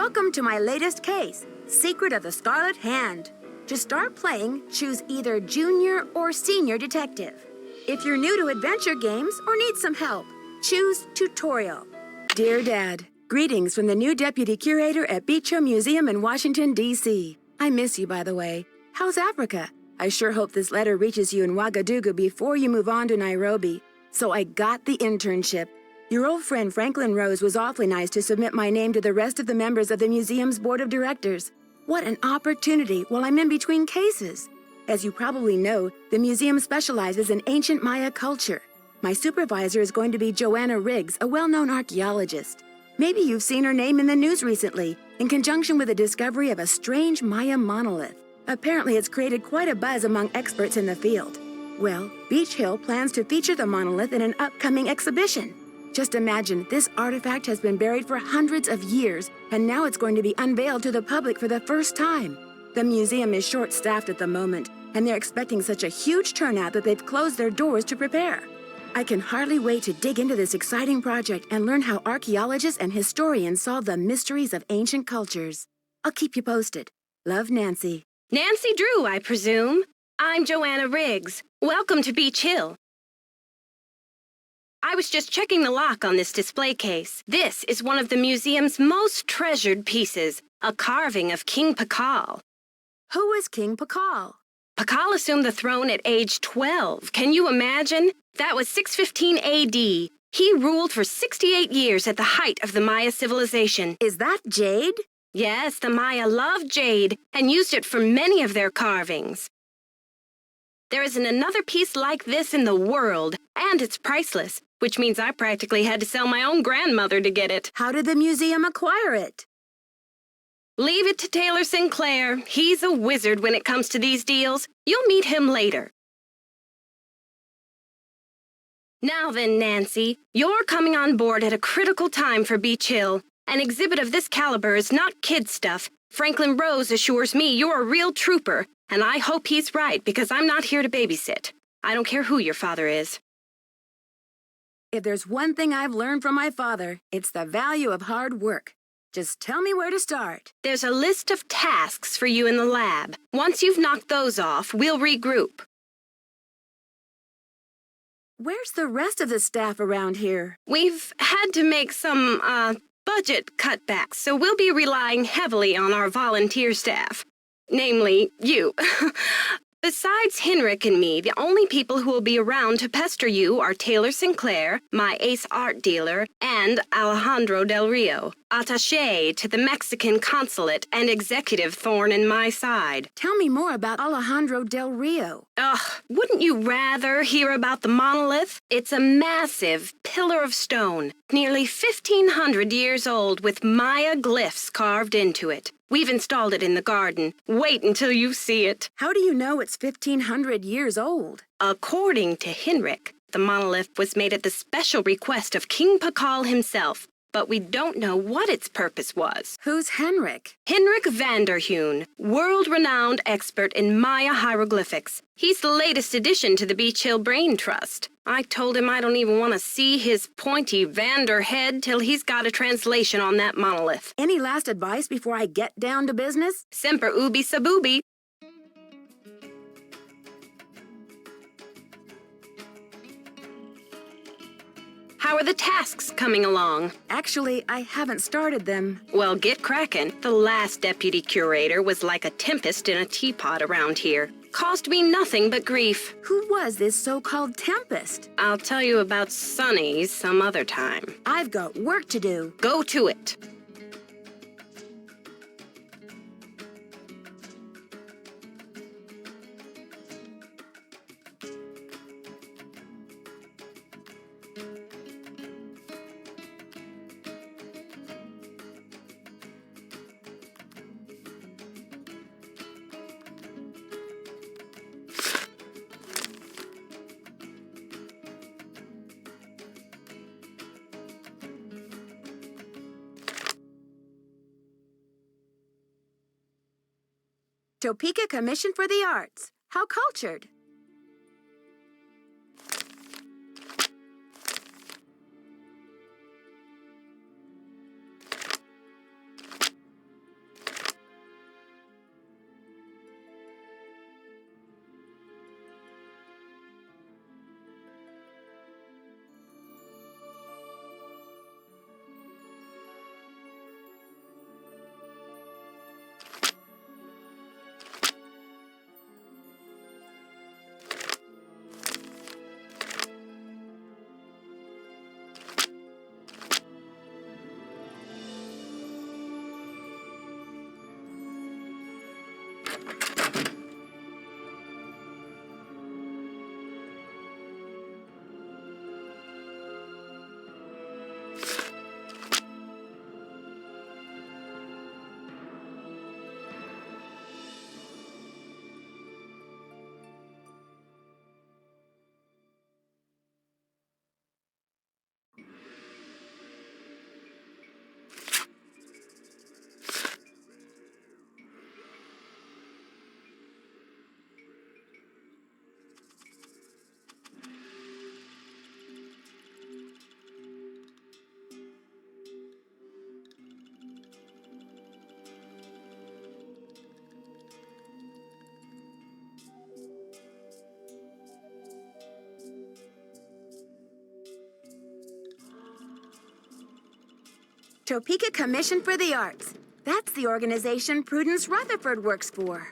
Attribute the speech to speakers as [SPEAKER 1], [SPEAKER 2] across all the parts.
[SPEAKER 1] Welcome to my latest case, Secret of the Scarlet Hand. To start playing, choose either Junior or Senior Detective. If you're new to adventure games or need some help, choose Tutorial. Dear Dad, greetings from the new Deputy Curator at Beach Hill Museum in Washington, D.C. I miss you, by the way. How's Africa? I sure hope this letter reaches you in Ouagadougou before you move on to Nairobi. So I got the internship. Your old friend Franklin Rose was awfully nice to submit my name to the rest of the members of the museum's board of directors. What an opportunity while I'm in between cases. As you probably know, the museum specializes in ancient Maya culture. My supervisor is going to be Joanna Riggs, a well-known archaeologist. Maybe you've seen her name in the news recently, in conjunction with the discovery of a strange Maya monolith. Apparently, it's created quite a buzz among experts in the field. Well, Beach Hill plans to feature the monolith in an upcoming exhibition. Just imagine, this artifact has been buried for hundreds of years, and now it's going to be unveiled to the public for the first time. The museum is short-staffed at the moment, and they're expecting such a huge turnout that they've closed their doors to prepare. I can hardly wait to dig into this exciting project and learn how archaeologists and historians solve the mysteries of ancient cultures. I'll keep you posted. Love, Nancy.
[SPEAKER 2] Nancy Drew, I presume. I'm Joanna Riggs. Welcome to Beach Hill. I was just checking the lock on this display case. This is one of the museum's most treasured pieces, a carving of King Pakal.
[SPEAKER 1] Who is King Pakal?
[SPEAKER 2] Pakal assumed the throne at age 12. Can you imagine? That was 615 A.D. He ruled for 68 years at the height of the Maya civilization.
[SPEAKER 1] Is that jade?
[SPEAKER 2] Yes, the Maya loved jade and used it for many of their carvings. There isn't another piece like this in the world, and it's priceless, which means I practically had to sell my own grandmother to get it.
[SPEAKER 1] How did the museum acquire it?
[SPEAKER 2] Leave it to Taylor Sinclair. He's a wizard when it comes to these deals. You'll meet him later. Now then, Nancy, you're coming on board at a critical time for Beach Hill. An exhibit of this caliber is not kid stuff. Franklin Rose assures me you're a real trooper, and I hope he's right because I'm not here to babysit. I don't care who your father is.
[SPEAKER 1] If there's one thing I've learned from my father, it's the value of hard work. Just tell me where to start.
[SPEAKER 2] There's a list of tasks for you in the lab. Once you've knocked those off, we'll regroup.
[SPEAKER 1] Where's the rest of the staff around here?
[SPEAKER 2] We've had to make some, budget cutbacks, so we'll be relying heavily on our volunteer staff. Namely, you. Besides Henrik and me, the only people who will be around to pester you are Taylor Sinclair, my ace art dealer, and Alejandro Del Rio, attaché to the Mexican consulate and executive thorn in my side.
[SPEAKER 1] Tell me more about Alejandro Del Rio.
[SPEAKER 2] Ugh, wouldn't you rather hear about the monolith? It's a massive pillar of stone, nearly 1,500 years old with Maya glyphs carved into it. We've installed it in the garden. Wait until you see it.
[SPEAKER 1] How do you know it's 1,500 years old?
[SPEAKER 2] According to Henrik, the monolith was made at the special request of King Pakal himself, but we don't know what its purpose was.
[SPEAKER 1] Who's Henrik?
[SPEAKER 2] Henrik Vanderheun, world-renowned expert in Maya hieroglyphics. He's the latest addition to the Beach Hill Brain Trust. I told him I don't even want to see his pointy Vander head till he's got a translation on that monolith.
[SPEAKER 1] Any last advice before I get down to business?
[SPEAKER 2] Semper ubi sub ubi. How are the tasks coming along?
[SPEAKER 1] Actually, I haven't started them.
[SPEAKER 2] Well, get cracking. The last deputy curator was like a tempest in a teapot around here. Caused me nothing but grief.
[SPEAKER 1] Who was this so-called Tempest?
[SPEAKER 2] I'll tell you about Sonny some other time.
[SPEAKER 1] I've got work to do.
[SPEAKER 2] Go to it.
[SPEAKER 1] Topeka Commission for the Arts. How cultured. Topeka Commission for the Arts. That's the organization Prudence Rutherford works for.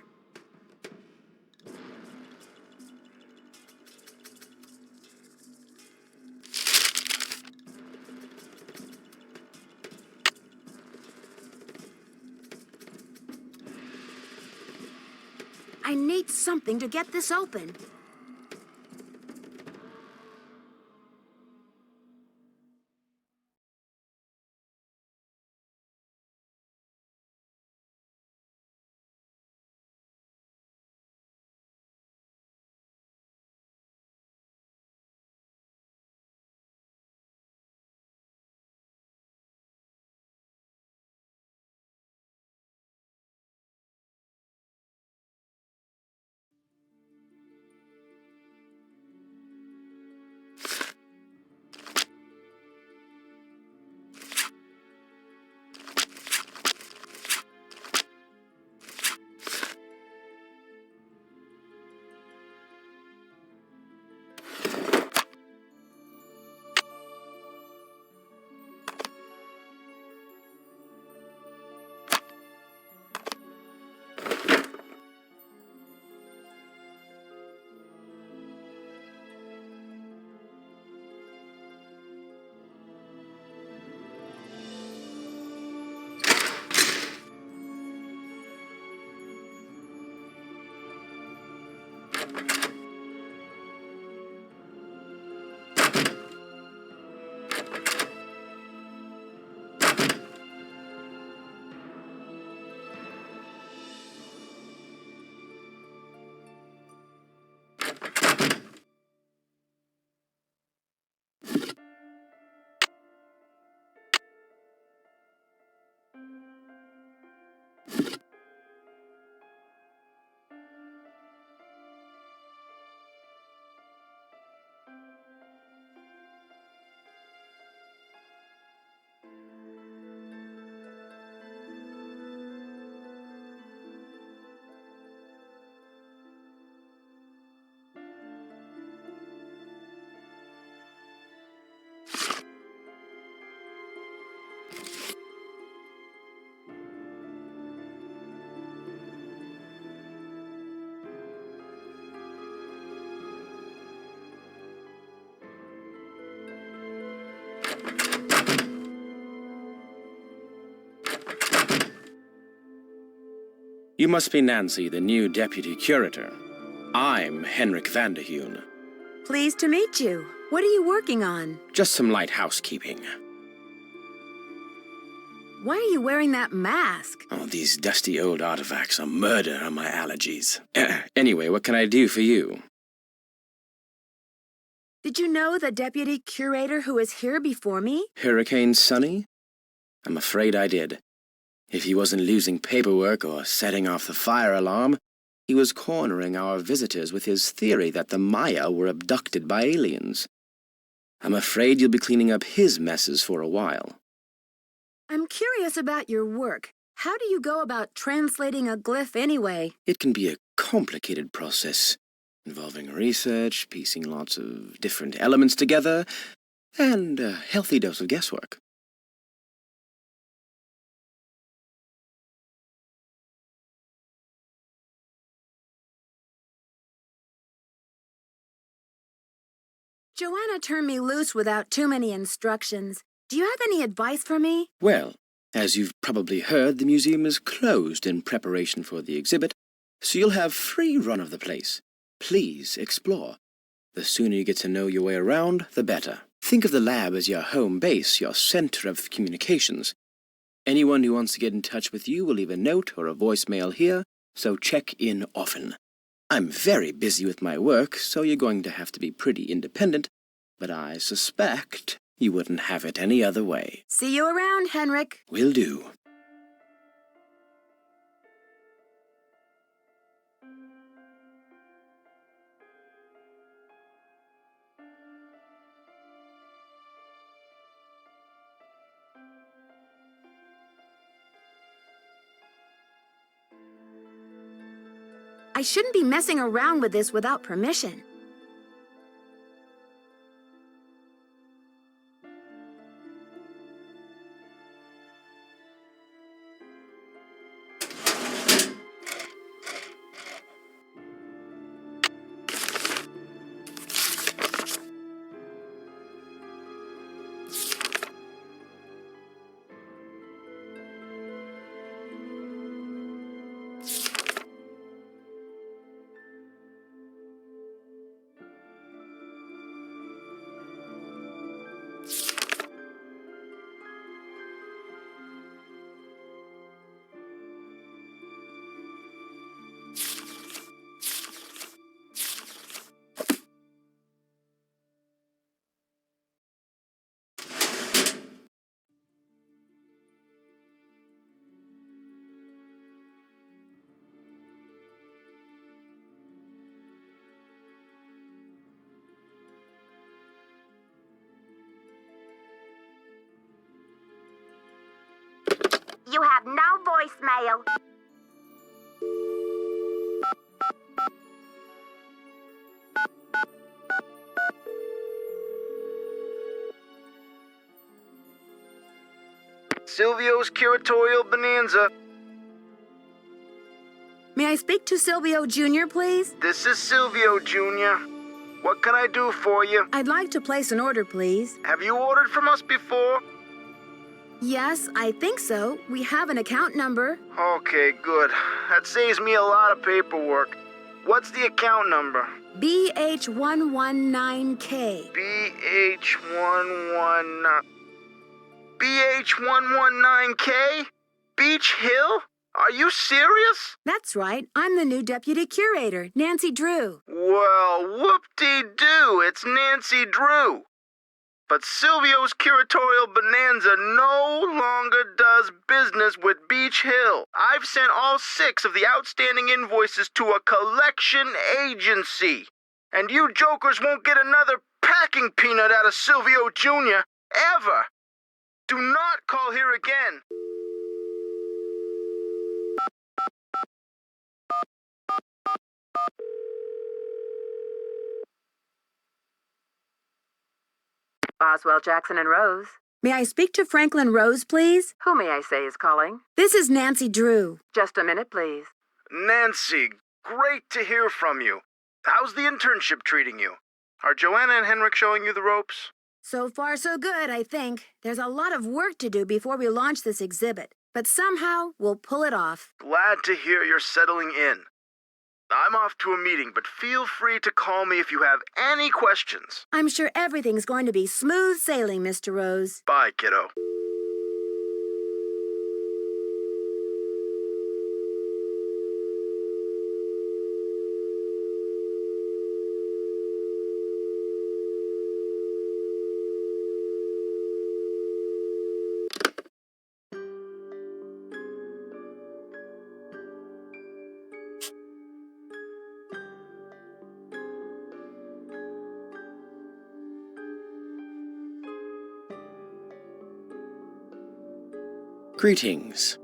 [SPEAKER 1] I need something to get this open.
[SPEAKER 3] You must be Nancy, the new deputy curator. I'm Henrik Vanderheun.
[SPEAKER 1] Pleased to meet you. What are you working on?
[SPEAKER 3] Just some light housekeeping.
[SPEAKER 1] Why are you wearing that mask?
[SPEAKER 3] Oh, these dusty old artifacts are murder on my allergies. Anyway, what can I do for you?
[SPEAKER 1] Did you know the deputy curator who was here before me?
[SPEAKER 3] Hurricane Sunny? I'm afraid I did. If he wasn't losing paperwork or setting off the fire alarm, he was cornering our visitors with his theory that the Maya were abducted by aliens. I'm afraid you'll be cleaning up his messes for a while.
[SPEAKER 1] I'm curious about your work. How do you go about translating a glyph anyway?
[SPEAKER 3] It can be a complicated process, involving research, piecing lots of different elements together, and a healthy dose of guesswork.
[SPEAKER 1] Joanna turned me loose without too many instructions. Do you have any advice for me?
[SPEAKER 3] Well, as you've probably heard, the museum is closed in preparation for the exhibit, so you'll have free run of the place. Please explore. The sooner you get to know your way around, the better. Think of the lab as your home base, your center of communications. Anyone who wants to get in touch with you will leave a note or a voicemail here, so check in often. I'm very busy with my work, so you're going to have to be pretty independent, but I suspect you wouldn't have it any other way.
[SPEAKER 1] See you around, Henrik.
[SPEAKER 3] Will do.
[SPEAKER 1] I shouldn't be messing around with this without permission. You have no voicemail.
[SPEAKER 4] Silvio's Curatorial Bonanza.
[SPEAKER 1] May I speak to Silvio Jr., please?
[SPEAKER 4] This is Silvio Jr. What can I do for you?
[SPEAKER 1] I'd like to place an order, please.
[SPEAKER 4] Have you ordered from us before?
[SPEAKER 1] Yes, I think so. We have an account number.
[SPEAKER 4] Okay, good. That saves me a lot of paperwork. What's the account number?
[SPEAKER 1] BH119K.
[SPEAKER 4] BH119K? Beach Hill? Are you serious?
[SPEAKER 1] That's right. I'm the new deputy curator, Nancy Drew.
[SPEAKER 4] Well, whoop-de-doo, it's Nancy Drew. But Silvio's Curatorial Bonanza no longer does business with Beach Hill. I've sent all 6 of the outstanding invoices to a collection agency. And you jokers won't get another packing peanut out of Silvio Jr. ever. Do not call here again.
[SPEAKER 5] Oswald, Jackson, and Rose.
[SPEAKER 1] May I speak to Franklin Rose, please?
[SPEAKER 5] Who may I say is calling?
[SPEAKER 1] This is Nancy Drew.
[SPEAKER 5] Just a minute, please.
[SPEAKER 4] Nancy, great to hear from you. How's the internship treating you? Are Joanna and Henrik showing you the ropes?
[SPEAKER 1] So far, so good, I think. There's a lot of work to do before we launch this exhibit, but somehow we'll pull it off.
[SPEAKER 4] Glad to hear you're settling in. I'm off to a meeting, but feel free to call me if you have any questions.
[SPEAKER 1] I'm sure everything's going to be smooth sailing, Mr. Rose.
[SPEAKER 4] Bye, kiddo.
[SPEAKER 3] Greetings.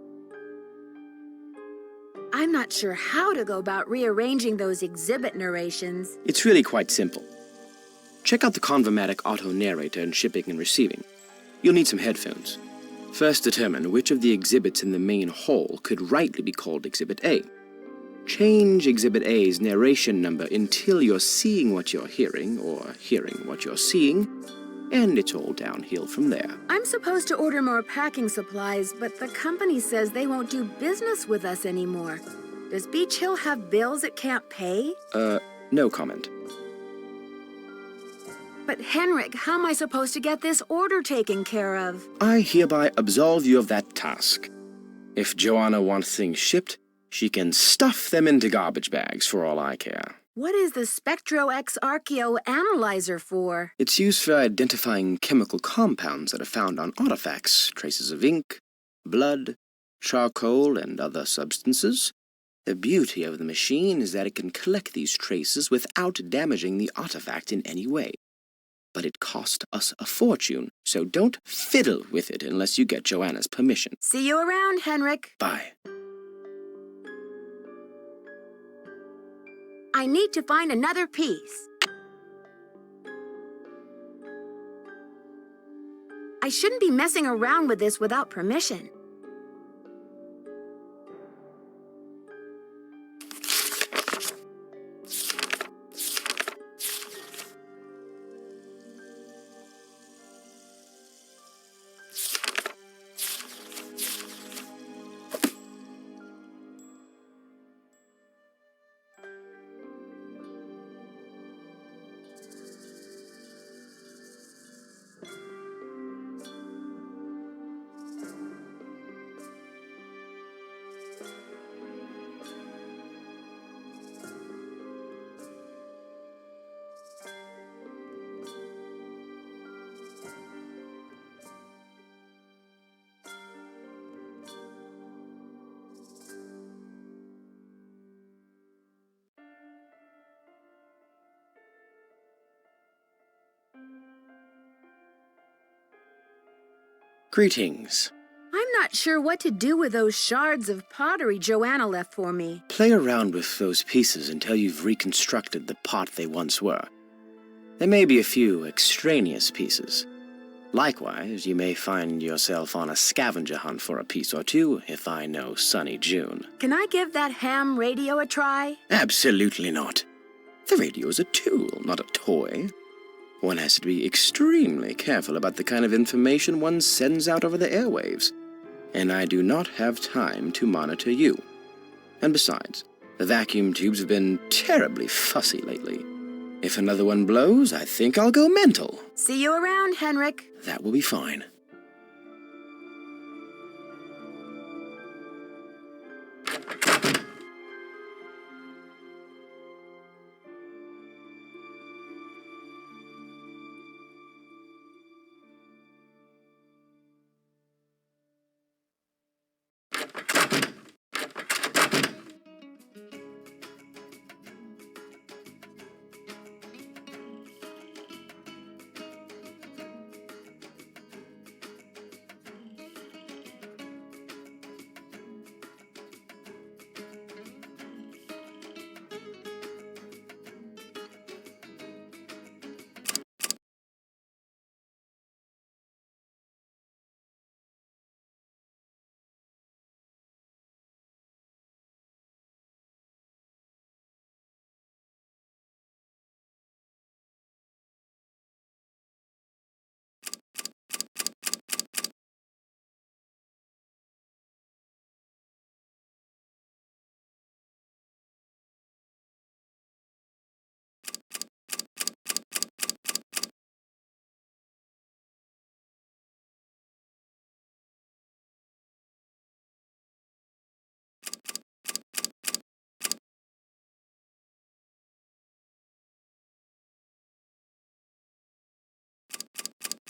[SPEAKER 1] I'm not sure how to go about rearranging those exhibit narrations.
[SPEAKER 3] It's really quite simple. Check out the Convermatic Auto Narrator in Shipping and Receiving. You'll need some headphones. First determine which of the exhibits in the main hall could rightly be called Exhibit A. Change Exhibit A's narration number until you're seeing what you're hearing, or hearing what you're seeing, and it's all downhill from there.
[SPEAKER 1] I'm supposed to order more packing supplies, but the company says they won't do business with us anymore. Does Beach Hill have bills it can't pay?
[SPEAKER 3] No comment.
[SPEAKER 1] But Henrik, how am I supposed to get this order taken care of?
[SPEAKER 3] I hereby absolve you of that task. If Joanna wants things shipped, she can stuff them into garbage bags for all I care.
[SPEAKER 1] What is the SpectroX Archeo analyzer for?
[SPEAKER 3] It's used for identifying chemical compounds that are found on artifacts, traces of ink, blood, charcoal, and other substances. The beauty of the machine is that it can collect these traces without damaging the artifact in any way. But it cost us a fortune, so don't fiddle with it unless you get Joanna's permission.
[SPEAKER 1] See you around, Henrik.
[SPEAKER 3] Bye.
[SPEAKER 1] I need to find another piece. I shouldn't be messing around with this without permission.
[SPEAKER 3] Greetings.
[SPEAKER 1] I'm not not sure what to do with those shards of pottery Joanna left for me.
[SPEAKER 3] Play around with those pieces until you've reconstructed the pot they once were. There may be a few extraneous pieces. Likewise, you may find yourself on a scavenger hunt for a piece or two, if I know Sunny June.
[SPEAKER 1] Can I give that ham radio a try?
[SPEAKER 3] Absolutely not. The radio is a tool, not a toy. One has to be extremely careful about the kind of information one sends out over the airwaves. And I do not have time to monitor you. And besides, the vacuum tubes have been terribly fussy lately. If another one blows, I think I'll go mental.
[SPEAKER 1] See you around, Henrik.
[SPEAKER 3] That will be fine.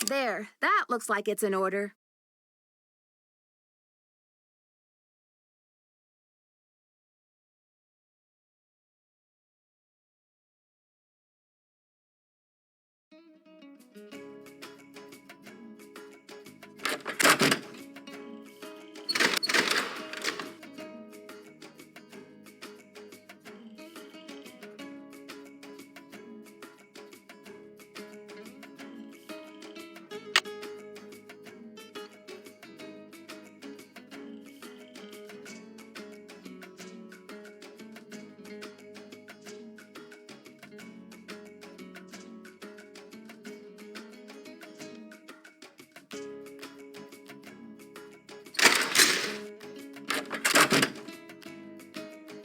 [SPEAKER 1] There, that looks like it's in order.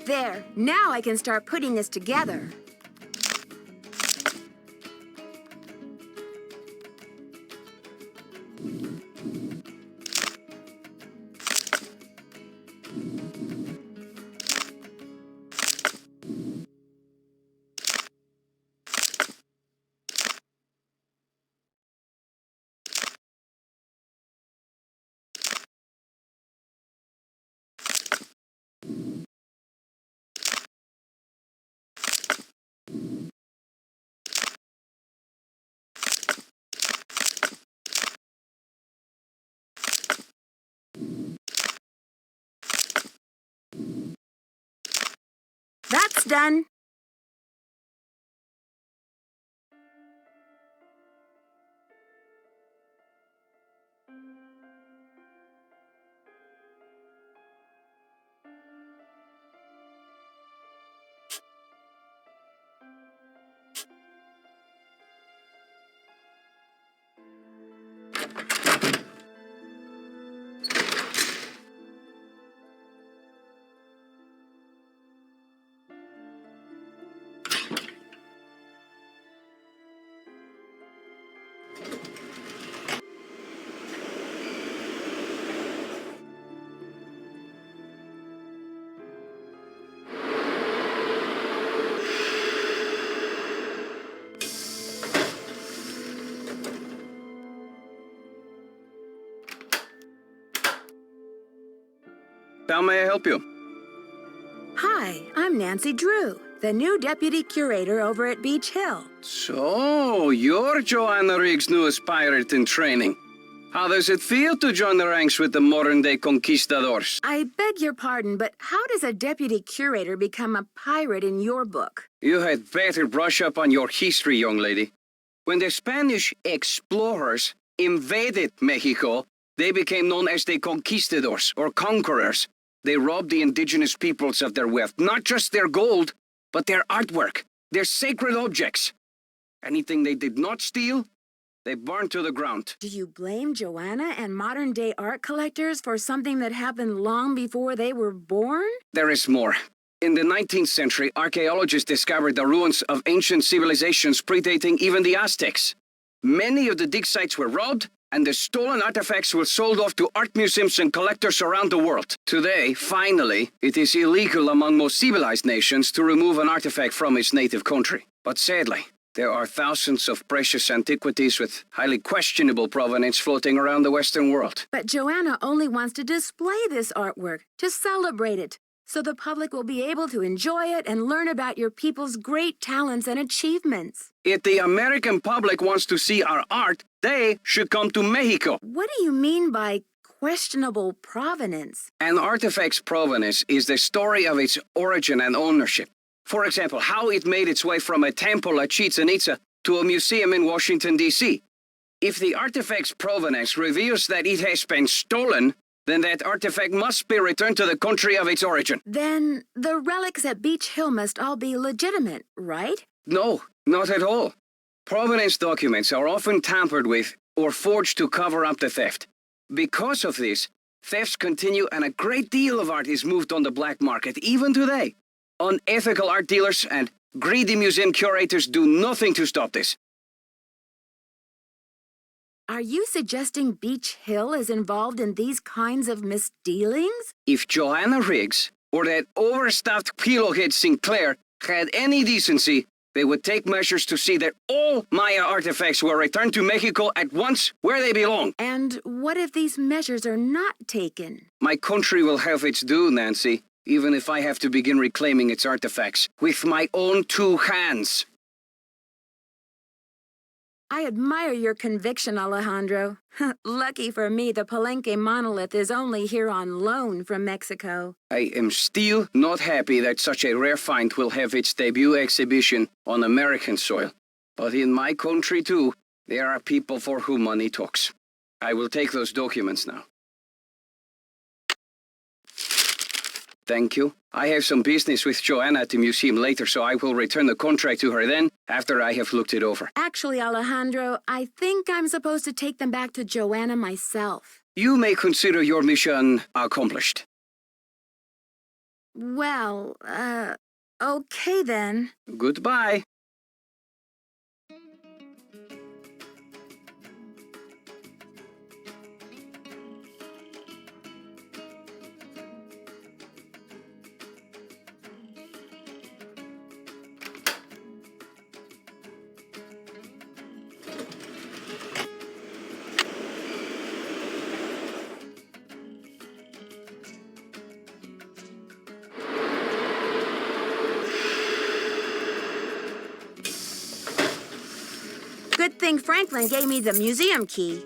[SPEAKER 1] There, now I can start putting this together. That's done.
[SPEAKER 6] How may I help you?
[SPEAKER 1] Hi, I'm Nancy Drew, the new deputy curator over at Beach Hill.
[SPEAKER 6] So, you're Joanna Riggs' newest pirate in training. How does it feel to join the ranks with the modern-day conquistadors?
[SPEAKER 1] I beg your pardon, but how does a deputy curator become a pirate in your book?
[SPEAKER 6] You had better brush up on your history, young lady. When the Spanish explorers invaded Mexico, they became known as the conquistadors, or conquerors. They robbed the indigenous peoples of their wealth, not just their gold, but their artwork, their sacred objects. Anything they did not steal, they burned to the ground.
[SPEAKER 1] Do you blame Joanna and modern-day art collectors for something that happened long before they were born?
[SPEAKER 6] There is more. In the 19th century, archaeologists discovered the ruins of ancient civilizations predating even the Aztecs. Many of the dig sites were robbed, and the stolen artifacts were sold off to art museums and collectors around the world. Today, finally, it is illegal among most civilized nations to remove an artifact from its native country. But sadly, there are thousands of precious antiquities with highly questionable provenance floating around the Western world.
[SPEAKER 1] But Joanna only wants to display this artwork, to celebrate it, so the public will be able to enjoy it and learn about your people's great talents and achievements.
[SPEAKER 6] If the American public wants to see our art, they should come to Mexico.
[SPEAKER 1] What do you mean by questionable provenance?
[SPEAKER 6] An artifact's provenance is the story of its origin and ownership. For example, how it made its way from a temple at Chichen Itza to a museum in Washington, D.C. If the artifact's provenance reveals that it has been stolen, then that artifact must be returned to the country of its origin.
[SPEAKER 1] Then the relics at Beach Hill must all be legitimate, right?
[SPEAKER 6] No, not at all. Provenance documents are often tampered with or forged to cover up the theft. Because of this, thefts continue and a great deal of art is moved on the black market, even today. Unethical art dealers and greedy museum curators do nothing to stop this.
[SPEAKER 1] Are you suggesting Beach Hill is involved in these kinds of misdealings?
[SPEAKER 6] If Joanna Riggs or that overstuffed pillowhead Sinclair had any decency, they would take measures to see that all Maya artifacts were returned to Mexico at once where they belong.
[SPEAKER 1] And what if these measures are not taken?
[SPEAKER 6] My country will have its due, Nancy, even if I have to begin reclaiming its artifacts with my own two hands.
[SPEAKER 1] I admire your conviction, Alejandro. Lucky for me, the Palenque monolith is only here on loan from Mexico.
[SPEAKER 6] I am still not happy that such a rare find will have its debut exhibition on American soil. But in my country, too, there are people for whom money talks. I will take those documents now. Thank you. I have some business with Joanna at the museum later, so I will return the contract to her then, after I have looked it over.
[SPEAKER 1] Actually, Alejandro, I think I'm supposed to take them back to Joanna myself.
[SPEAKER 6] You may consider your mission accomplished.
[SPEAKER 1] Well, okay then.
[SPEAKER 6] Goodbye.
[SPEAKER 1] Good thing Franklin gave me the museum key.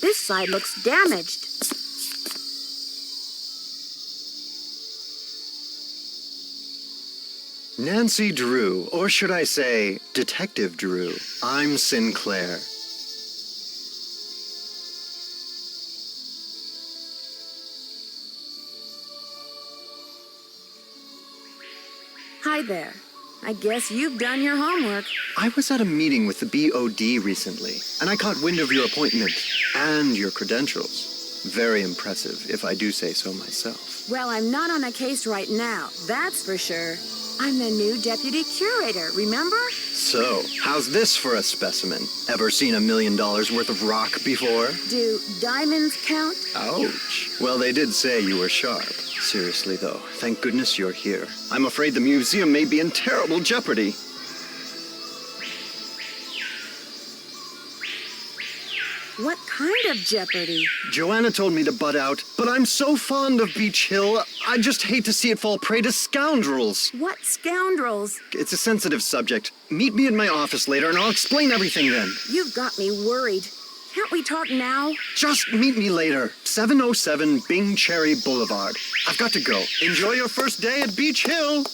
[SPEAKER 1] This side looks damaged.
[SPEAKER 7] Nancy Drew, or should I say, Detective Drew. I'm Sinclair.
[SPEAKER 1] Hi there. I guess you've done your homework.
[SPEAKER 7] I was at a meeting with the BOD recently, and I caught wind of your appointment and your credentials. Very impressive, if I do say so myself.
[SPEAKER 1] Well, I'm not on a case right now, that's for sure. I'm the new deputy curator, remember?
[SPEAKER 7] So, how's this for a specimen? Ever seen $1 million worth of rock before?
[SPEAKER 1] Do diamonds count?
[SPEAKER 7] Ouch. Well, they did say you were sharp. Seriously, though, thank goodness you're here. I'm afraid the museum may be in terrible jeopardy.
[SPEAKER 1] What kind of jeopardy?
[SPEAKER 7] Joanna told me to butt out, but I'm so fond of Beach Hill, I just hate to see it fall prey to scoundrels.
[SPEAKER 1] What scoundrels?
[SPEAKER 7] It's a sensitive subject. Meet me in my office later and I'll explain everything then.
[SPEAKER 1] You've got me worried. Can't we talk now?
[SPEAKER 7] Just meet me later. 707 Bing Cherry Boulevard. I've got to go. Enjoy your first day at Beach Hill.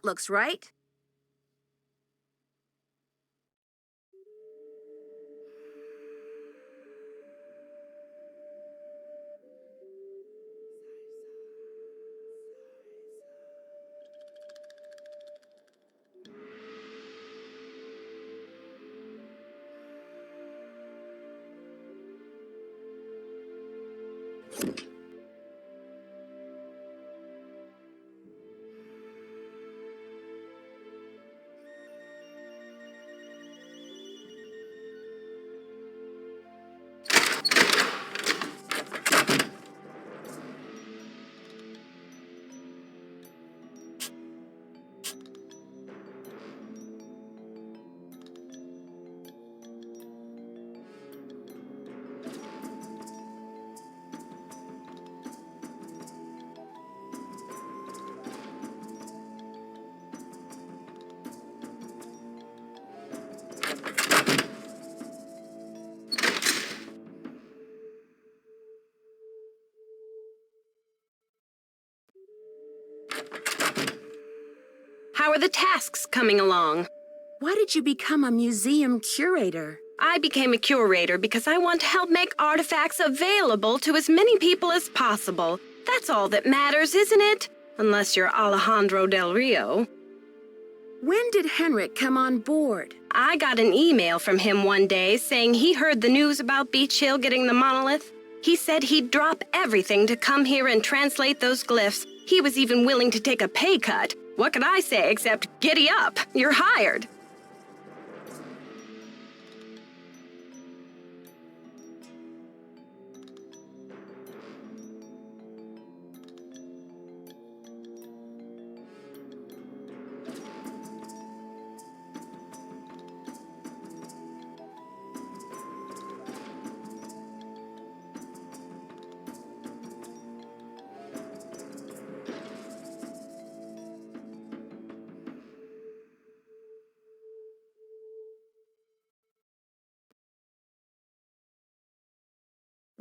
[SPEAKER 1] That looks right.
[SPEAKER 2] How are the tasks coming along?
[SPEAKER 1] Why did you become a museum curator?
[SPEAKER 2] I became a curator because I want to help make artifacts available to as many people as possible. That's all that matters, isn't it? Unless you're Alejandro Del Rio.
[SPEAKER 1] When did Henrik come on board?
[SPEAKER 2] I got an email from him one day saying he heard the news about Beach Hill getting the monolith. He said he'd drop everything to come here and translate those glyphs. He was even willing to take a pay cut. What could I say except giddy up? You're hired.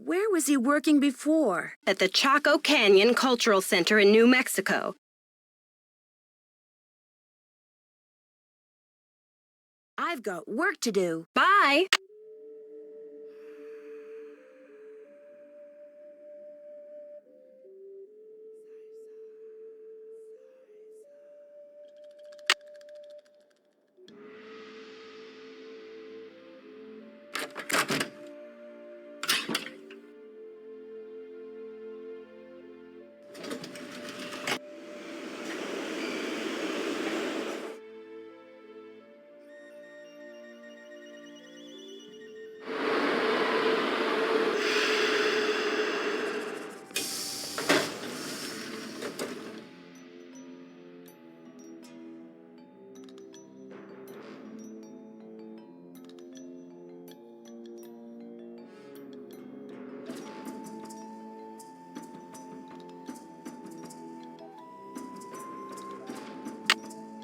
[SPEAKER 1] Where was he working before?
[SPEAKER 2] At the Chaco Canyon Cultural Center in New Mexico.
[SPEAKER 1] I've got work to do.
[SPEAKER 2] Bye.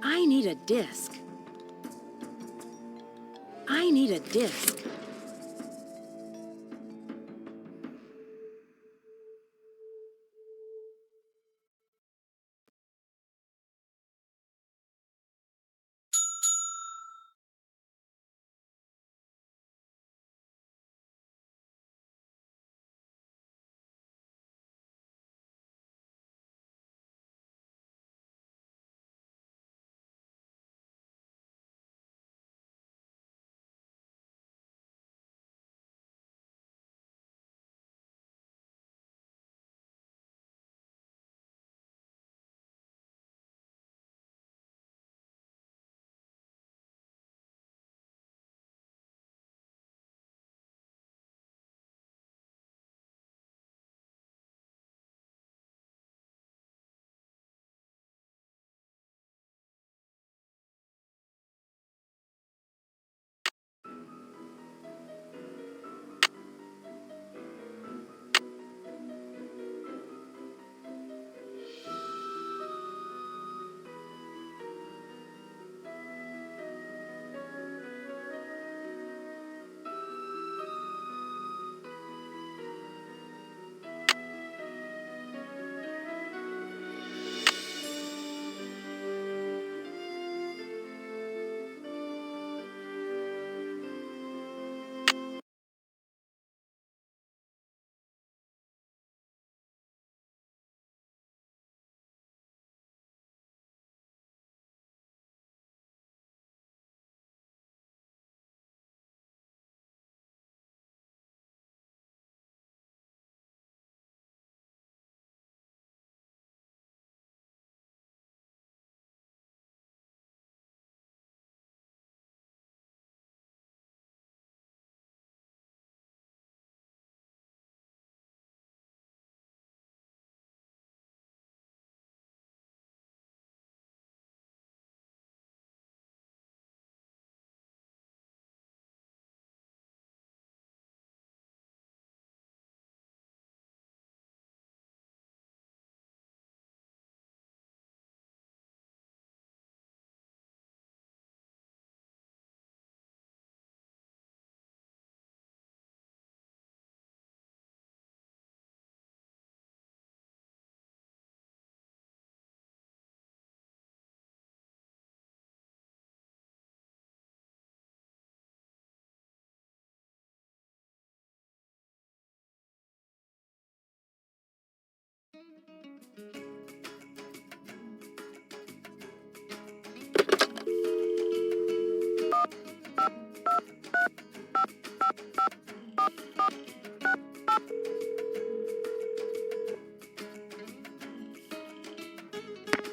[SPEAKER 1] I need a disc. I need a disc.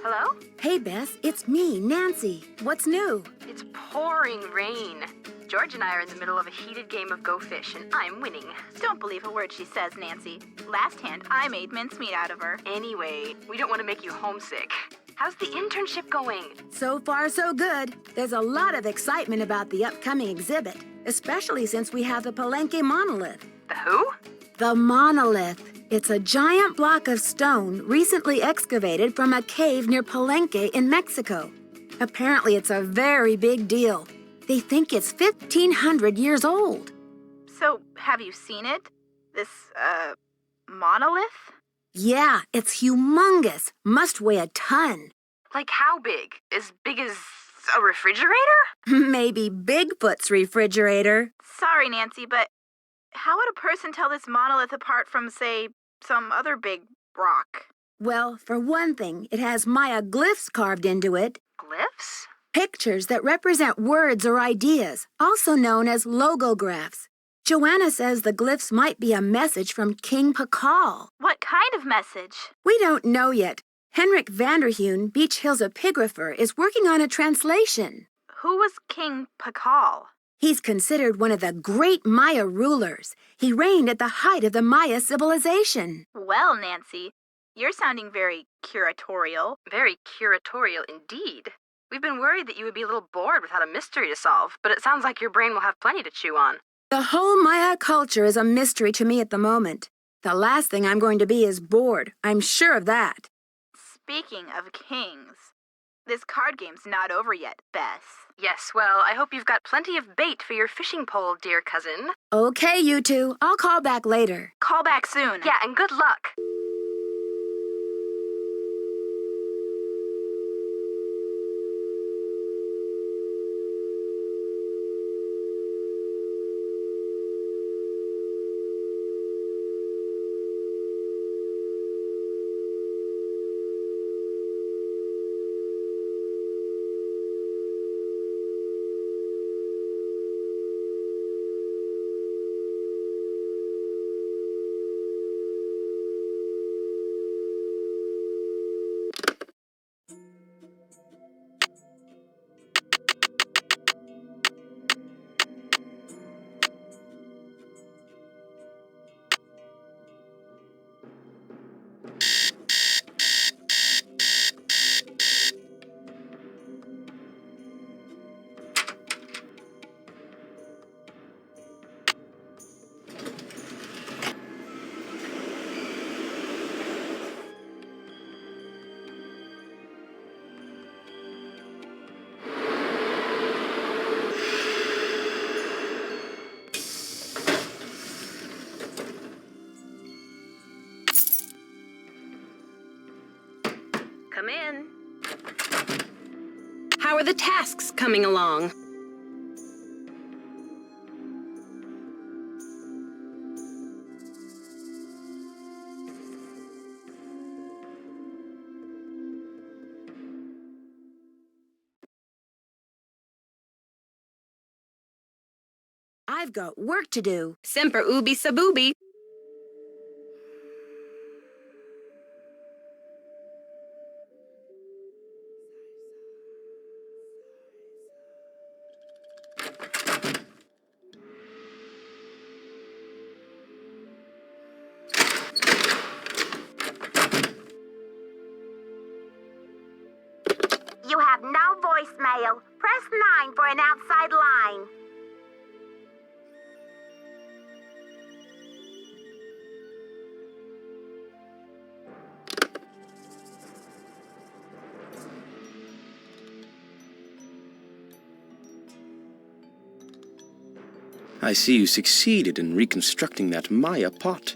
[SPEAKER 5] Hello?
[SPEAKER 1] Hey, Bess, it's me, Nancy. What's new?
[SPEAKER 5] It's pouring rain. George and I are in the middle of a heated game of Go Fish, and I'm winning.
[SPEAKER 8] Don't believe a word she says, Nancy. Last hand, I made mincemeat out of her.
[SPEAKER 5] Anyway, we don't want to make you homesick. How's the internship going?
[SPEAKER 1] So far, so good. There's a lot of excitement about the upcoming exhibit, especially since we have the Palenque monolith.
[SPEAKER 5] The who?
[SPEAKER 1] The monolith. It's a giant block of stone recently excavated from a cave near Palenque in Mexico. Apparently, it's a very big deal. They think it's 1,500 years old.
[SPEAKER 8] So, have you seen it? This, monolith?
[SPEAKER 1] Yeah, it's humongous. Must weigh a ton.
[SPEAKER 5] Like how big? As big as a refrigerator?
[SPEAKER 1] Maybe Bigfoot's refrigerator.
[SPEAKER 8] Sorry, Nancy, but how would a person tell this monolith apart from, say, some other big rock?
[SPEAKER 1] Well, for one thing, it has Maya glyphs carved into it.
[SPEAKER 5] Glyphs?
[SPEAKER 1] Pictures that represent words or ideas, also known as logographs. Joanna says the glyphs might be a message from King Pakal.
[SPEAKER 8] What kind of message?
[SPEAKER 1] We don't know yet. Henrik Vanderheun, Beach Hill's epigrapher, is working on a translation.
[SPEAKER 8] Who was King Pakal?
[SPEAKER 1] He's considered one of the great Maya rulers. He reigned at the height of the Maya civilization.
[SPEAKER 8] Well, Nancy, you're sounding very curatorial.
[SPEAKER 5] Very curatorial indeed. We've been worried that you would be a little bored without a mystery to solve, but it sounds like your brain will have plenty to chew on.
[SPEAKER 1] The whole Maya culture is a mystery to me at the moment. The last thing I'm going to be is bored. I'm sure of that.
[SPEAKER 8] Speaking of kings, this card game's not over yet, Bess.
[SPEAKER 5] Yes, well, I hope you've got plenty of bait for your fishing pole, dear cousin.
[SPEAKER 1] Okay, you two. I'll call back later.
[SPEAKER 8] Call back soon.
[SPEAKER 5] Yeah, and good luck. Come in.
[SPEAKER 2] How are the tasks coming along?
[SPEAKER 1] I've got work to do.
[SPEAKER 2] Semper ubi sub ubi.
[SPEAKER 9] You have no voicemail. Press 9 for an outside line.
[SPEAKER 3] I see you succeeded in reconstructing that Maya pot.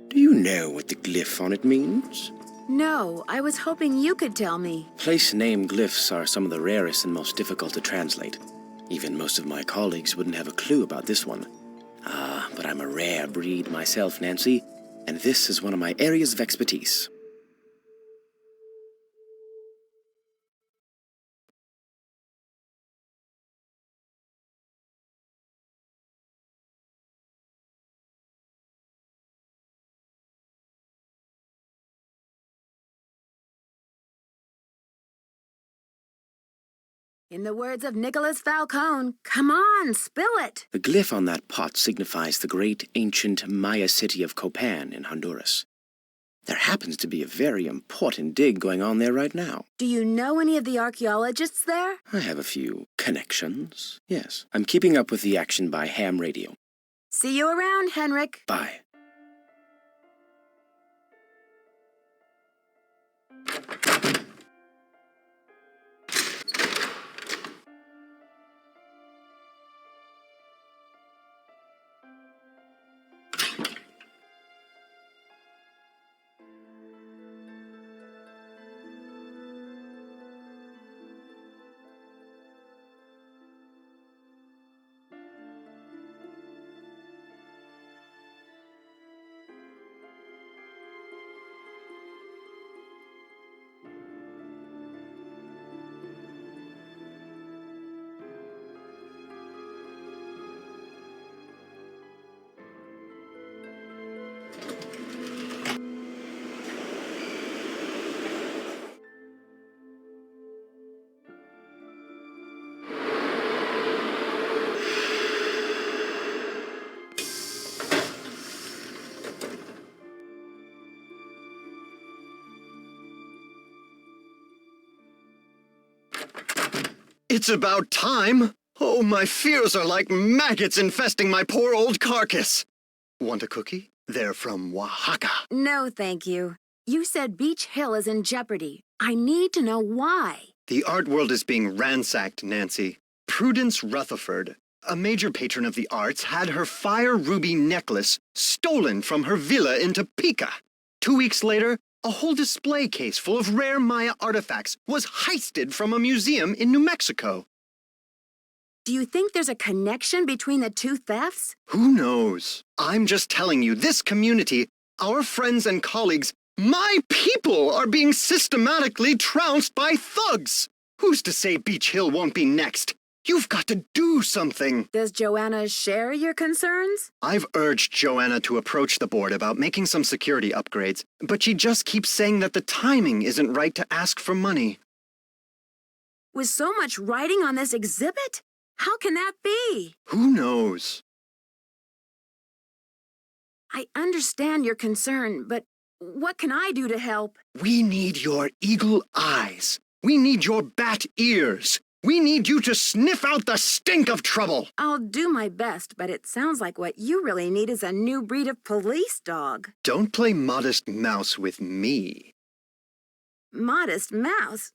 [SPEAKER 3] Do you know what the glyph on it means?
[SPEAKER 1] No, I was hoping you could tell me.
[SPEAKER 3] Place name glyphs are some of the rarest and most difficult to translate. Even most of my colleagues wouldn't have a clue about this one. Ah, but I'm a rare breed myself, Nancy. and this is one of my areas of expertise.
[SPEAKER 1] In the words of Nicholas Falcone, come on, spill it.
[SPEAKER 3] The glyph on that pot signifies the great ancient Maya city of Copan in Honduras. There happens to be a very important dig going on there right now.
[SPEAKER 1] Do you know any of the archaeologists there?
[SPEAKER 3] I have a few connections. Yes, I'm keeping up with the action by ham radio.
[SPEAKER 1] See you around, Henrik.
[SPEAKER 3] Bye.
[SPEAKER 7] It's about time! Oh, my fears are like maggots infesting my poor old carcass. Want a cookie? They're from Oaxaca.
[SPEAKER 1] No, thank you. You said Beach Hill is in jeopardy. I need to know why.
[SPEAKER 7] The art world is being ransacked, Nancy. Prudence Rutherford, a major patron of the arts, had her fire ruby necklace stolen from her villa in Topeka. 2 weeks later, a whole display case full of rare Maya artifacts was heisted from a museum in New Mexico.
[SPEAKER 1] Do you think there's a connection between the two thefts?
[SPEAKER 7] Who knows? I'm just telling you, this community, our friends and colleagues, my people are being systematically trounced by thugs. Who's to say Beach Hill won't be next? You've got to do something.
[SPEAKER 1] Does Joanna share your concerns?
[SPEAKER 7] I've urged Joanna to approach the board about making some security upgrades, but she just keeps saying that the timing isn't right to ask for money.
[SPEAKER 1] With so much writing on this exhibit? How can that be?
[SPEAKER 7] Who knows?
[SPEAKER 1] I understand your concern, but what can I do to help?
[SPEAKER 7] We need your eagle eyes. We need your bat ears. We need you to sniff out the stink of trouble.
[SPEAKER 1] I'll do my best, but it sounds like what you really need is a new breed of police dog.
[SPEAKER 7] Don't play modest mouse with me.
[SPEAKER 1] Modest mouse?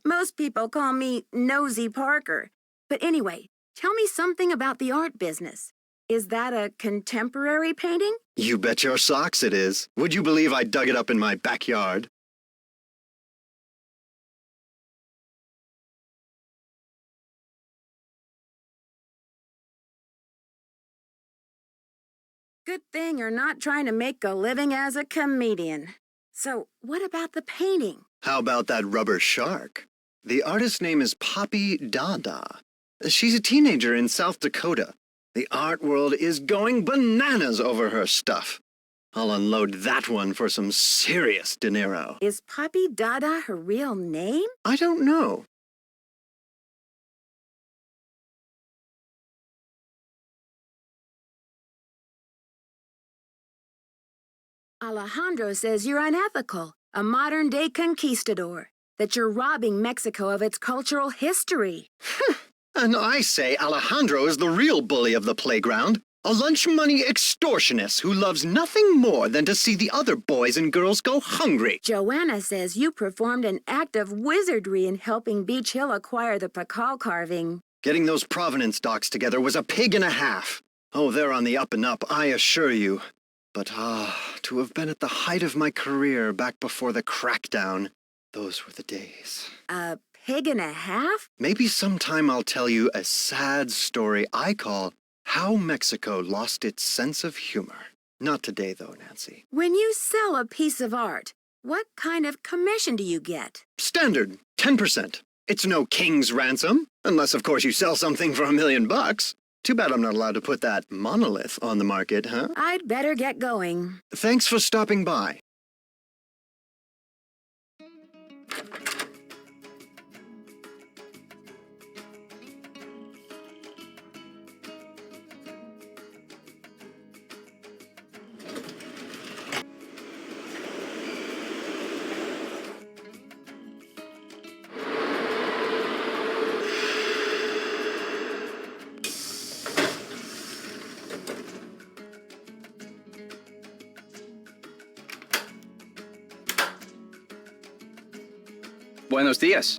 [SPEAKER 1] Most people call me Nosy Parker. But anyway, tell me something about the art business. Is that a contemporary painting?
[SPEAKER 7] You bet your socks it is. Would you believe I dug it up in my backyard?
[SPEAKER 1] Good thing you're not trying to make a living as a comedian. So, what about the painting?
[SPEAKER 7] How about that rubber shark? The artist's name is Poppy Dada. She's a teenager in South Dakota. The art world is going bananas over her stuff. I'll unload that one for some serious dinero.
[SPEAKER 1] Is Poppy Dada her real name?
[SPEAKER 7] I don't know.
[SPEAKER 1] Alejandro says you're unethical, a modern-day conquistador, that you're robbing Mexico of its cultural history.
[SPEAKER 7] And I say Alejandro is the real bully of the playground, a lunch money extortionist who loves nothing more than to see the other boys and girls go hungry.
[SPEAKER 1] Joanna says you performed an act of wizardry in helping Beach Hill acquire the Pakal carving.
[SPEAKER 7] Getting those provenance docs together was a pig and a half. Oh, they're on the up and up, I assure you. But to have been at the height of my career back before the crackdown, those were the days.
[SPEAKER 1] A pig and a half?
[SPEAKER 7] Maybe sometime I'll tell you a sad story I call How Mexico Lost Its Sense of Humor. Not today, though, Nancy.
[SPEAKER 1] When you sell a piece of art, what kind of commission do you get?
[SPEAKER 7] Standard, 10%. It's no king's ransom, unless, of course, you sell something for $1 million. Too bad I'm not allowed to put that monolith on the market, huh?
[SPEAKER 1] I'd better get going.
[SPEAKER 7] Thanks for stopping by.
[SPEAKER 6] Buenos dias.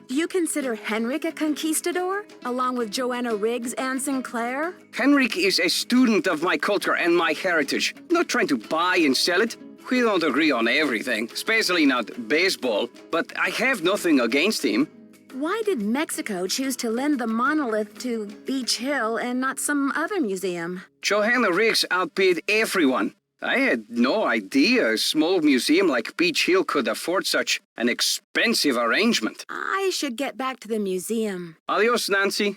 [SPEAKER 1] Do you consider Henrik a conquistador, along with Joanna Riggs and Sinclair?
[SPEAKER 6] Henrik is a student of my culture and my heritage. Not trying to buy and sell it. We don't agree on everything, especially not baseball, but I have nothing against him.
[SPEAKER 1] Why did Mexico choose to lend the monolith to Beach Hill and not some other museum?
[SPEAKER 6] Joanna Riggs outbid everyone. I had no idea a small museum like Beach Hill could afford such an expensive arrangement.
[SPEAKER 1] I should get back to the museum.
[SPEAKER 6] Adios, Nancy.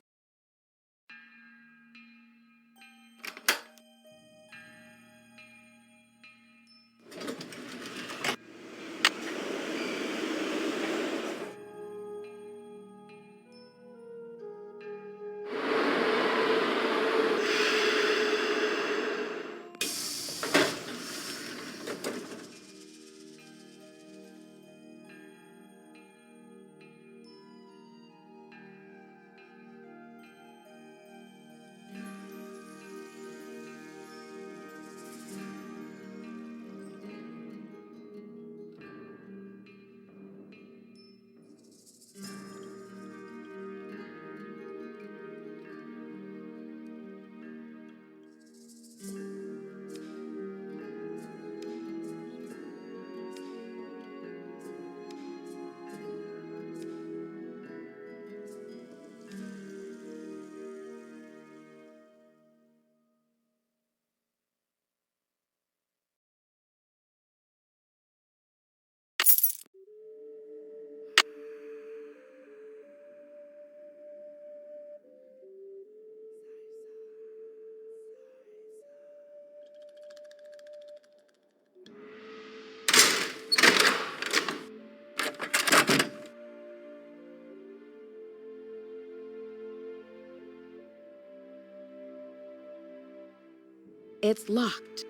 [SPEAKER 1] It's locked.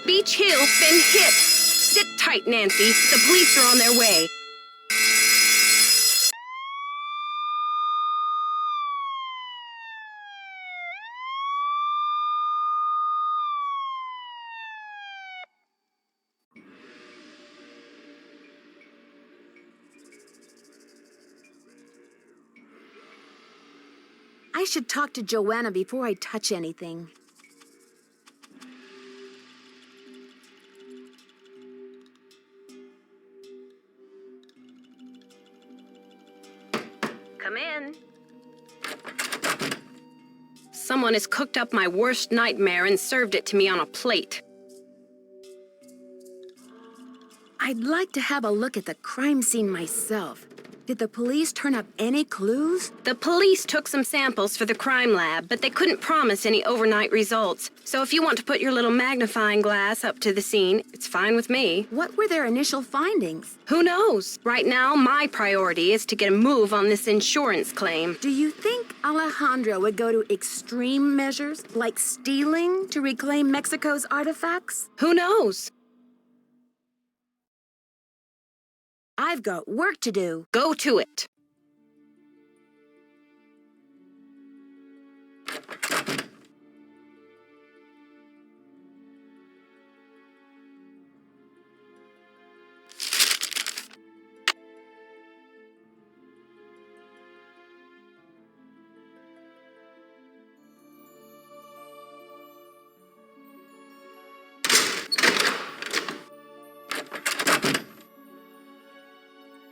[SPEAKER 2] Beach Hill's been hit. Sit tight, Nancy. The police are on their way.
[SPEAKER 1] I should talk to Joanna before I touch anything.
[SPEAKER 2] Come in. Someone has cooked up my worst nightmare and served it to me on a plate.
[SPEAKER 1] I'd like to have a look at the crime scene myself. Did the police turn up any clues?
[SPEAKER 2] The police took some samples for the crime lab, but they couldn't promise any overnight results. So if you want to put your little magnifying glass up to the scene, it's fine with me.
[SPEAKER 1] What were their initial findings?
[SPEAKER 2] Who knows? Right now, my priority is to get a move on this insurance claim.
[SPEAKER 1] Do you think Alejandro would go to extreme measures, like stealing, to reclaim Mexico's artifacts?
[SPEAKER 2] Who knows?
[SPEAKER 1] I've got work to do.
[SPEAKER 2] Go to it.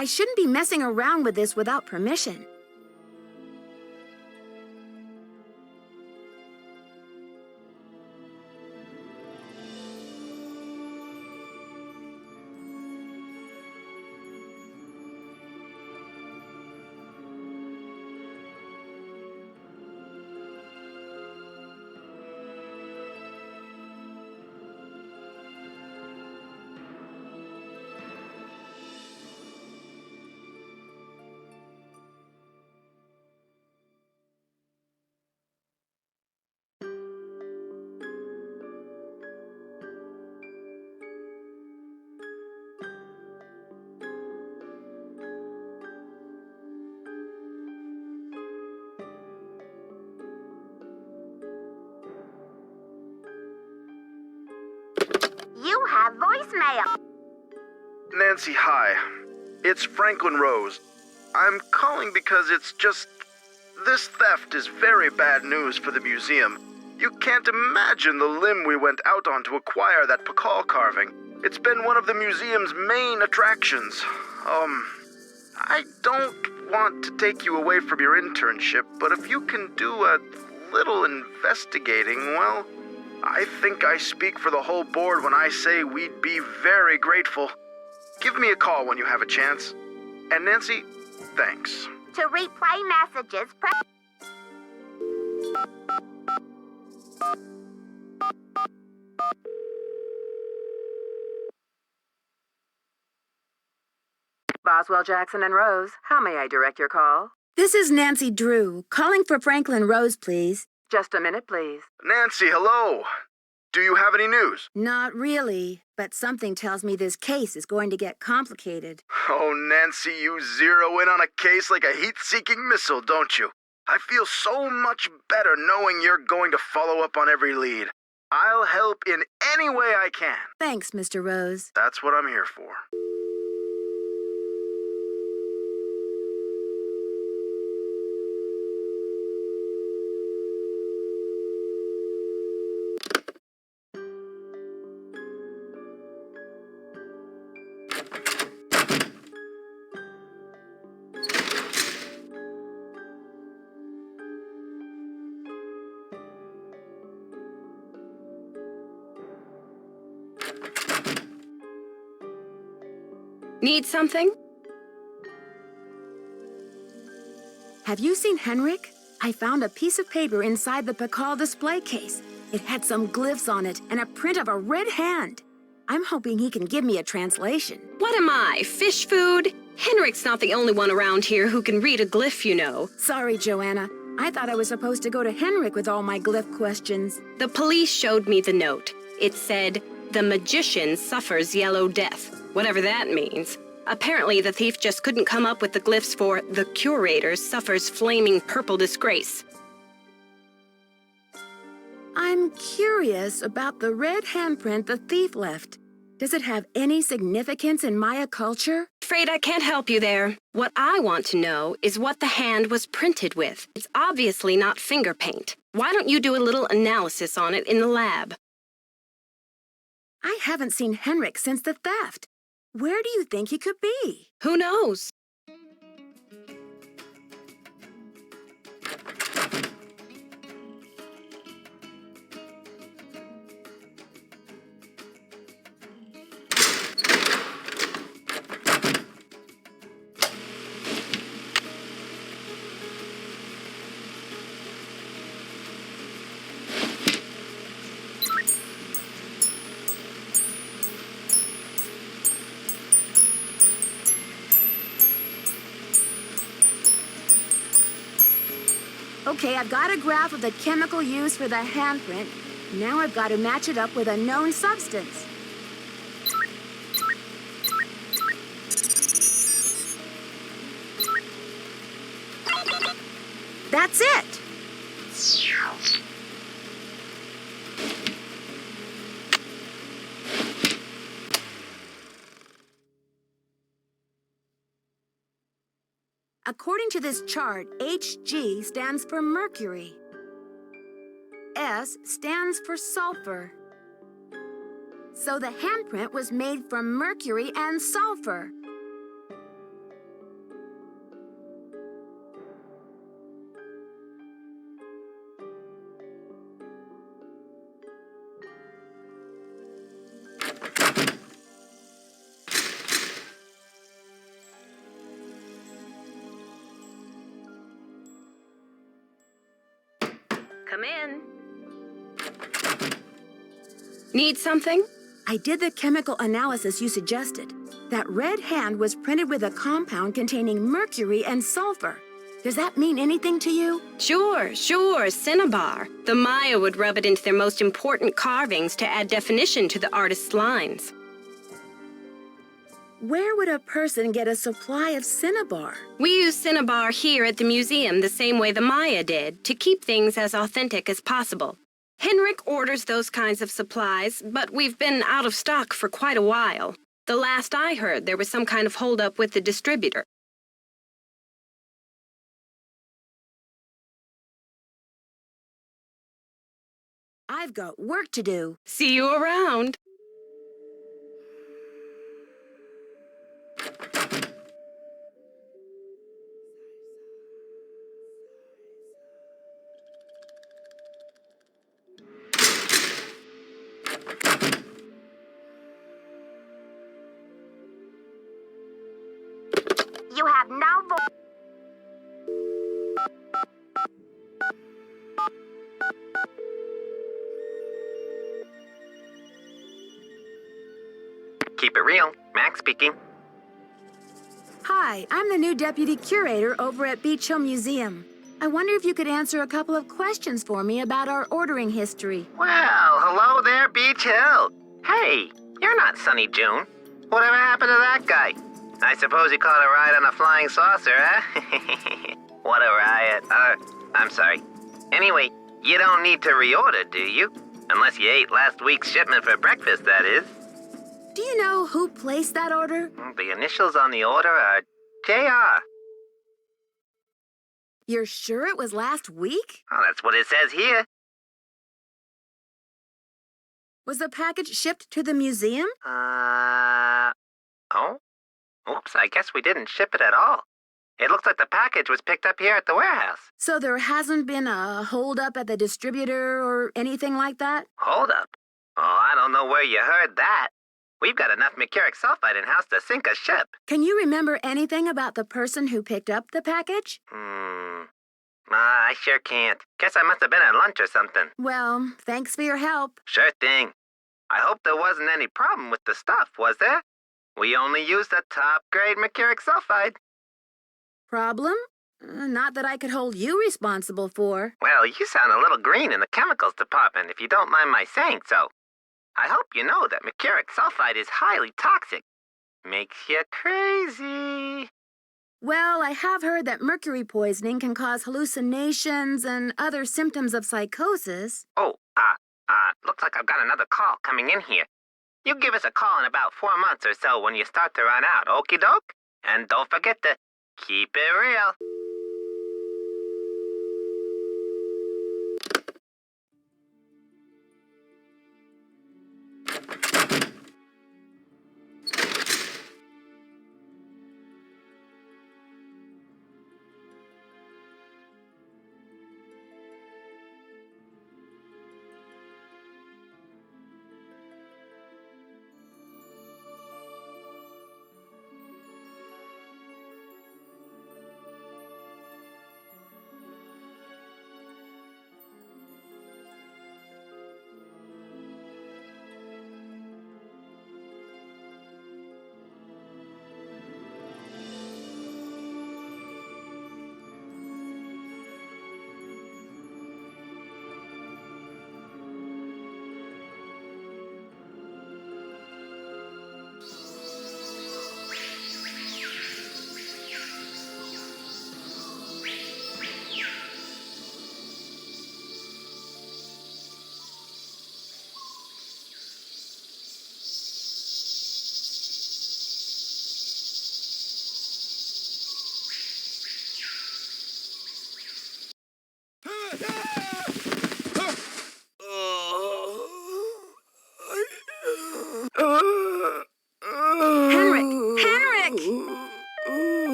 [SPEAKER 1] I shouldn't be messing around with this without permission.
[SPEAKER 9] You have voicemail.
[SPEAKER 4] Nancy, hi. It's Franklin Rose. I'm calling because it's just... This theft is very bad news for the museum. You can't imagine the limb we went out on to acquire that Pakal carving. It's been one of the museum's main attractions. I don't want to take you away from your internship, but if you can do a little investigating, well, I think I speak for the whole board when I say we'd be very grateful. Give me a call when you have a chance. And Nancy, thanks.
[SPEAKER 9] To replay messages, press...
[SPEAKER 5] Boswell, Jackson, and Rose, how may I direct your call?
[SPEAKER 1] This is Nancy Drew, calling for Franklin Rose, please.
[SPEAKER 5] Just a minute, please.
[SPEAKER 4] Nancy, hello. Do you have any news?
[SPEAKER 1] Not really, but something tells me this case is going to get complicated.
[SPEAKER 4] Oh, Nancy, you zero in on a case like a heat-seeking missile, don't you? I feel so much better knowing you're going to follow up on every lead. I'll help in any way I can.
[SPEAKER 1] Thanks, Mr. Rose.
[SPEAKER 4] That's what I'm here for.
[SPEAKER 2] Need something?
[SPEAKER 1] Have you seen Henrik? I found a piece of paper inside the Pakal display case. It had some glyphs on it and a print of a red hand. I'm hoping he can give me a translation.
[SPEAKER 2] What am I, fish food? Henrik's not the only one around here who can read a glyph, you know.
[SPEAKER 1] Sorry, Joanna. I thought I was supposed to go to Henrik with all my glyph questions.
[SPEAKER 2] The police showed me the note. It said, "The magician suffers yellow death," whatever that means. Apparently, the thief just couldn't come up with the glyphs for "the curator suffers flaming purple disgrace."
[SPEAKER 1] I'm curious about the red handprint the thief left. Does it have any significance in Maya culture?
[SPEAKER 2] Afraid I can't help you there. What I want to know is what the hand was printed with. It's obviously not finger paint. Why don't you do a little analysis on it in the lab?
[SPEAKER 1] I haven't seen Henrik since the theft. Where do you think he could be?
[SPEAKER 2] Who knows?
[SPEAKER 1] Okay, I've got a graph of the chemical used for the handprint. Now I've got to match it up with a known substance. That's it! According to this chart, Hg stands for mercury. S stands for sulfur. So the handprint was made from mercury and sulfur.
[SPEAKER 5] Come in.
[SPEAKER 2] Need something?
[SPEAKER 1] I did the chemical analysis you suggested. That red hand was printed with a compound containing mercury and sulfur. Does that mean anything to you?
[SPEAKER 2] Sure, cinnabar. The Maya would rub it into their most important carvings to add definition to the artist's lines.
[SPEAKER 1] Where would a person get a supply of cinnabar?
[SPEAKER 2] We use cinnabar here at the museum the same way the Maya did, to keep things as authentic as possible. Henrik orders those kinds of supplies, but we've been out of stock for quite a while. The last I heard, there was some kind of holdup with the distributor.
[SPEAKER 1] I've got work to do.
[SPEAKER 2] See you around.
[SPEAKER 9] You have no voice.
[SPEAKER 4] Keep it real. Max speaking.
[SPEAKER 1] Hi, I'm the new deputy curator over at Beach Hill Museum. I wonder if you could answer a couple of questions for me about our ordering history.
[SPEAKER 4] Well, hello there, Beach Hill. Hey, you're not Sunny June. Whatever happened to that guy? I suppose he caught a ride on a flying saucer, huh? What a riot. I'm sorry. Anyway, you don't need to reorder, do you? Unless you ate last week's shipment for breakfast, that is.
[SPEAKER 1] Do you know who placed that order?
[SPEAKER 4] The initials on the order are JR.
[SPEAKER 1] You're sure it was last week?
[SPEAKER 4] Well, that's what it says here.
[SPEAKER 1] Was the package shipped to the museum?
[SPEAKER 4] Oh? Oops, I guess we didn't ship it at all. It looks like the package was picked up here at the warehouse.
[SPEAKER 1] So there hasn't been a holdup at the distributor or anything like that?
[SPEAKER 4] Hold up. Oh, I don't know where you heard that. We've got enough mercuric sulfide in-house to sink a ship.
[SPEAKER 1] Can you remember anything about the person who picked up the package?
[SPEAKER 4] I sure can't. Guess I must have been at lunch or something.
[SPEAKER 1] Well, thanks for your help.
[SPEAKER 4] Sure thing. I hope there wasn't any problem with the stuff, was there? We only used the top-grade mercuric sulfide.
[SPEAKER 1] Problem? Not that I could hold you responsible for.
[SPEAKER 4] Well, you sound a little green in the chemicals department, if you don't mind my saying so. I hope you know that mercuric sulfide is highly toxic. Makes you crazy.
[SPEAKER 1] Well, I have heard that mercury poisoning can cause hallucinations and other symptoms of psychosis.
[SPEAKER 4] Oh, looks like I've got another call coming in here. You give us a call in about 4 months or so when you start to run out, okie doke? And don't forget to keep it real.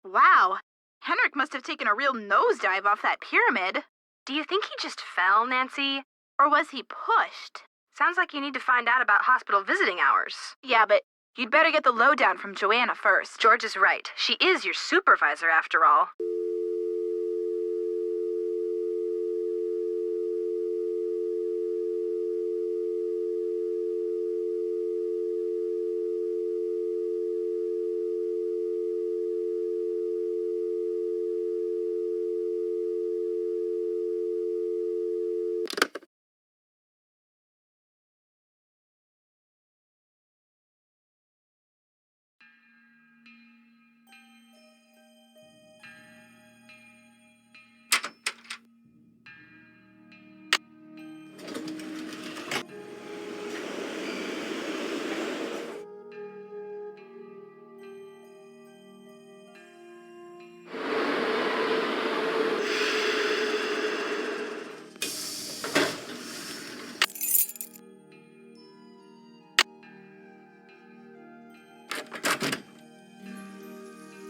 [SPEAKER 8] Wow. Henrik must have taken a real nosedive off that pyramid.
[SPEAKER 5] Do you think he just fell, Nancy?
[SPEAKER 8] Or was he pushed?
[SPEAKER 5] Sounds like you need to find out about hospital visiting hours.
[SPEAKER 8] Yeah, but you'd better get the lowdown from Joanna first.
[SPEAKER 5] George is right. She is your supervisor, after all.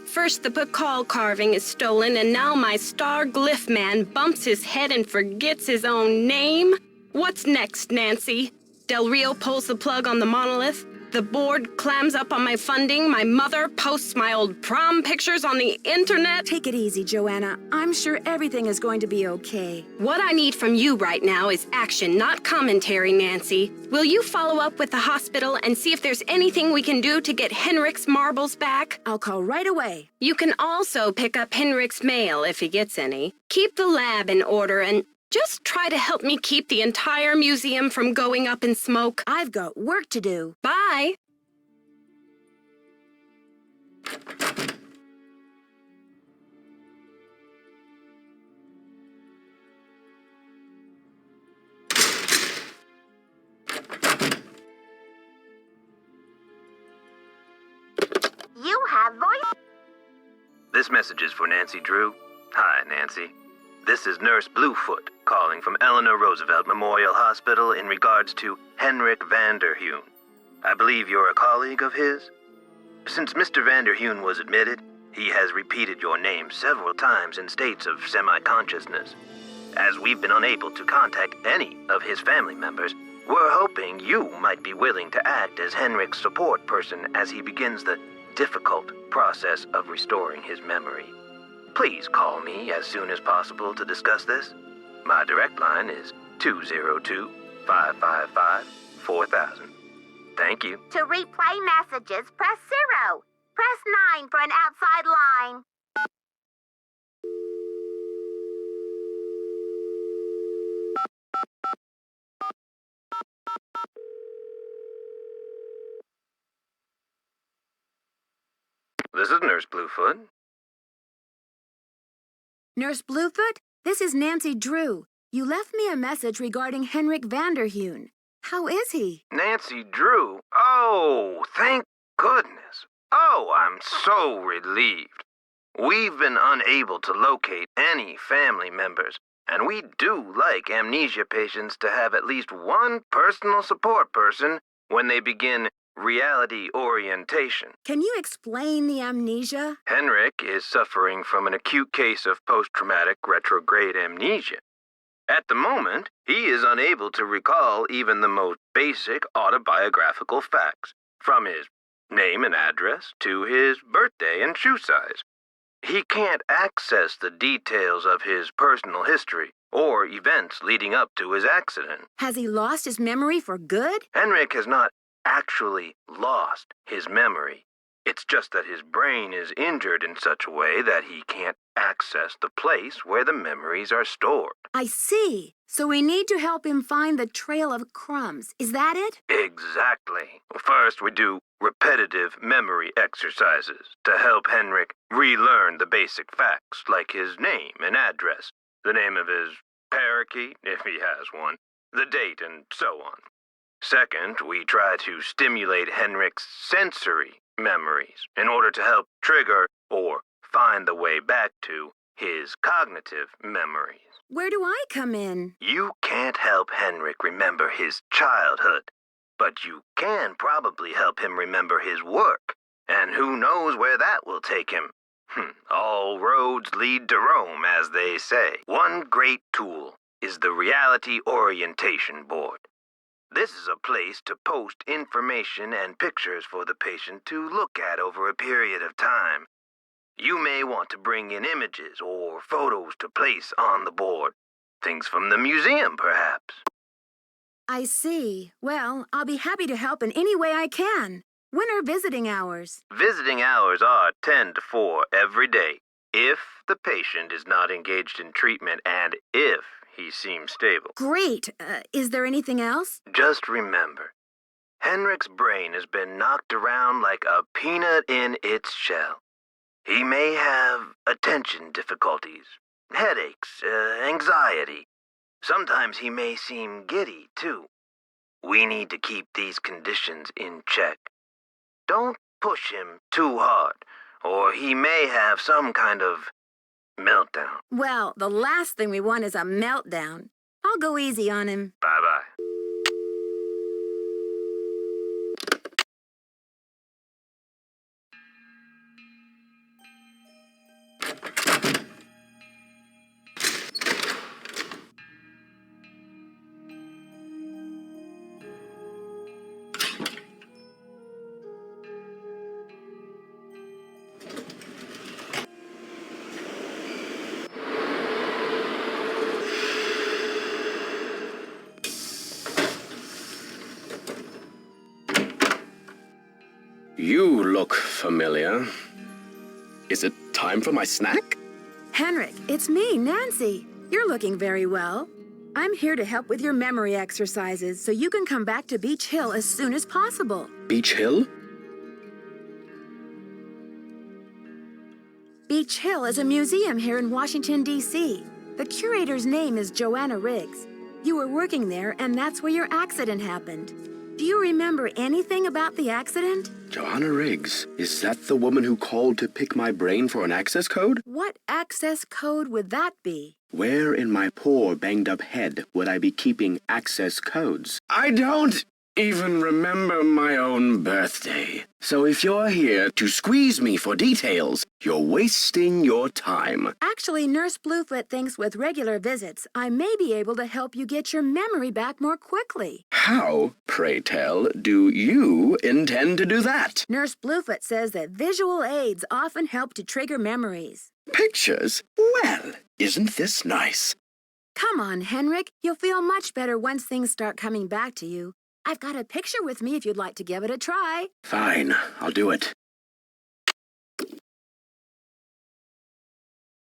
[SPEAKER 2] First the Pakal carving is stolen, and now my star glyph man bumps his head and forgets his own name? What's next, Nancy? Del Rio pulls the plug on the monolith, the board clams up on my funding, my mother posts my old prom pictures on the internet.
[SPEAKER 1] Take it easy, Joanna. I'm sure everything is going to be okay.
[SPEAKER 2] What I need from you right now is action, not commentary, Nancy. Will you follow up with the hospital and see if there's anything we can do to get Henrik's marbles back?
[SPEAKER 1] I'll call right away.
[SPEAKER 2] You can also pick up Henrik's mail if he gets any. Keep the lab in order and just try to help me keep the entire museum from going up in smoke.
[SPEAKER 1] I've got work to do.
[SPEAKER 2] Bye.
[SPEAKER 9] You have voice.
[SPEAKER 4] This message is for Nancy Drew. Hi, Nancy. This is Nurse Bluefoot calling from Eleanor Roosevelt Memorial Hospital in regards to Henrik Vanderheun. I believe you're a colleague of his? Since Mr. Vanderheun was admitted, he has repeated your name several times in states of semi-consciousness. As we've been unable to contact any of his family members, we're hoping you might be willing to act as Henrik's support person as he begins the difficult process of restoring his memory. Please call me as soon as possible to discuss this. My direct line is 202-555-4000. Thank you.
[SPEAKER 9] To replay messages, press 0. Press 9 for an outside line.
[SPEAKER 4] This is Nurse Bluefoot.
[SPEAKER 1] Nurse Bluefoot, this is Nancy Drew. You left me a message regarding Henrik Vanderheun. How is he?
[SPEAKER 4] Nancy Drew? Oh, thank goodness. Oh, I'm so relieved. We've been unable to locate any family members, and we do like amnesia patients to have at least one personal support person when they begin reality orientation.
[SPEAKER 1] Can you explain the amnesia?
[SPEAKER 4] Henrik is suffering from an acute case of post-traumatic retrograde amnesia. At the moment, he is unable to recall even the most basic autobiographical facts, from his name and address to his birthday and shoe size. He can't access the details of his personal history or events leading up to his accident.
[SPEAKER 1] Has he lost his memory for good?
[SPEAKER 4] Henrik has not actually lost his memory. It's just that his brain is injured in such a way that he can't access the place where the memories are stored.
[SPEAKER 1] I see. So we need to help him find the trail of crumbs. Is that it?
[SPEAKER 4] Exactly. First, we do repetitive memory exercises to help Henrik relearn the basic facts like his name and address, the name of his parakeet, if he has one, the date, and so on. Second, we try to stimulate Henrik's sensory memories in order to help trigger or find the way back to his cognitive memories.
[SPEAKER 1] Where do I come in?
[SPEAKER 4] You can't help Henrik remember his childhood, but you can probably help him remember his work, and who knows where that will take him. All roads lead to Rome, as they say. One great tool is the Reality Orientation Board. This is a place to post information and pictures for the patient to look at over a period of time. You may want to bring in images or photos to place on the board. Things from the museum, perhaps.
[SPEAKER 1] I see. Well, I'll be happy to help in any way I can. When are visiting hours?
[SPEAKER 4] Visiting hours are 10 to 4 every day, if the patient is not engaged in treatment and if he seems stable.
[SPEAKER 1] Great. Is there anything else?
[SPEAKER 4] Just remember, Henrik's brain has been knocked around like a peanut in its shell. He may have attention difficulties, headaches, anxiety. Sometimes he may seem giddy, too. We need to keep these conditions in check. Don't push him too hard, or he may have some kind of meltdown.
[SPEAKER 1] Well, the last thing we want is a meltdown. I'll go easy on him.
[SPEAKER 4] Bye-bye.
[SPEAKER 3] You look familiar. Is it time for my snack?
[SPEAKER 1] Henrik, it's me, Nancy. You're looking very well. I'm here to help with your memory exercises so you can come back to Beach Hill as soon as possible.
[SPEAKER 3] Beach Hill?
[SPEAKER 1] Beach Hill is a museum here in Washington, D.C. The curator's name is Joanna Riggs. You were working there, and that's where your accident happened. Do you remember anything about the accident?
[SPEAKER 3] Joanna Riggs. Is that the woman who called to pick my brain for an access code?
[SPEAKER 1] What access code would that be?
[SPEAKER 3] Where in my poor, banged-up head would I be keeping access codes? I don't even remember my own birthday. So if you're here to squeeze me for details, you're wasting your time.
[SPEAKER 1] Actually, Nurse Bluefoot thinks with regular visits, I may be able to help you get your memory back more quickly.
[SPEAKER 3] How, pray tell, do you intend to do that?
[SPEAKER 1] Nurse Bluefoot says that visual aids often help to trigger memories.
[SPEAKER 3] Pictures? Well, isn't this nice?
[SPEAKER 1] Come on, Henrik. You'll feel much better once things start coming back to you. I've got a picture with me if you'd like to give it a try.
[SPEAKER 3] Fine, I'll do it.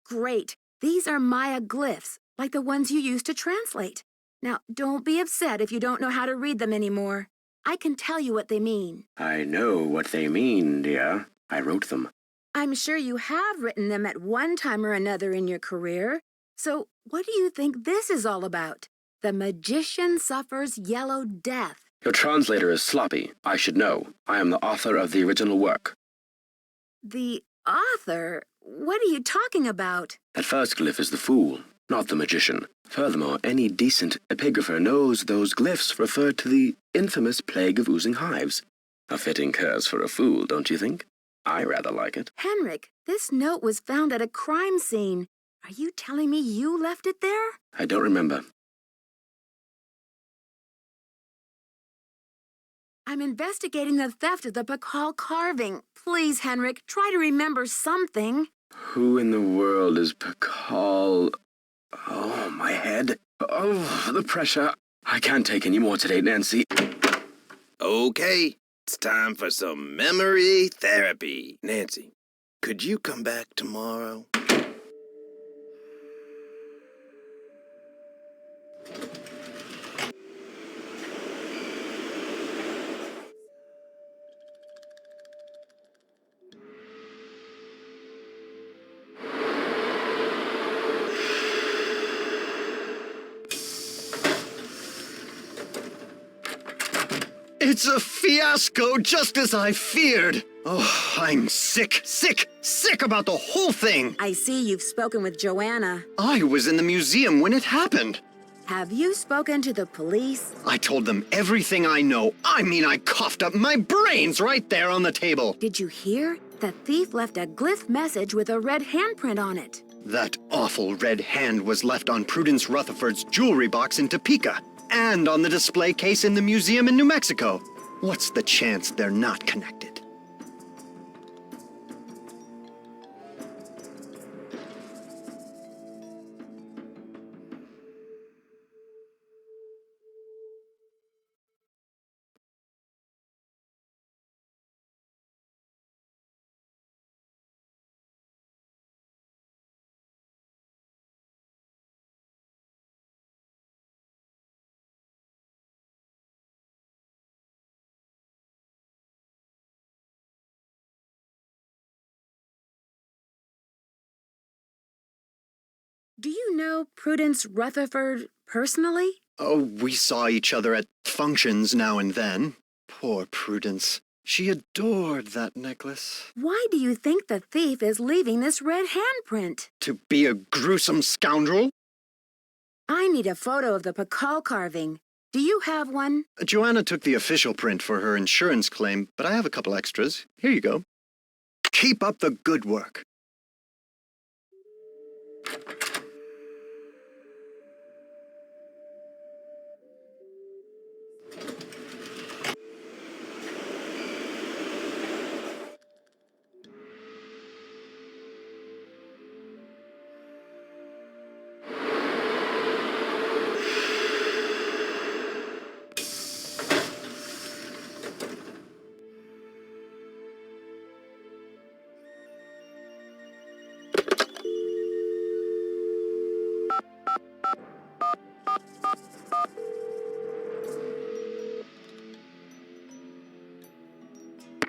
[SPEAKER 1] Great. These are Maya glyphs, like the ones you used to translate. Now, don't be upset if you don't know how to read them anymore. I can tell you what they mean.
[SPEAKER 3] I know what they mean, dear. I wrote them.
[SPEAKER 1] I'm sure you have written them at one time or another in your career. So, what do you think this is all about? The magician suffers yellow death.
[SPEAKER 3] Your translator is sloppy. I should know. I am the author of the original work.
[SPEAKER 1] The author? What are you talking about?
[SPEAKER 3] That first glyph is the fool, not the magician. Furthermore, any decent epigrapher knows those glyphs refer to the infamous plague of oozing hives. A fitting curse for a fool, don't you think? I rather like it.
[SPEAKER 1] Henrik, this note was found at a crime scene. Are you telling me you left it there?
[SPEAKER 3] I don't remember.
[SPEAKER 1] I'm investigating the theft of the Pakal carving. Please, Henrik, try to remember something.
[SPEAKER 3] Who in the world is Pakal? Oh, my head. Oh, the pressure. I can't take any more today, Nancy.
[SPEAKER 10] Okay, it's time for some memory therapy. Nancy, could you come back tomorrow?
[SPEAKER 7] It's a fiasco, just as I feared. Oh, I'm sick about the whole thing.
[SPEAKER 1] I see you've spoken with Joanna.
[SPEAKER 7] I was in the museum when it happened.
[SPEAKER 1] Have you spoken to the police?
[SPEAKER 7] I told them everything I know. I mean, I coughed up my brains right there on the table.
[SPEAKER 1] Did you hear? The thief left a glyph message with a red handprint on it.
[SPEAKER 7] That awful red hand was left on Prudence Rutherford's jewelry box in Topeka and on the display case in the museum in New Mexico. What's the chance they're not connected?
[SPEAKER 1] Do you know Prudence Rutherford personally?
[SPEAKER 7] Oh, we saw each other at functions now and then. Poor Prudence. She adored that necklace.
[SPEAKER 1] Why do you think the thief is leaving this red handprint?
[SPEAKER 7] To be a gruesome scoundrel?
[SPEAKER 1] I need a photo of the Pakal carving. Do you have one?
[SPEAKER 7] Joanna took the official print for her insurance claim, but I have a couple extras. Here you go. Keep up the good work.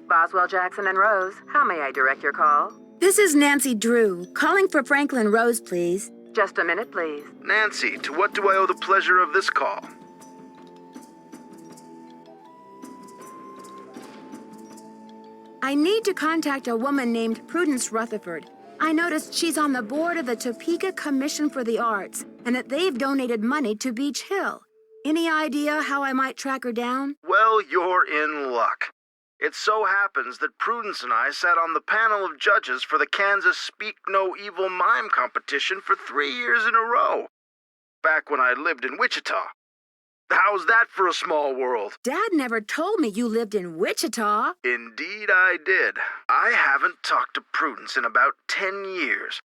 [SPEAKER 5] Boswell, Jackson, and Rose, how may I direct your call?
[SPEAKER 1] This is Nancy Drew, calling for Franklin Rose, please.
[SPEAKER 5] Just a minute, please.
[SPEAKER 4] Nancy, to what do I owe the pleasure of this call?
[SPEAKER 1] I need to contact a woman named Prudence Rutherford. I noticed she's on the board of the Topeka Commission for the Arts, and that they've donated money to Beach Hill. Any idea how I might track her down?
[SPEAKER 4] Well, you're in luck. It so happens that Prudence and I sat on the panel of judges for the Kansas Speak No Evil Mime competition for 3 years in a row, back when I lived in Wichita. How's that for a small world?
[SPEAKER 1] Dad never told me you lived in Wichita.
[SPEAKER 4] Indeed I did. I haven't talked to Prudence in about 10 years.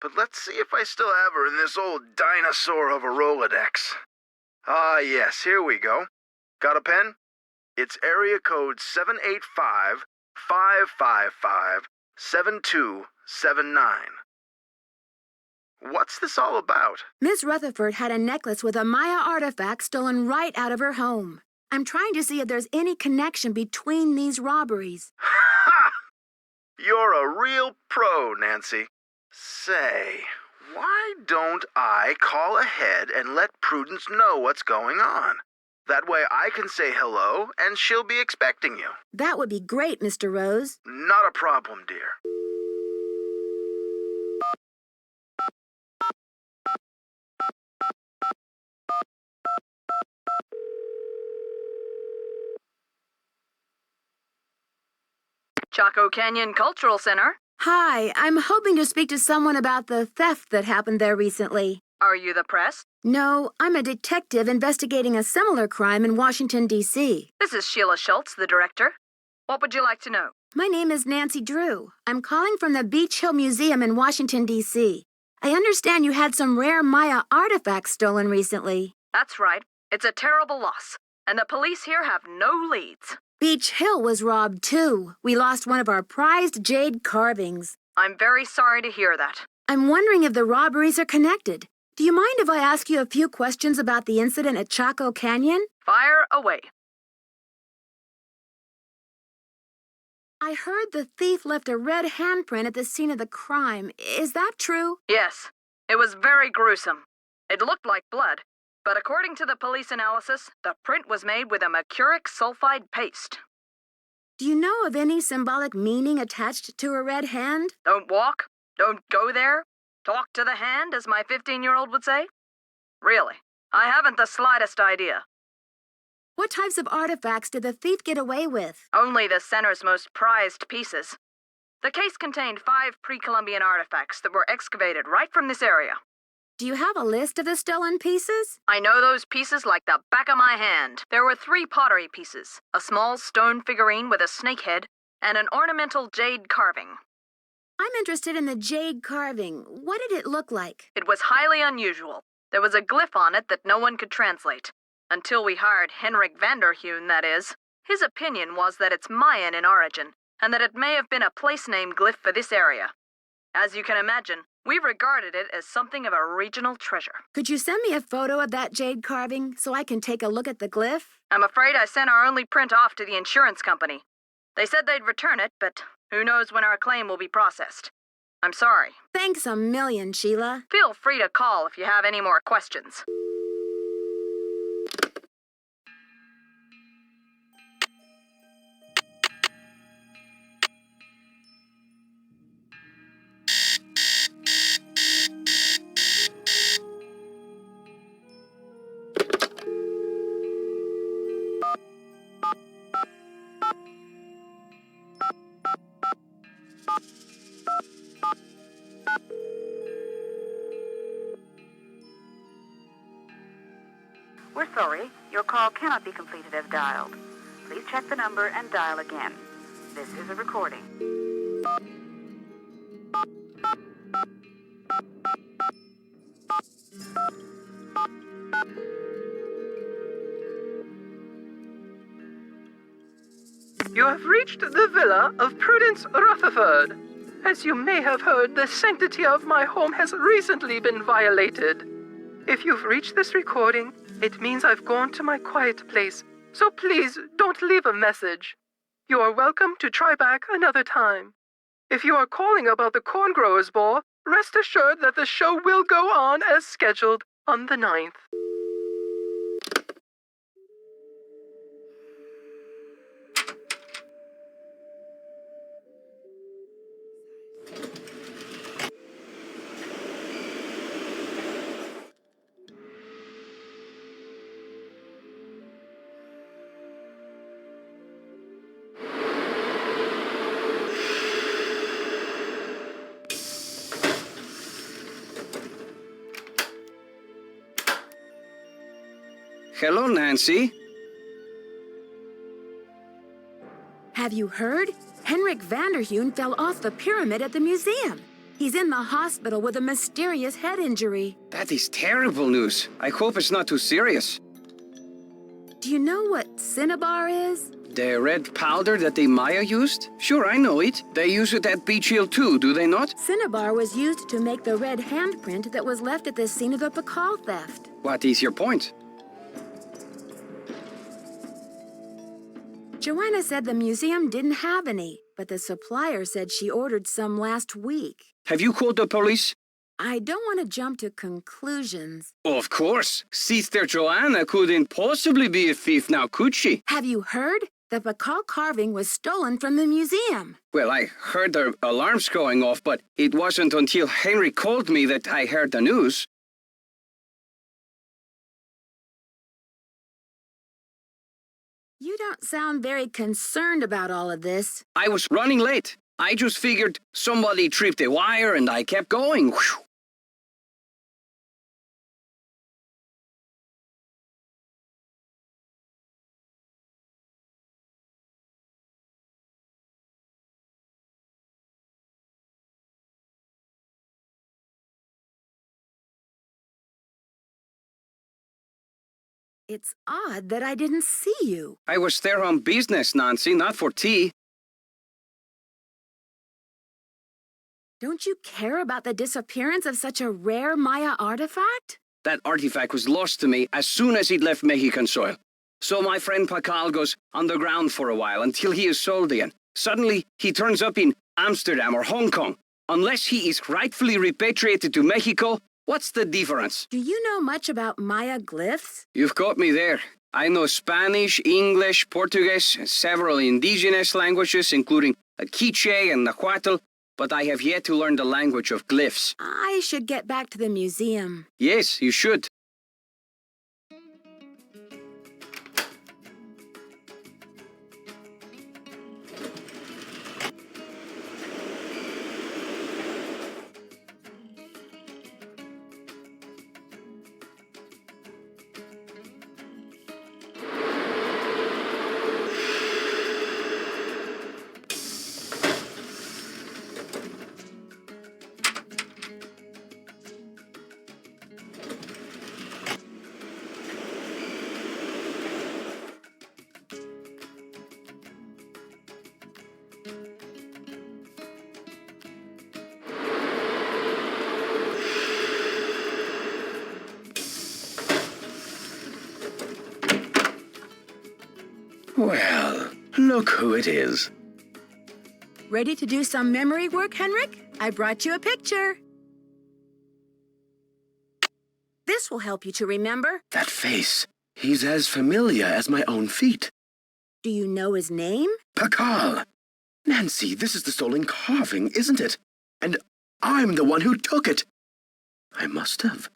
[SPEAKER 4] But let's see if I still have her in this old dinosaur of a Rolodex. Ah, yes, here we go. Got a pen? It's area code 785-555-7279. What's this all about?
[SPEAKER 1] Miss Rutherford had a necklace with a Maya artifact stolen right out of her home. I'm trying to see if there's any connection between these robberies.
[SPEAKER 4] Ha! You're a real pro, Nancy. Say, why don't I call ahead and let Prudence know what's going on? That way I can say hello, and she'll be expecting you.
[SPEAKER 1] That would be great, Mr. Rose.
[SPEAKER 4] Not a problem, dear.
[SPEAKER 5] Chaco Canyon Cultural Center.
[SPEAKER 1] Hi, I'm hoping to speak to someone about the theft that happened there recently.
[SPEAKER 5] Are you the press?
[SPEAKER 1] No, I'm a detective investigating a similar crime in Washington, D.C.
[SPEAKER 5] This is Sheila Schultz, the director. What would you like to know?
[SPEAKER 1] My name is Nancy Drew. I'm calling from the Beach Hill Museum in Washington, D.C. I understand you had some rare Maya artifacts stolen recently.
[SPEAKER 5] That's right. It's a terrible loss, and the police here have no leads.
[SPEAKER 1] Beach Hill was robbed, too. We lost one of our prized jade carvings.
[SPEAKER 5] I'm very sorry to hear that.
[SPEAKER 1] I'm wondering if the robberies are connected. Do you mind if I ask you a few questions about the incident at Chaco Canyon?
[SPEAKER 5] Fire away.
[SPEAKER 1] I heard the thief left a red handprint at the scene of the crime. Is that true?
[SPEAKER 5] Yes. It was very gruesome. It looked like blood, but according to the police analysis, the print was made with a mercuric sulfide paste.
[SPEAKER 1] Do you know of any symbolic meaning attached to a red hand?
[SPEAKER 5] Don't walk. Don't go there. Talk to the hand, as my 15-year-old would say? Really, I haven't the slightest idea.
[SPEAKER 1] What types of artifacts did the thief get away with?
[SPEAKER 5] Only the center's most prized pieces. The case contained 5 pre-Columbian artifacts that were excavated right from this area.
[SPEAKER 1] Do you have a list of the stolen pieces?
[SPEAKER 5] I know those pieces like the back of my hand. There were 3 pottery pieces, a small stone figurine with a snake head, and an ornamental jade carving.
[SPEAKER 1] I'm interested in the jade carving. What did it look like?
[SPEAKER 5] It was highly unusual. There was a glyph on it that no one could translate. Until we hired Henrik Vanderheun, that is. His opinion was that it's Mayan in origin, and that it may have been a place name glyph for this area. As you can imagine, we regarded it as something of a regional treasure.
[SPEAKER 1] Could you send me a photo of that jade carving so I can take a look at the glyph?
[SPEAKER 5] I'm afraid I sent our only print off to the insurance company. They said they'd return it, but who knows when our claim will be processed. I'm sorry.
[SPEAKER 1] Thanks a million, Sheila.
[SPEAKER 5] Feel free to call if you have any more questions.
[SPEAKER 11] We're sorry. Your call cannot be completed as dialed. Please check the number and dial again. This is a recording.
[SPEAKER 12] You have reached the villa of Prudence Rutherford. As you may have heard, the sanctity of my home has recently been violated. If you've reached this recording, it means I've gone to my quiet place, so please don't leave a message. You are welcome to try back another time. If you are calling about the Corn Growers Ball, rest assured that the show will go on as scheduled on the 9th.
[SPEAKER 6] Hello, Nancy.
[SPEAKER 1] Have you heard? Henrik Vanderheun fell off the pyramid at the museum. He's in the hospital with a mysterious head injury.
[SPEAKER 6] That is terrible news. I hope it's not too serious.
[SPEAKER 1] Do you know what cinnabar is?
[SPEAKER 6] The red powder that the Maya used? Sure, I know it. They use it at Beach Hill too, do they not?
[SPEAKER 1] Cinnabar was used to make the red handprint that was left at the scene of the Pakal theft.
[SPEAKER 6] What is your point?
[SPEAKER 1] Joanna said the museum didn't have any, but the supplier said she ordered some last week.
[SPEAKER 6] Have you called the police?
[SPEAKER 1] I don't want to jump to conclusions.
[SPEAKER 6] Of course. Sister Joanna couldn't possibly be a thief now, could she?
[SPEAKER 1] Have you heard? The Pakal carving was stolen from the museum.
[SPEAKER 6] Well, I heard the alarms going off, but it wasn't until Henry called me that I heard the news.
[SPEAKER 1] You don't sound very concerned about all of this.
[SPEAKER 6] I was running late. I just figured somebody tripped a wire and I kept going. Whew.
[SPEAKER 1] It's odd that I didn't see you.
[SPEAKER 6] I was there on business, Nancy, not for tea.
[SPEAKER 1] Don't you care about the disappearance of such a rare Maya artifact?
[SPEAKER 6] That artifact was lost to me as soon as it left Mexican soil. So my friend Pakal goes underground for a while until he is sold again. Suddenly, he turns up in Amsterdam or Hong Kong. Unless he is rightfully repatriated to Mexico, what's the difference?
[SPEAKER 1] Do you know much about Maya glyphs?
[SPEAKER 6] You've got me there. I know Spanish, English, Portuguese, and several indigenous languages, including Quiche and Nahuatl, but I have yet to learn the language of glyphs.
[SPEAKER 1] I should get back to the museum.
[SPEAKER 6] Yes, you should.
[SPEAKER 3] Well, look who it is.
[SPEAKER 1] Ready to do some memory work, Henrik? I brought you a picture. This will help you to remember.
[SPEAKER 3] That face. He's as familiar as my own feet.
[SPEAKER 1] Do you know his name?
[SPEAKER 3] Pakal! Nancy, this is the stolen carving, isn't it? And I'm the one who took it. I must have.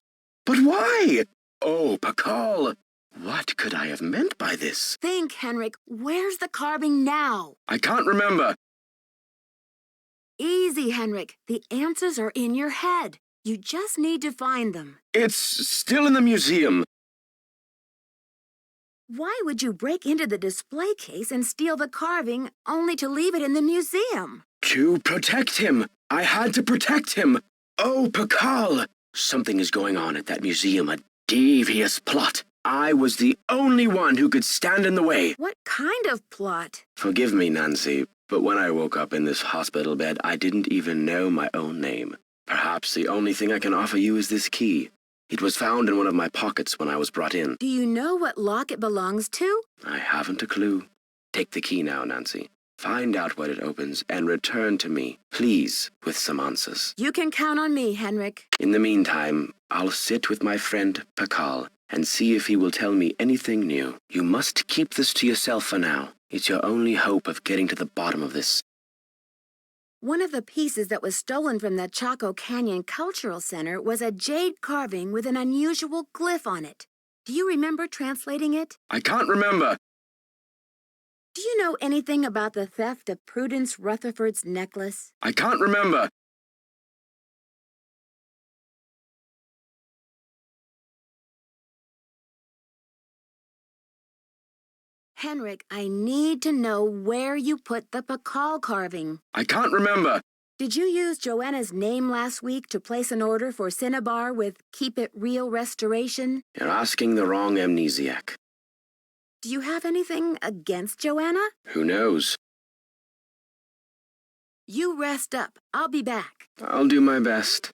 [SPEAKER 3] But why? Oh, Pakal! What could I have meant by this?
[SPEAKER 1] Think, Henrik. Where's the carving now?
[SPEAKER 3] I can't remember.
[SPEAKER 1] Easy, Henrik. The answers are in your head. You just need to find them.
[SPEAKER 3] It's still in the museum.
[SPEAKER 1] Why would you break into the display case and steal the carving only to leave it in the museum?
[SPEAKER 3] To protect him. I had to protect him. Oh, Pakal! Something is going on at that museum, a devious plot. I was the only one who could stand in the way.
[SPEAKER 1] What kind of plot?
[SPEAKER 3] Forgive me, Nancy, but when I woke up in this hospital bed, I didn't even know my own name. Perhaps the only thing I can offer you is this key. It was found in one of my pockets when I was brought in.
[SPEAKER 1] Do you know what lock it belongs to?
[SPEAKER 3] I haven't a clue. Take the key now, Nancy. Find out what it opens and return to me, please, with some answers.
[SPEAKER 1] You can count on me, Henrik.
[SPEAKER 3] In the meantime, I'll sit with my friend Pakal and see if he will tell me anything new. You must keep this to yourself for now. It's your only hope of getting to the bottom of this.
[SPEAKER 1] One of the pieces that was stolen from the Chaco Canyon Cultural Center was a jade carving with an unusual glyph on it. Do you remember translating it?
[SPEAKER 3] I can't remember.
[SPEAKER 1] Do you know anything about the theft of Prudence Rutherford's necklace?
[SPEAKER 3] I can't remember.
[SPEAKER 1] Henrik, I need to know where you put the Pakal carving.
[SPEAKER 3] I can't remember.
[SPEAKER 1] Did you use Joanna's name last week to place an order for Cinnabar with Keep It Real Restoration?
[SPEAKER 3] You're asking the wrong amnesiac.
[SPEAKER 1] Do you have anything against Joanna?
[SPEAKER 3] Who knows?
[SPEAKER 1] You rest up. I'll be back.
[SPEAKER 3] I'll do my best.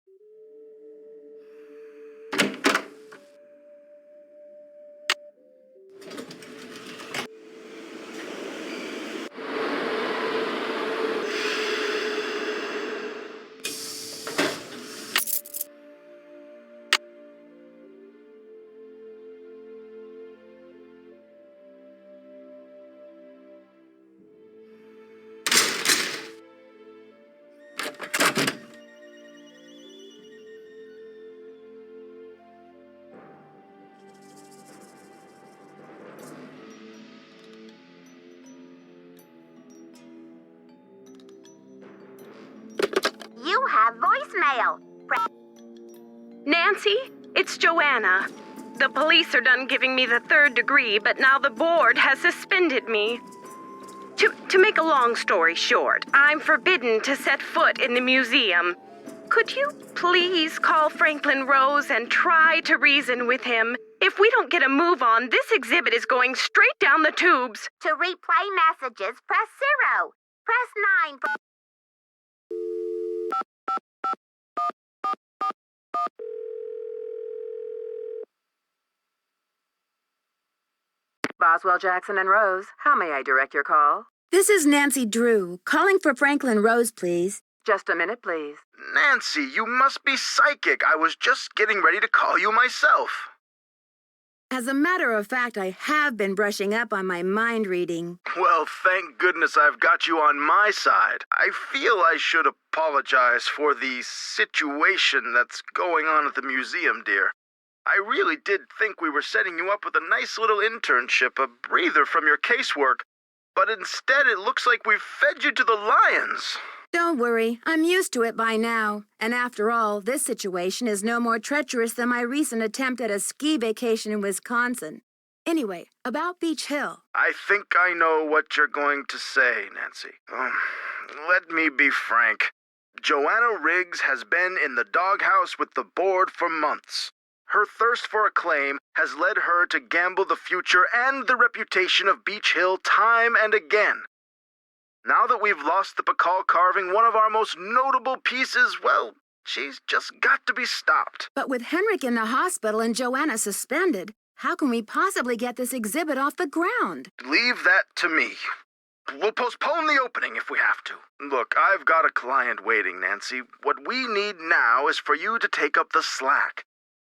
[SPEAKER 9] You have voicemail.
[SPEAKER 2] Nancy, it's Joanna. The police are done giving me the 3rd degree, but now the board has suspended me. To make a long story short, I'm forbidden to set foot in the museum. Could you please call Franklin Rose and try to reason with him? If we don't get a move on, this exhibit is going straight down the tubes.
[SPEAKER 9] To replay messages, press 0. Press 9 for...
[SPEAKER 13] Boswell, Jackson, and Rose, how may I direct your call?
[SPEAKER 1] This is Nancy Drew, calling for Franklin Rose, please.
[SPEAKER 13] Just a minute, please.
[SPEAKER 4] Nancy, you must be psychic. I was just getting ready to call you myself.
[SPEAKER 1] As a matter of fact, I have been brushing up on my mind reading.
[SPEAKER 4] Well, thank goodness I've got you on my side. I feel I should apologize for the situation that's going on at the museum, dear. I really did think we were setting you up with a nice little internship, a breather from your casework, but instead it looks like we've fed you to the lions.
[SPEAKER 1] Don't worry, I'm used to it by now. And after all, this situation is no more treacherous than my recent attempt at a ski vacation in Wisconsin. Anyway, about Beach Hill.
[SPEAKER 4] I think I know what you're going to say, Nancy. Let me be frank. Joanna Riggs has been in the doghouse with the board for months. Her thirst for acclaim has led her to gamble the future and the reputation of Beach Hill time and again. Now that we've lost the Pakal carving, one of our most notable pieces, well, she's just got to be stopped.
[SPEAKER 1] But with Henrik in the hospital and Joanna suspended, How can we possibly get this exhibit off the ground?
[SPEAKER 4] Leave that to me. We'll postpone the opening if we have to. Look, I've got a client waiting, Nancy. What we need now is for you to take up the slack.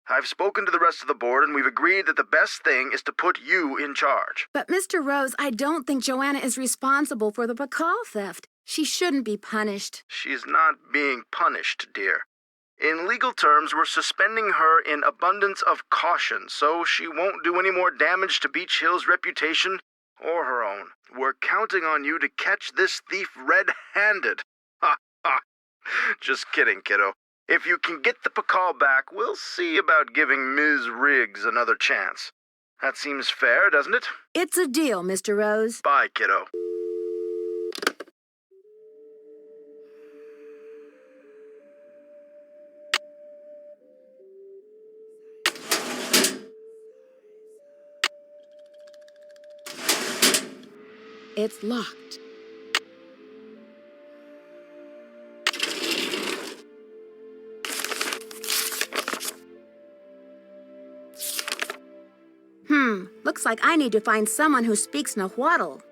[SPEAKER 4] I've spoken to the rest of the board, and we've agreed that the best thing is to put you in charge.
[SPEAKER 1] But, Mr. Rose, I don't think Joanna is responsible for the Pakal theft. She shouldn't be punished.
[SPEAKER 4] She's not being punished, dear. In legal terms, we're suspending her in abundance of caution, so she won't do any more damage to Beach Hill's reputation or her own. We're counting on you to catch this thief red-handed. Ha ha. Just kidding, kiddo. If you can get the Pakal back, we'll see about giving Ms. Riggs another chance. That seems fair, doesn't it?
[SPEAKER 1] It's a deal, Mr. Rose.
[SPEAKER 4] Bye, kiddo.
[SPEAKER 1] It's locked. Looks like I need to find someone who speaks Nahuatl.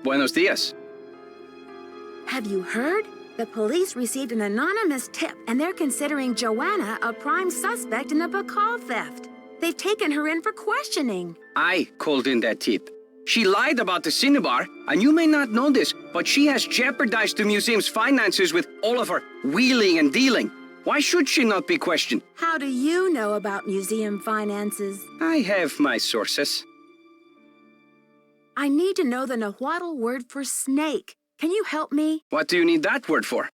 [SPEAKER 6] Buenos dias.
[SPEAKER 1] Have you heard? The police received an anonymous tip, and they're considering Joanna a prime suspect in the Pakal theft. They've taken her in for questioning.
[SPEAKER 6] I called in that tip. She lied about the Cinnabar, and you may not know this, but she has jeopardized the museum's finances with all of her wheeling and dealing. Why should she not be questioned?
[SPEAKER 1] How do you know about museum finances?
[SPEAKER 6] I have my sources.
[SPEAKER 1] I need to know the Nahuatl word for snake. Can you help me?
[SPEAKER 6] What do you need that word for?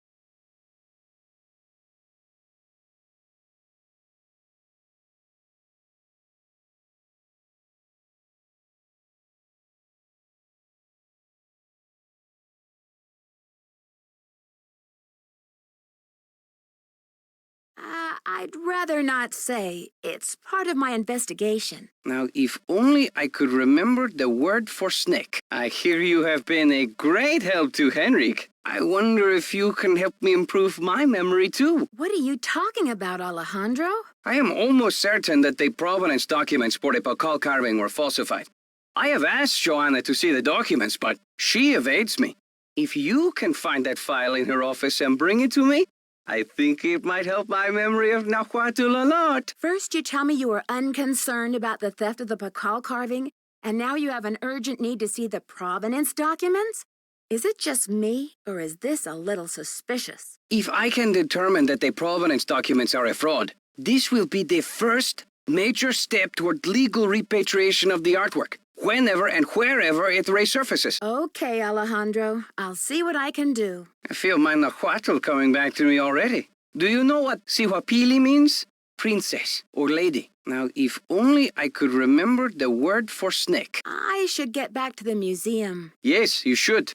[SPEAKER 1] I'd rather not say. It's part of my investigation.
[SPEAKER 6] Now, if only I could remember the word for snake. I hear you have been a great help to Henrik. I wonder if you can help me improve my memory too.
[SPEAKER 1] What are you talking about, Alejandro?
[SPEAKER 6] I am almost certain that the provenance documents for the Pakal carving were falsified. I have asked Joanna to see the documents, but she evades me. If you can find that file in her office and bring it to me, I think it might help my memory of Nahuatl a lot.
[SPEAKER 1] First, you tell me you were unconcerned about the theft of the Pakal carving, and now you have an urgent need to see the provenance documents? Is it just me, or is this a little suspicious?
[SPEAKER 6] If I can determine that the provenance documents are a fraud, this will be the first major step toward legal repatriation of the artwork, whenever and wherever it resurfaces.
[SPEAKER 1] Okay, Alejandro. I'll see what I can do.
[SPEAKER 6] I feel my Nahuatl coming back to me already. Do you know what Sihuapili means? Princess or lady. Now, if only I could remember the word for snake.
[SPEAKER 1] I should get back to the museum.
[SPEAKER 6] Yes, you should.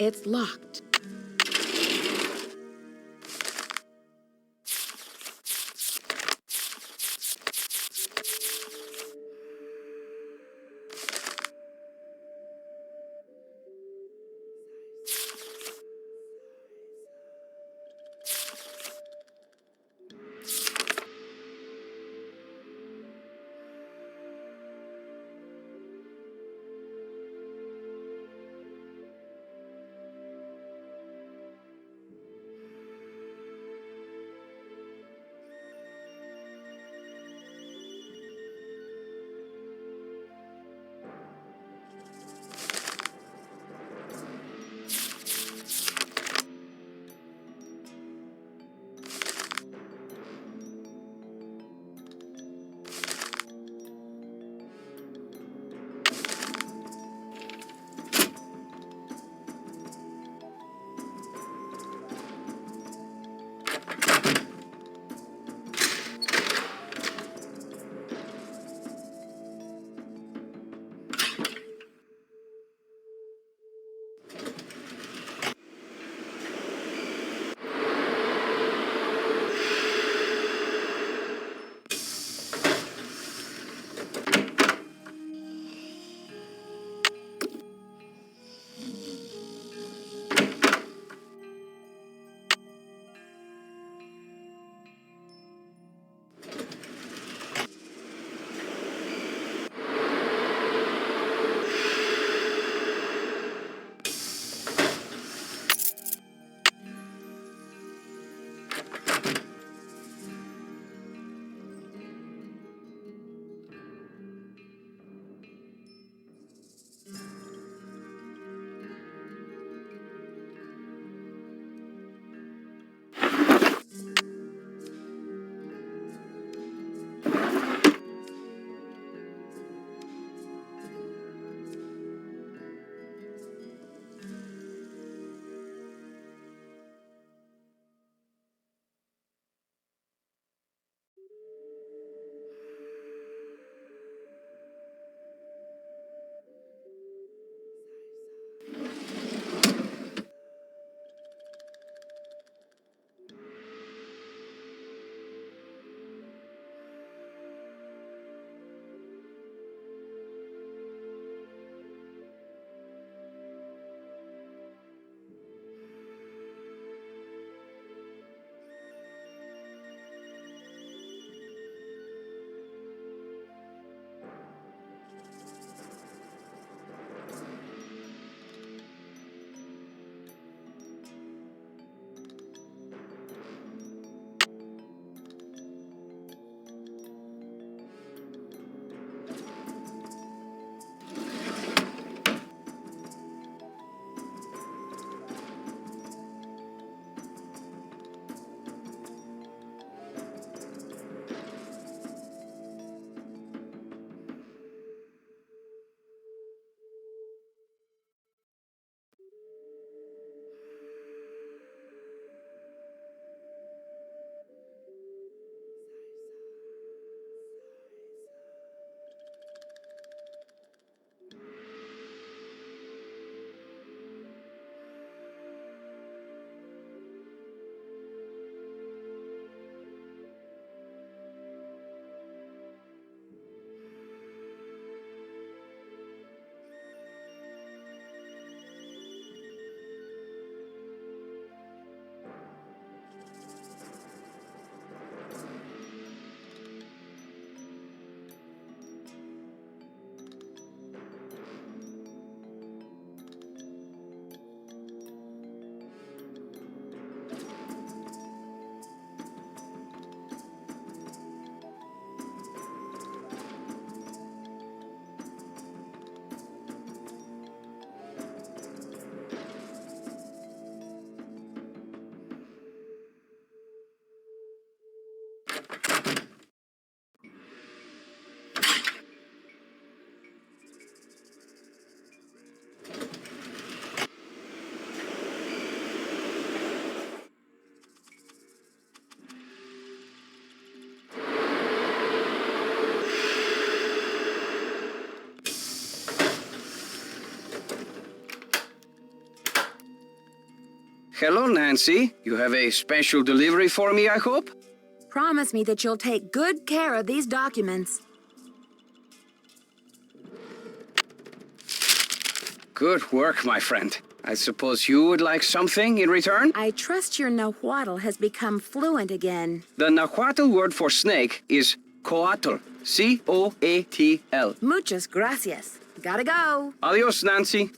[SPEAKER 1] It's locked.
[SPEAKER 6] Hello, Nancy. You have a special delivery for me, I hope?
[SPEAKER 1] Promise me that you'll take good care of these documents.
[SPEAKER 6] Good work, my friend. I suppose you would like something in return?
[SPEAKER 1] I trust your Nahuatl has become fluent again.
[SPEAKER 6] The Nahuatl word for snake is coatl. C-O-A-T-L.
[SPEAKER 1] Muchas gracias. Gotta go.
[SPEAKER 6] Adios, Nancy.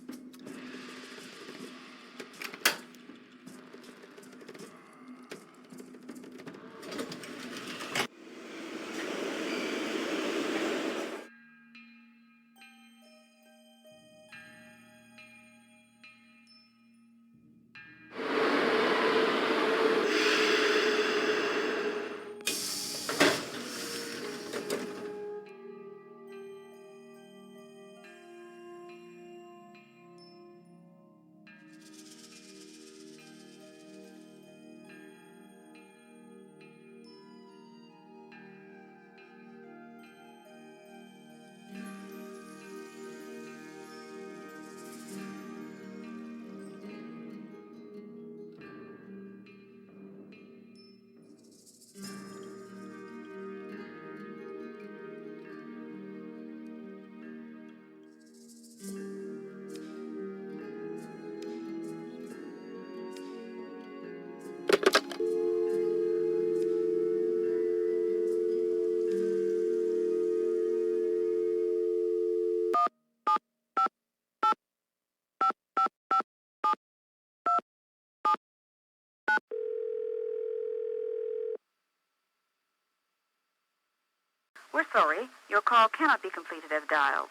[SPEAKER 11] We're sorry. Your call cannot be completed as dialed.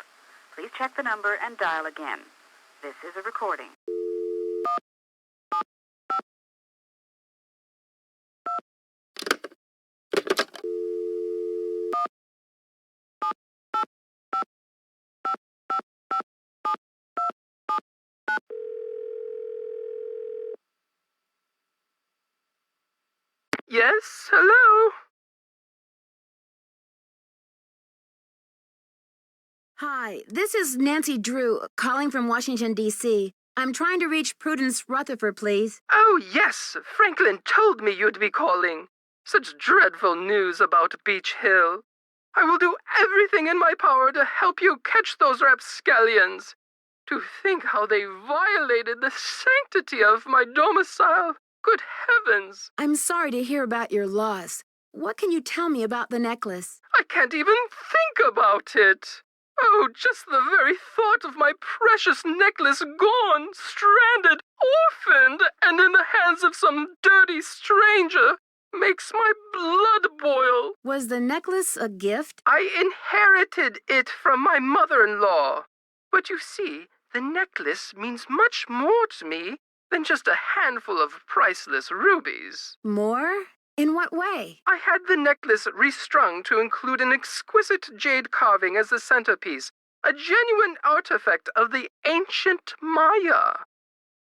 [SPEAKER 11] Please check the number and dial again. This is a recording.
[SPEAKER 12] Yes, hello?
[SPEAKER 1] Hi, this is Nancy Drew, calling from Washington, D.C. I'm trying to reach Prudence Rutherford, please.
[SPEAKER 12] Oh, yes, Franklin told me you'd be calling. Such dreadful news about Beach Hill. I will do everything in my power to help you catch those rapscallions. To think how they violated the sanctity of my domicile. Good heavens!
[SPEAKER 1] I'm sorry to hear about your loss. What can you tell me about the necklace?
[SPEAKER 12] I can't even think about it. Oh, just the very thought of my precious necklace gone, stranded, orphaned, and in the hands of some dirty stranger makes my blood boil.
[SPEAKER 1] Was the necklace a gift?
[SPEAKER 12] I inherited it from my mother-in-law. But you see, the necklace means much more to me than just a handful of priceless rubies.
[SPEAKER 1] More? In what way?
[SPEAKER 12] I had the necklace restrung to include an exquisite jade carving as the centerpiece, a genuine artifact of the ancient Maya.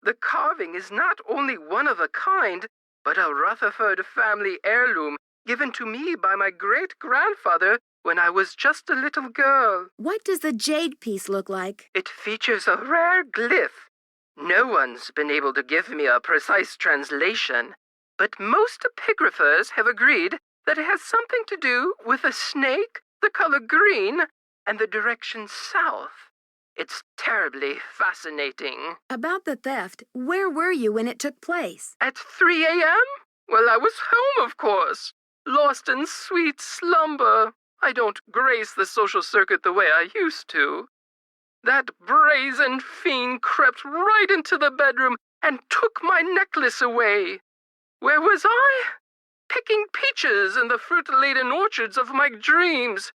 [SPEAKER 12] The carving is not only one of a kind, but a Rutherford family heirloom given to me by my great-grandfather when I was just a little girl.
[SPEAKER 1] What does the jade piece look like?
[SPEAKER 12] It features a rare glyph. No one's been able to give me a precise translation, but most epigraphers have agreed that it has something to do with a snake, the color green, and the direction south. It's terribly fascinating.
[SPEAKER 1] About the theft, where were you when it took place?
[SPEAKER 12] At 3 a.m.? Well, I was home, of course, lost in sweet slumber. I don't grace the social circuit the way I used to. That brazen fiend crept right into the bedroom and took my necklace away. Where was I? Picking peaches in the fruit-laden orchards of my dreams.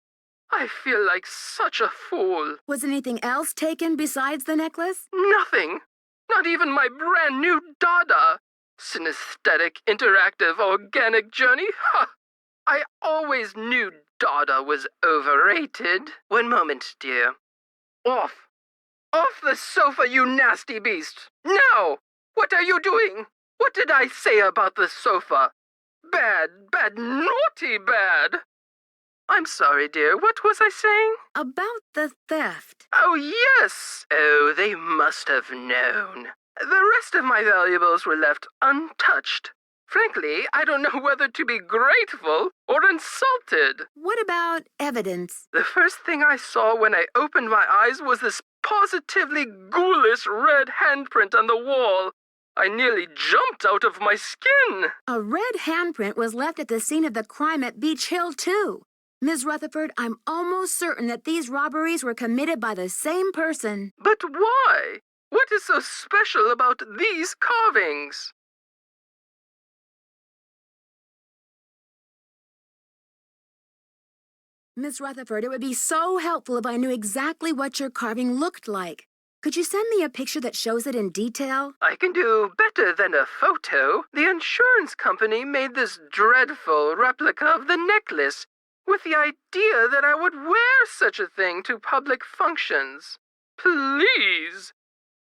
[SPEAKER 12] I feel like such a fool.
[SPEAKER 1] Was anything else taken besides the necklace?
[SPEAKER 12] Nothing. Not even my brand new Dada. Synesthetic, interactive, organic journey? Ha! I always knew Dada was overrated. One moment, dear. Off! Off the sofa, you nasty beast! Now! What are you doing? What did I say about the sofa? Bad, bad, naughty bad! I'm sorry, dear. What was I saying?
[SPEAKER 1] About the theft.
[SPEAKER 12] Oh, yes! Oh, they must have known. The rest of my valuables were left untouched. Frankly, I don't know whether to be grateful or insulted.
[SPEAKER 1] What about evidence?
[SPEAKER 12] The first thing I saw when I opened my eyes was this positively ghoulish red handprint on the wall. I nearly jumped out of my skin.
[SPEAKER 1] A red handprint was left at the scene of the crime at Beach Hill, too. Ms. Rutherford, I'm almost certain that these robberies were committed by the same person.
[SPEAKER 12] But why? What is so special about these carvings?
[SPEAKER 1] Miss Rutherford, it would be so helpful if I knew exactly what your carving looked like. Could you send me a picture that shows it in detail?
[SPEAKER 12] I can do better than a photo. The insurance company made this dreadful replica of the necklace with the idea that I would wear such a thing to public functions. Please!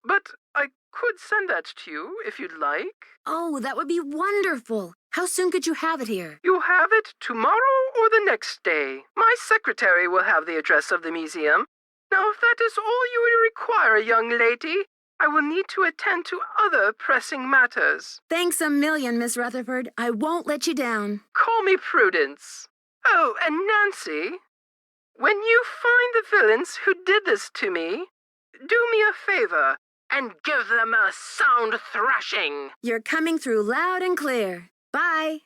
[SPEAKER 12] But I could send that to you if you'd like.
[SPEAKER 1] Oh, that would be wonderful. How soon could you have it here?
[SPEAKER 12] You'll have it tomorrow or the next day. My secretary will have the address of the museum. Now, if that is all you would require, young lady, I will need to attend to other pressing matters.
[SPEAKER 1] Thanks a million, Miss Rutherford. I won't let you down.
[SPEAKER 12] Call me Prudence. Oh, and Nancy, when you find the villains who did this to me, do me a favor and give them a sound thrashing.
[SPEAKER 1] You're coming through loud and clear. Bye.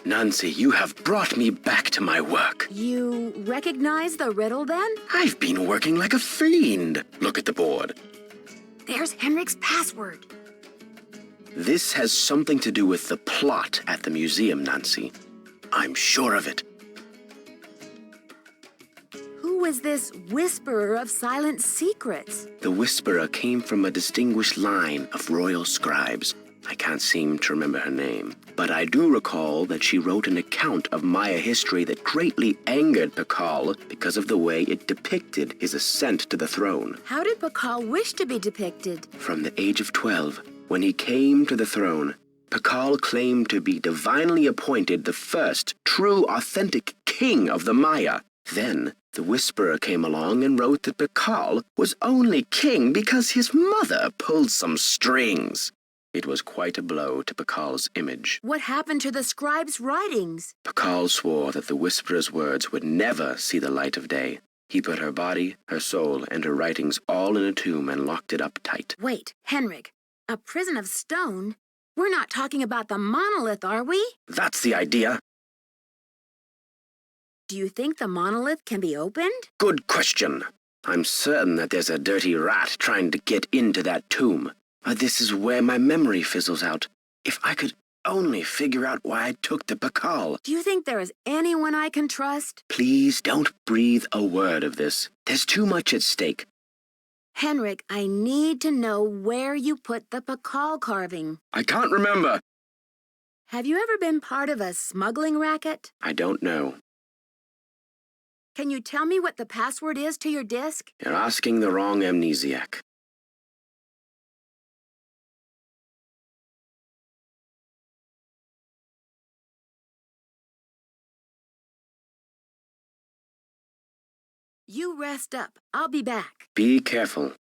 [SPEAKER 3] Nancy, you have brought me back to my work.
[SPEAKER 1] You recognize the riddle, then?
[SPEAKER 3] I've been working like a fiend. Look at the board.
[SPEAKER 1] There's Henrik's password.
[SPEAKER 3] This has something to do with the plot at the museum, Nancy. I'm sure of it.
[SPEAKER 1] Who is this whisperer of silent secrets?
[SPEAKER 3] The whisperer came from a distinguished line of royal scribes. I can't seem to remember her name, but I do recall that she wrote an account of Maya history that greatly angered Pakal because of the way it depicted his ascent to the throne.
[SPEAKER 1] How did Pakal wish to be depicted?
[SPEAKER 3] From the age of 12, when he came to the throne, Pakal claimed to be divinely appointed the first true authentic king of the Maya. Then, the whisperer came along and wrote that Pakal was only king because his mother pulled some strings. It was quite a blow to Pakal's image.
[SPEAKER 1] What happened to the scribe's writings?
[SPEAKER 3] Pakal swore that the whisperer's words would never see the light of day. He put her body, her soul, and her writings all in a tomb and locked it up tight.
[SPEAKER 1] Wait, Henrik, a prison of stone? We're not talking about the monolith, are we?
[SPEAKER 3] That's the idea.
[SPEAKER 1] Do you think the monolith can be opened?
[SPEAKER 3] Good question. I'm certain that there's a dirty rat trying to get into that tomb. This is where my memory fizzles out. If I could only figure out why I took the Pakal.
[SPEAKER 1] Do you think there is anyone I can trust?
[SPEAKER 3] Please don't breathe a word of this. There's too much at stake.
[SPEAKER 1] Henrik, I need to know where you put the Pakal carving.
[SPEAKER 3] I can't remember.
[SPEAKER 1] Have you ever been part of a smuggling racket?
[SPEAKER 3] I don't know.
[SPEAKER 1] Can you tell me what the password is to your disk?
[SPEAKER 6] You're asking the wrong amnesiac.
[SPEAKER 1] You rest up. I'll be back.
[SPEAKER 6] Be careful.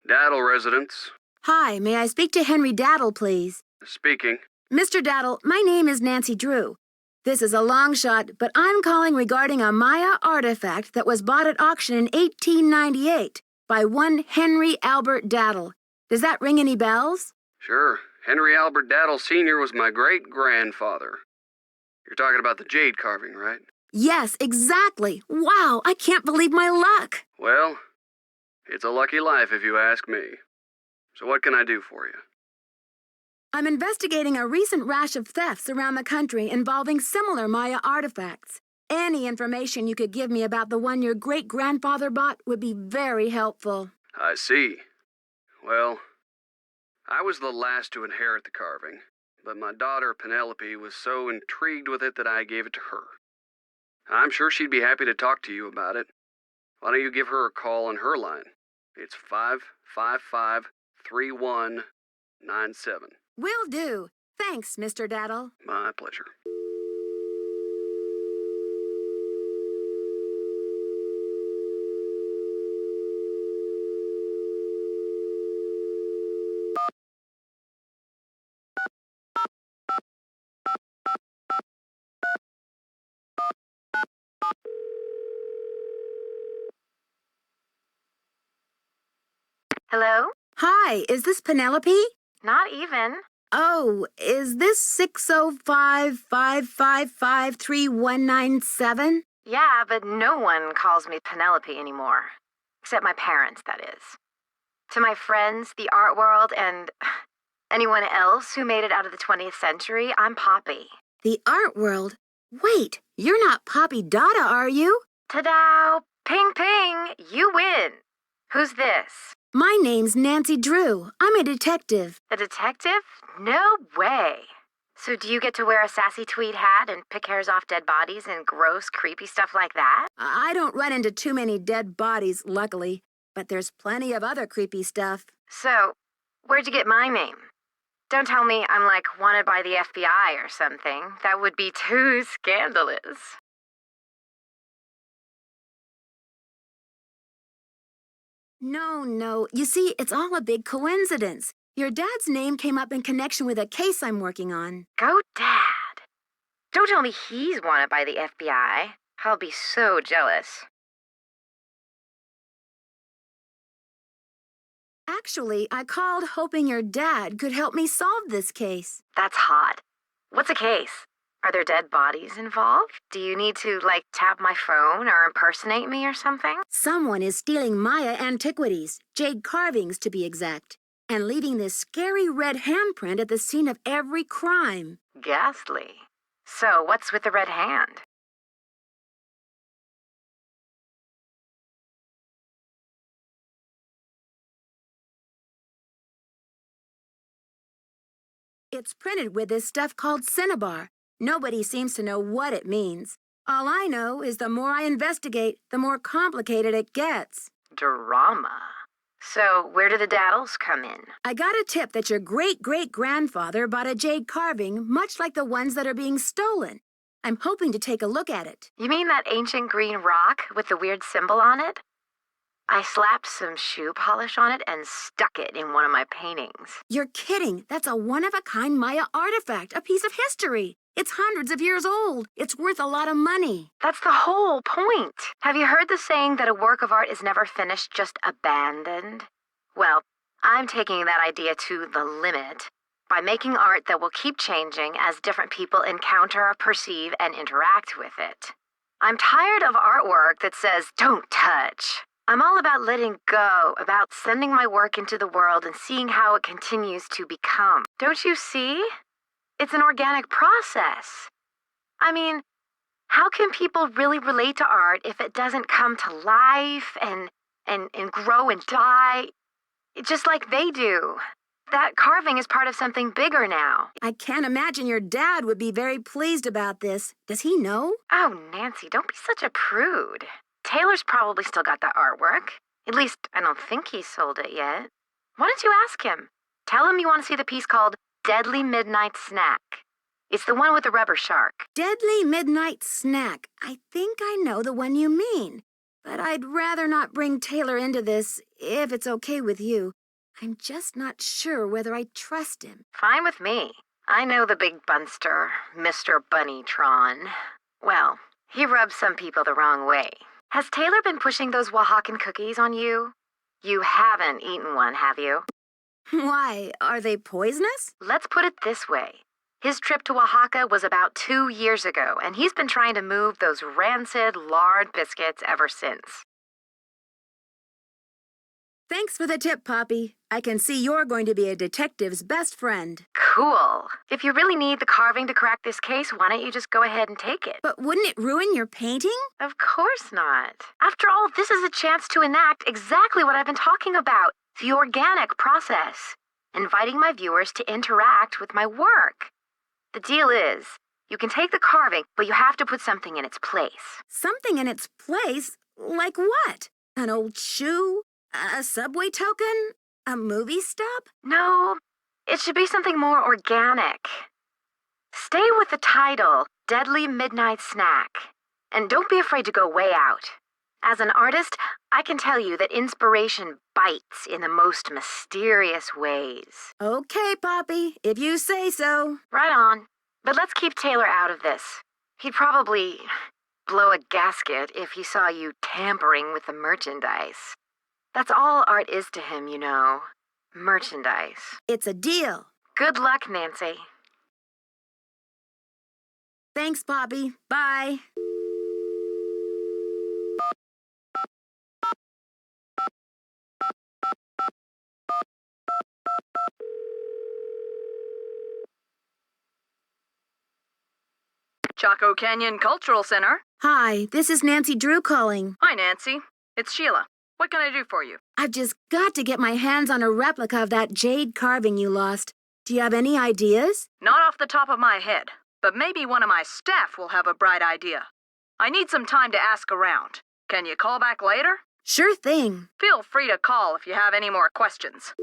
[SPEAKER 14] Daddle residence.
[SPEAKER 1] Hi, may I speak to Henry Daddle, please?
[SPEAKER 14] Speaking.
[SPEAKER 1] Mr. Daddle, my name is Nancy Drew. This is a long shot, but I'm calling regarding a Maya artifact that was bought at auction in 1898 by one Henry Albert Daddle. Does that ring any bells?
[SPEAKER 14] Sure. Henry Albert Daddle Sr. was my great-grandfather. You're talking about the jade carving, right?
[SPEAKER 1] Yes, exactly. Wow, I can't believe my luck.
[SPEAKER 14] Well, it's a lucky life if you ask me. So what can I do for you?
[SPEAKER 1] I'm investigating a recent rash of thefts around the country involving similar Maya artifacts. Any information you could give me about the one your great-grandfather bought would be very helpful.
[SPEAKER 14] I see. Well, I was the last to inherit the carving, but my daughter Penelope was so intrigued with it that I gave it to her. I'm sure she'd be happy to talk to you about it. Why don't you give her a call on her line? It's 555-3197.
[SPEAKER 1] Will do. Thanks, Mr. Daddle.
[SPEAKER 14] My pleasure.
[SPEAKER 13] Hello?
[SPEAKER 1] Hi, is this Penelope?
[SPEAKER 13] Not even.
[SPEAKER 1] Oh, is this 605-555-3197?
[SPEAKER 13] Yeah, but no one calls me Penelope anymore. Except my parents, that is. To my friends, the art world, and anyone else who made it out of the 20th century, I'm Poppy.
[SPEAKER 1] The art world? Wait, you're not Poppy Dada, are you?
[SPEAKER 13] Ta-da! Ping ping! You win! Who's this?
[SPEAKER 1] My name's Nancy Drew. I'm a detective.
[SPEAKER 13] A detective? No way! So do you get to wear a sassy tweed hat and pick hairs off dead bodies and gross, creepy stuff like that?
[SPEAKER 1] I don't run into too many dead bodies, luckily, but there's plenty of other creepy stuff.
[SPEAKER 13] So, where'd you get my name? Don't tell me I'm like wanted by the FBI or something. That would be too scandalous.
[SPEAKER 1] No. You see, it's all a big coincidence. Your dad's name came up in connection with a case I'm working on.
[SPEAKER 13] Go Dad. Don't tell me he's wanted by the FBI. I'll be so jealous.
[SPEAKER 1] Actually, I called hoping your dad could help me solve this case.
[SPEAKER 13] That's hot. What's a case? Are there dead bodies involved? Do you need to, like, tap my phone or impersonate me or something?
[SPEAKER 1] Someone is stealing Maya antiquities, jade carvings to be exact, and leaving this scary red handprint at the scene of every crime.
[SPEAKER 13] Ghastly. So, what's with the red hand?
[SPEAKER 1] It's printed with this stuff called cinnabar. Nobody seems to know what it means. All I know is the more I investigate, the more complicated it gets.
[SPEAKER 13] Drama. So, where do the daddles come in?
[SPEAKER 1] I got a tip that your great-great-grandfather bought a jade carving much like the ones that are being stolen. I'm hoping to take a look at it.
[SPEAKER 13] You mean that ancient green rock with the weird symbol on it? I slapped some shoe polish on it and stuck it in one of my paintings.
[SPEAKER 1] You're kidding. That's a one-of-a-kind Maya artifact, a piece of history. It's hundreds of years old. It's worth a lot of money.
[SPEAKER 13] That's the whole point. Have you heard the saying that a work of art is never finished, just abandoned? Well, I'm taking that idea to the limit by making art that will keep changing as different people encounter, perceive, and interact with it. I'm tired of artwork that says, "Don't touch." I'm all about letting go, about sending my work into the world and seeing how it continues to become. Don't you see? It's an organic process. I mean, how can people really relate to art if it doesn't come to life and grow and die just like they do? That carving is part of something bigger now.
[SPEAKER 1] I can't imagine your dad would be very pleased about this. Does he know?
[SPEAKER 13] Oh, Nancy, don't be such a prude. Taylor's probably still got that artwork. At least, I don't think he sold it yet. Why don't you ask him? Tell him you want to see the piece called Deadly Midnight Snack. It's the one with the rubber shark.
[SPEAKER 1] Deadly Midnight Snack. I think I know the one you mean. But I'd rather not bring Taylor into this, if it's okay with you. I'm just not sure whether I trust him.
[SPEAKER 13] Fine with me. I know the big bunster, Mr. Bunnytron. Well, he rubs some people the wrong way. Has Taylor been pushing those Oaxacan cookies on you? You haven't eaten one, have you?
[SPEAKER 1] Why, are they poisonous?
[SPEAKER 13] Let's put it this way. His trip to Oaxaca was about 2 years ago, and he's been trying to move those rancid lard biscuits ever since.
[SPEAKER 1] Thanks for the tip, Poppy. I can see you're going to be a detective's best friend.
[SPEAKER 13] Cool. If you really need the carving to crack this case, why don't you just go ahead and take it?
[SPEAKER 1] But wouldn't it ruin your painting?
[SPEAKER 13] Of course not. After all, this is a chance to enact exactly what I've been talking about. The organic process. Inviting my viewers to interact with my work. The deal is, you can take the carving, but you have to put something in its place.
[SPEAKER 1] Something in its place? Like what? An old shoe? A subway token? A movie stop?
[SPEAKER 13] No, it should be something more organic. Stay with the title, Deadly Midnight Snack. And don't be afraid to go way out. As an artist, I can tell you that inspiration bites in the most mysterious ways.
[SPEAKER 1] Okay, Poppy, if you say so.
[SPEAKER 13] Right on. But let's keep Taylor out of this. He'd probably blow a gasket if he saw you tampering with the merchandise. That's all art is to him, you know. Merchandise.
[SPEAKER 1] It's a deal.
[SPEAKER 13] Good luck, Nancy.
[SPEAKER 1] Thanks, Poppy. Bye.
[SPEAKER 5] Chaco Canyon Cultural Center.
[SPEAKER 1] Hi, this is Nancy Drew calling.
[SPEAKER 5] Hi, Nancy. It's Sheila. What can I do for you?
[SPEAKER 1] I've just got to get my hands on a replica of that jade carving you lost. Do you have any ideas?
[SPEAKER 5] Not off the top of my head, but maybe one of my staff will have a bright idea. I need some time to ask around. Can you call back later?
[SPEAKER 1] Sure thing.
[SPEAKER 5] Feel free to call if you have any more questions.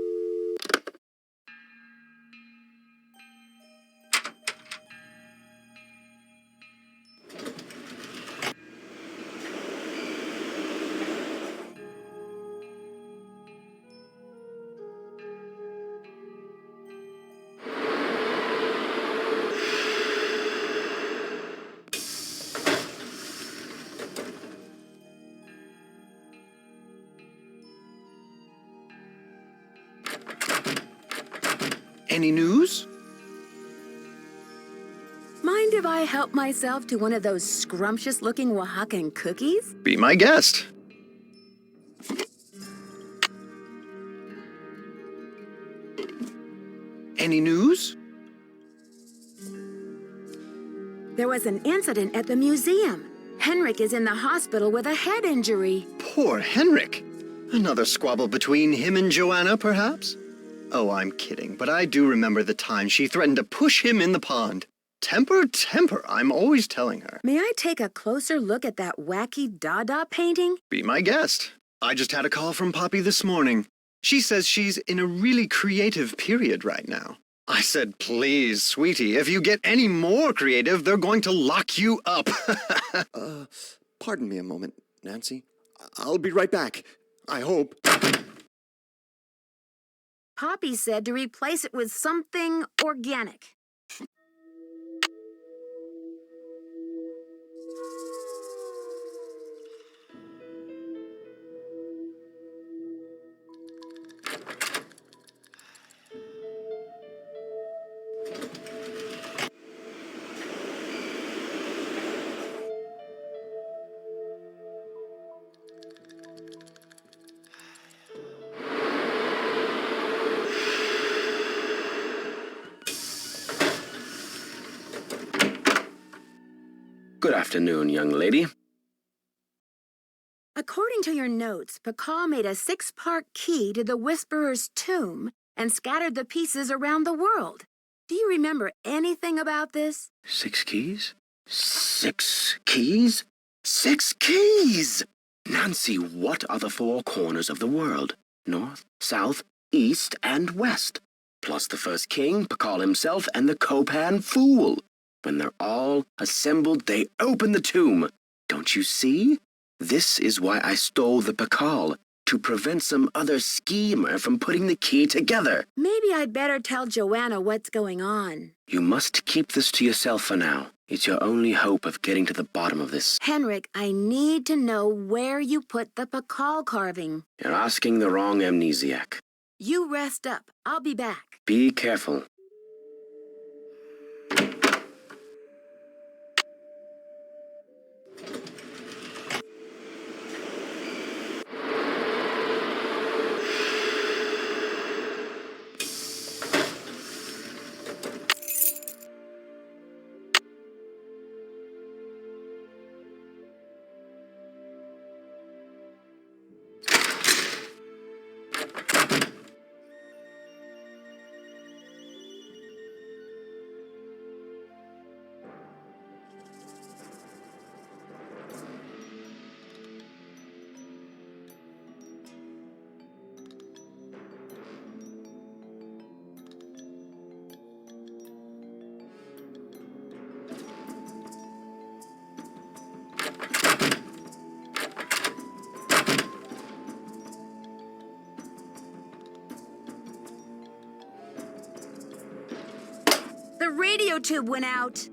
[SPEAKER 7] Any news?
[SPEAKER 1] Mind if I help myself to one of those scrumptious-looking Oaxacan cookies?
[SPEAKER 7] Be my guest. Any news?
[SPEAKER 1] There was an incident at the museum. Henrik is in the hospital with a head injury.
[SPEAKER 7] Poor Henrik. Another squabble between him and Joanna, perhaps? Oh, I'm kidding, but I do remember the time she threatened to push him in the pond. Temper, temper, I'm always telling her.
[SPEAKER 1] May I take a closer look at that wacky Dada painting?
[SPEAKER 7] Be my guest. I just had a call from Poppy this morning. She says she's in a really creative period right now. I said, please, sweetie, if you get any more creative, they're going to lock you up.
[SPEAKER 15] Pardon me a moment, Nancy. I'll be right back. I hope.
[SPEAKER 1] Poppy said to replace it with something organic.
[SPEAKER 3] Good afternoon, young lady.
[SPEAKER 1] According to your notes, Pakal made a 6-part key to the Whisperer's tomb and scattered the pieces around the world. Do you remember anything about this?
[SPEAKER 3] 6 keys? 6 keys? 6 keys! Nancy, what are the 4 corners of the world? North, south, east, and west. Plus the first king, Pakal himself, and the Copan fool. When they're all assembled, they open the tomb. Don't you see? This is why I stole the Pakal, to prevent some other schemer from putting the key together.
[SPEAKER 1] Maybe I'd better tell Joanna what's going on.
[SPEAKER 3] You must keep this to yourself for now. It's your only hope of getting to the bottom of this.
[SPEAKER 1] Henrik, I need to know where you put the Pakal carving.
[SPEAKER 3] You're asking the wrong amnesiac.
[SPEAKER 1] You rest up. I'll be back.
[SPEAKER 3] Be careful.
[SPEAKER 1] The radio tube went out.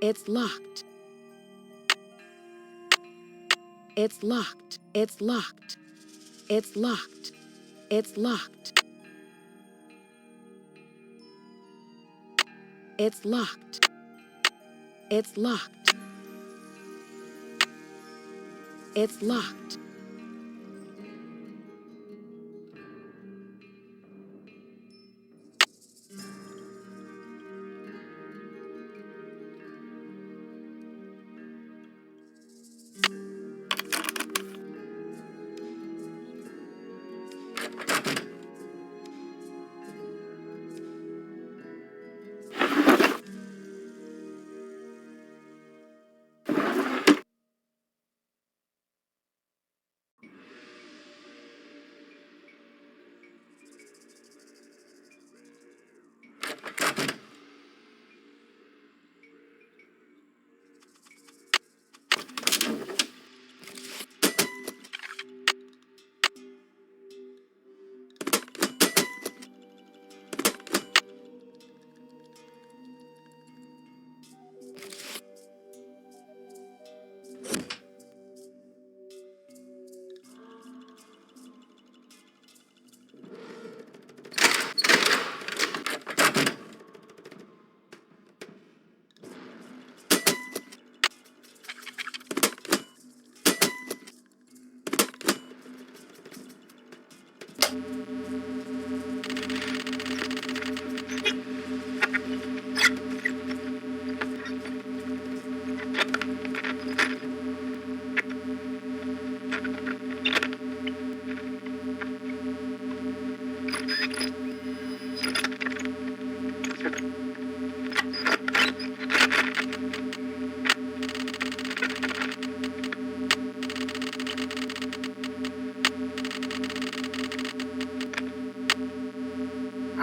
[SPEAKER 1] It's locked. It's locked. It's locked. It's locked. It's locked. It's locked. It's locked. It's locked.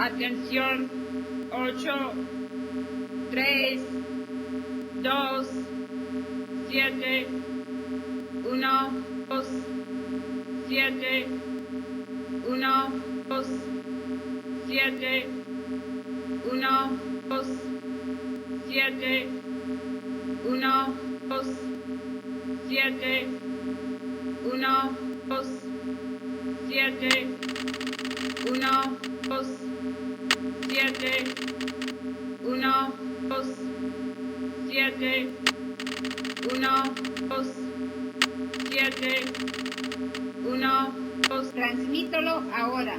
[SPEAKER 16] Atención, 8, 3, 2, 7, 1, 2, 7, 1, 2, 7, 1, 2, 7, 1, 2, 7, 1, 2, 7, 1, 2, 7, 1, 2, 7, 1, 2, 7, 1, 2. Transmítelo ahora.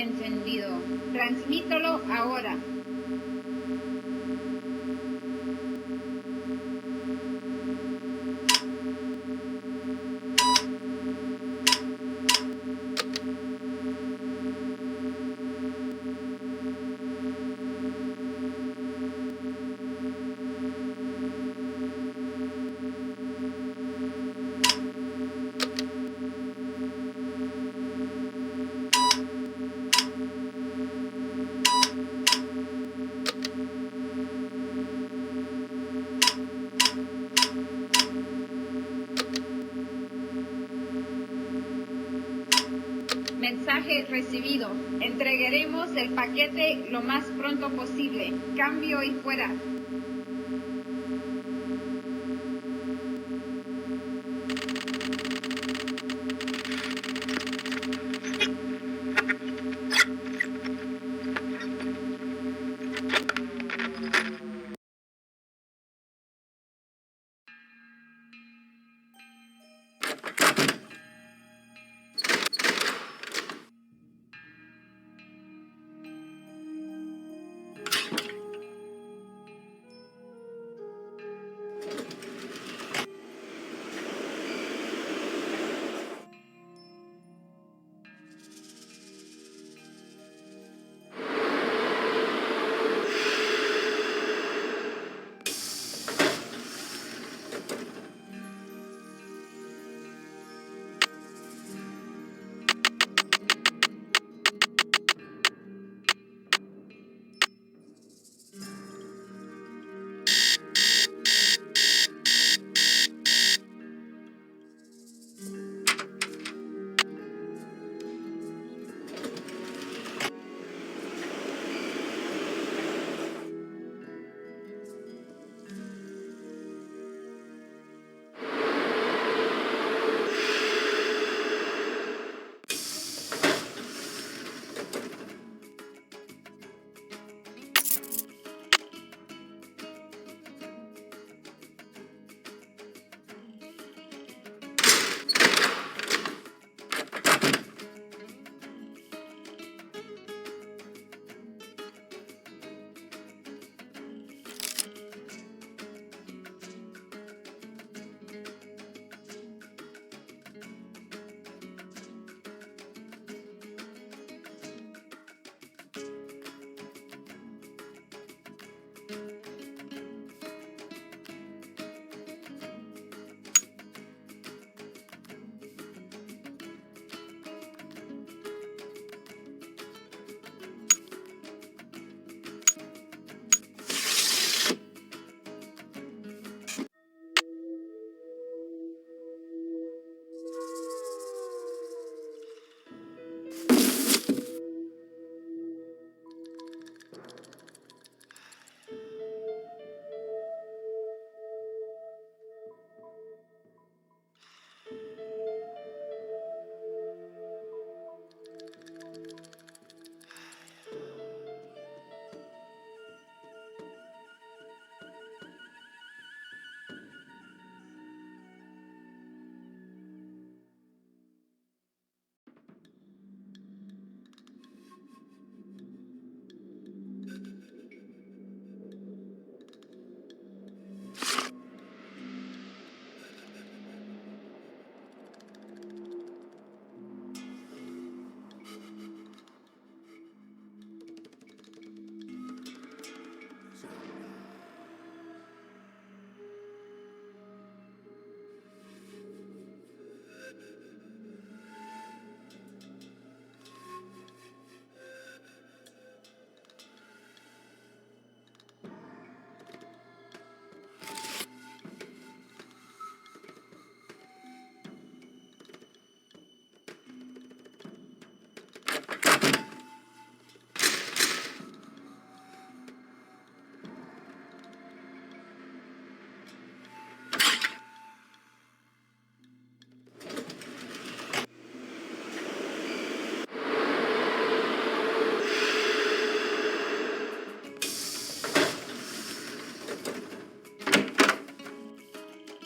[SPEAKER 16] encendido. Transmítalo ahora. Mensaje recibido. Entregaremos el paquete lo más pronto posible. Cambio y fuera.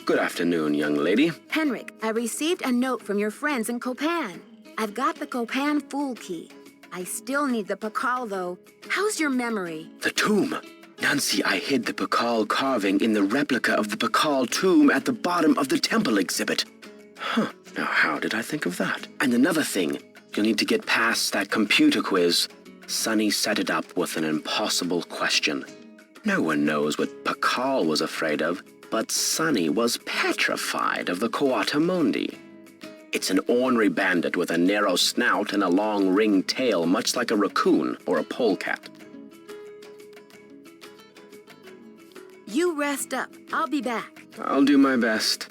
[SPEAKER 6] Good afternoon, young lady.
[SPEAKER 1] Henrik, I received a note from your friends in Copan. I've got the Copan Fool Key. I still need the Pakal, though. How's your memory?
[SPEAKER 3] The tomb. Nancy, I hid the Pakal carving in the replica of the Pakal tomb at the bottom of the temple exhibit. Huh. Now, how did I think of that? And another thing, you'll need to get past that computer quiz. Sonny set it up with an impossible question. No one knows what Pakal was afraid of, but Sonny was petrified of the Coatamundi. It's an ornery bandit with a narrow snout and a long ringed tail, much like a raccoon or a polecat.
[SPEAKER 1] You rest up. I'll be back.
[SPEAKER 3] I'll do my best.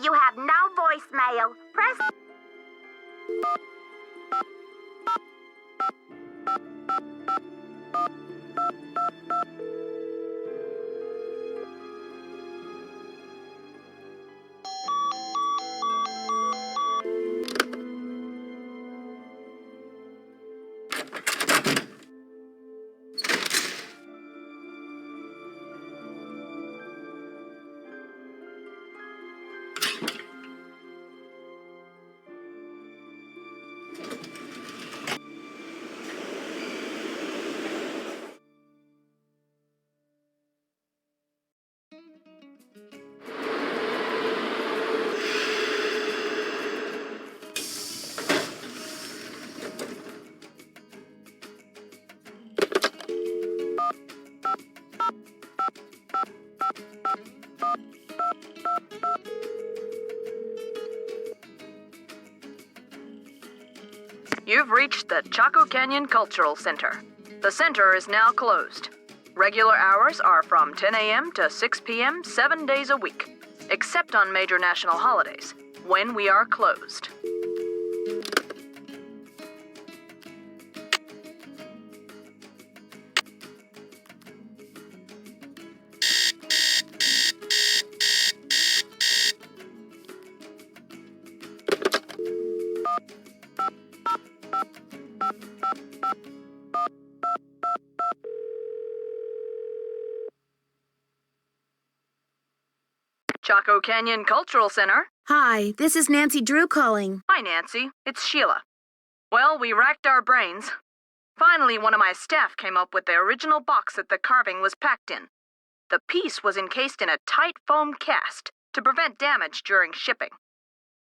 [SPEAKER 9] You have no voicemail. Press...
[SPEAKER 5] You've reached the Chaco Canyon Cultural Center. The center is now closed. Regular hours are from 10 a.m. to 6 p.m. 7 days a week, except on major national holidays, when we are closed. Chaco Canyon Cultural Center.
[SPEAKER 1] Hi, this is Nancy Drew calling.
[SPEAKER 5] Hi, Nancy. It's Sheila. Well, we racked our brains. Finally, one of my staff came up with the original box that the carving was packed in. The piece was encased in a tight foam cast to prevent damage during shipping.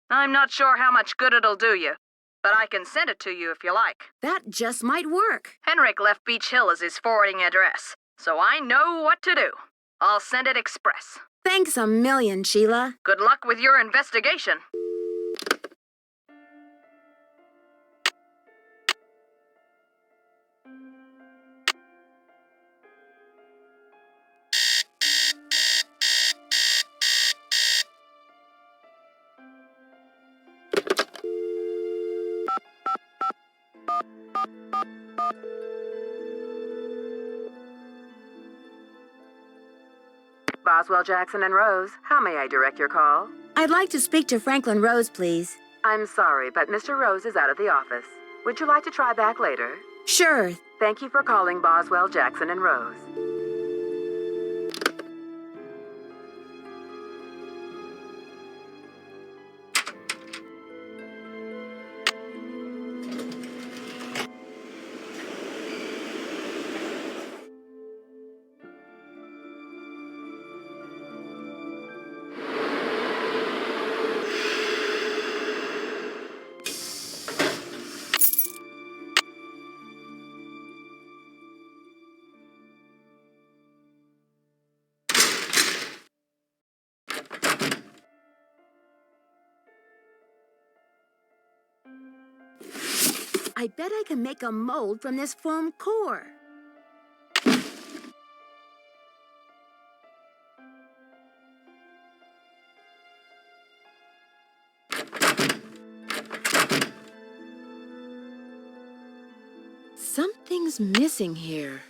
[SPEAKER 5] I'm not sure how much good it'll do you, but I can send it to you if you like.
[SPEAKER 1] That just might work.
[SPEAKER 5] Henrik left Beach Hill as his forwarding address, so I know what to do. I'll send it express.
[SPEAKER 1] Thanks a million, Sheila.
[SPEAKER 5] Good luck with your investigation.
[SPEAKER 17] Boswell, Jackson, and Rose, how may I direct your call?
[SPEAKER 1] I'd like to speak to Franklin Rose, please.
[SPEAKER 17] I'm sorry, but Mr. Rose is out of the office. Would you like to try back later?
[SPEAKER 1] Sure.
[SPEAKER 17] Thank you for calling Boswell, Jackson, and Rose.
[SPEAKER 1] I bet I can make a mold from this foam core. Something's missing here.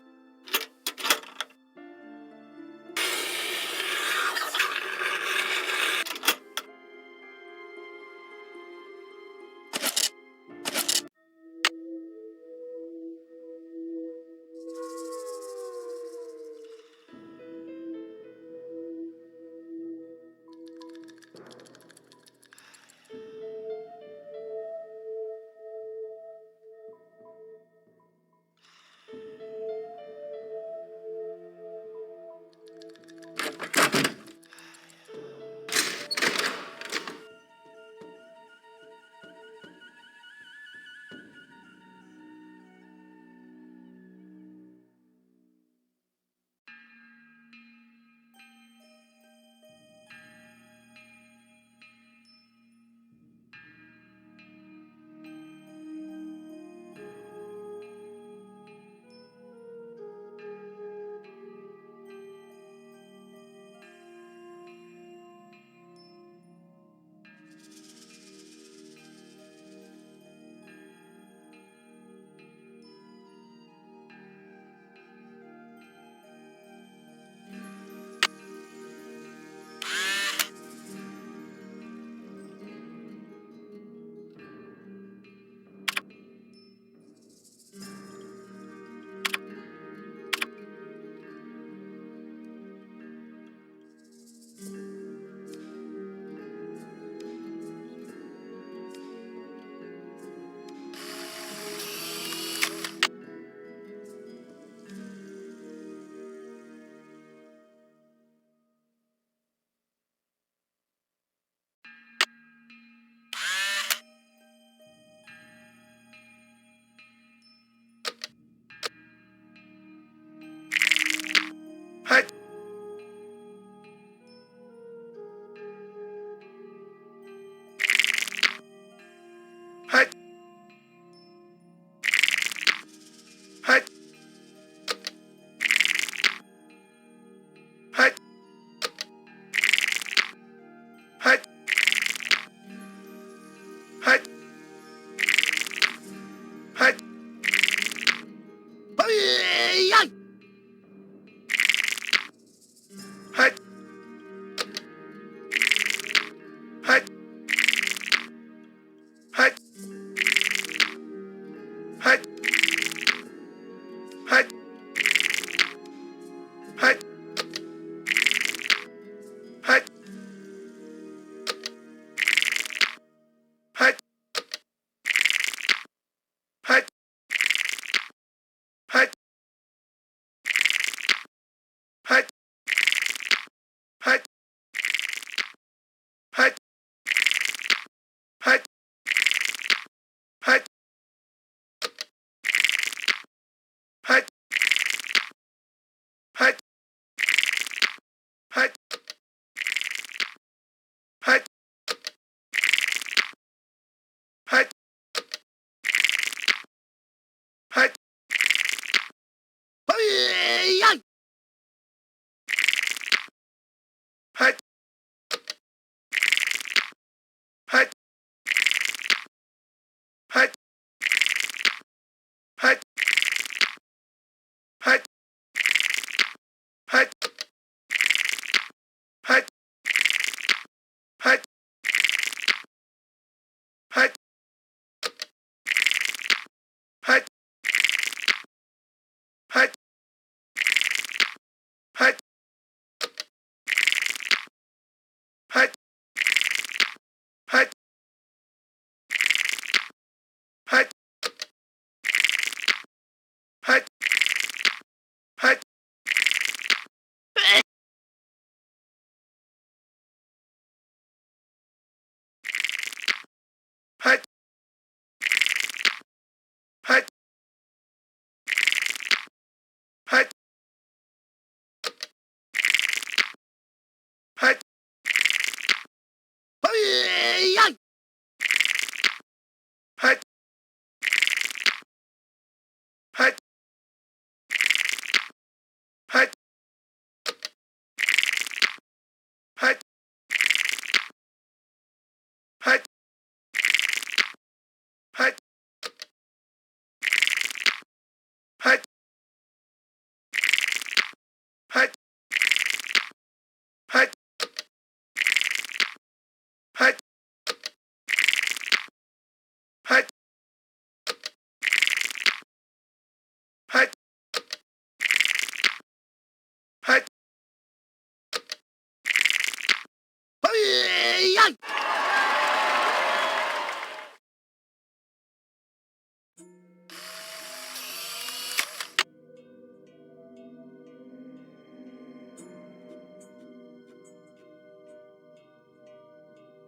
[SPEAKER 10] Fight!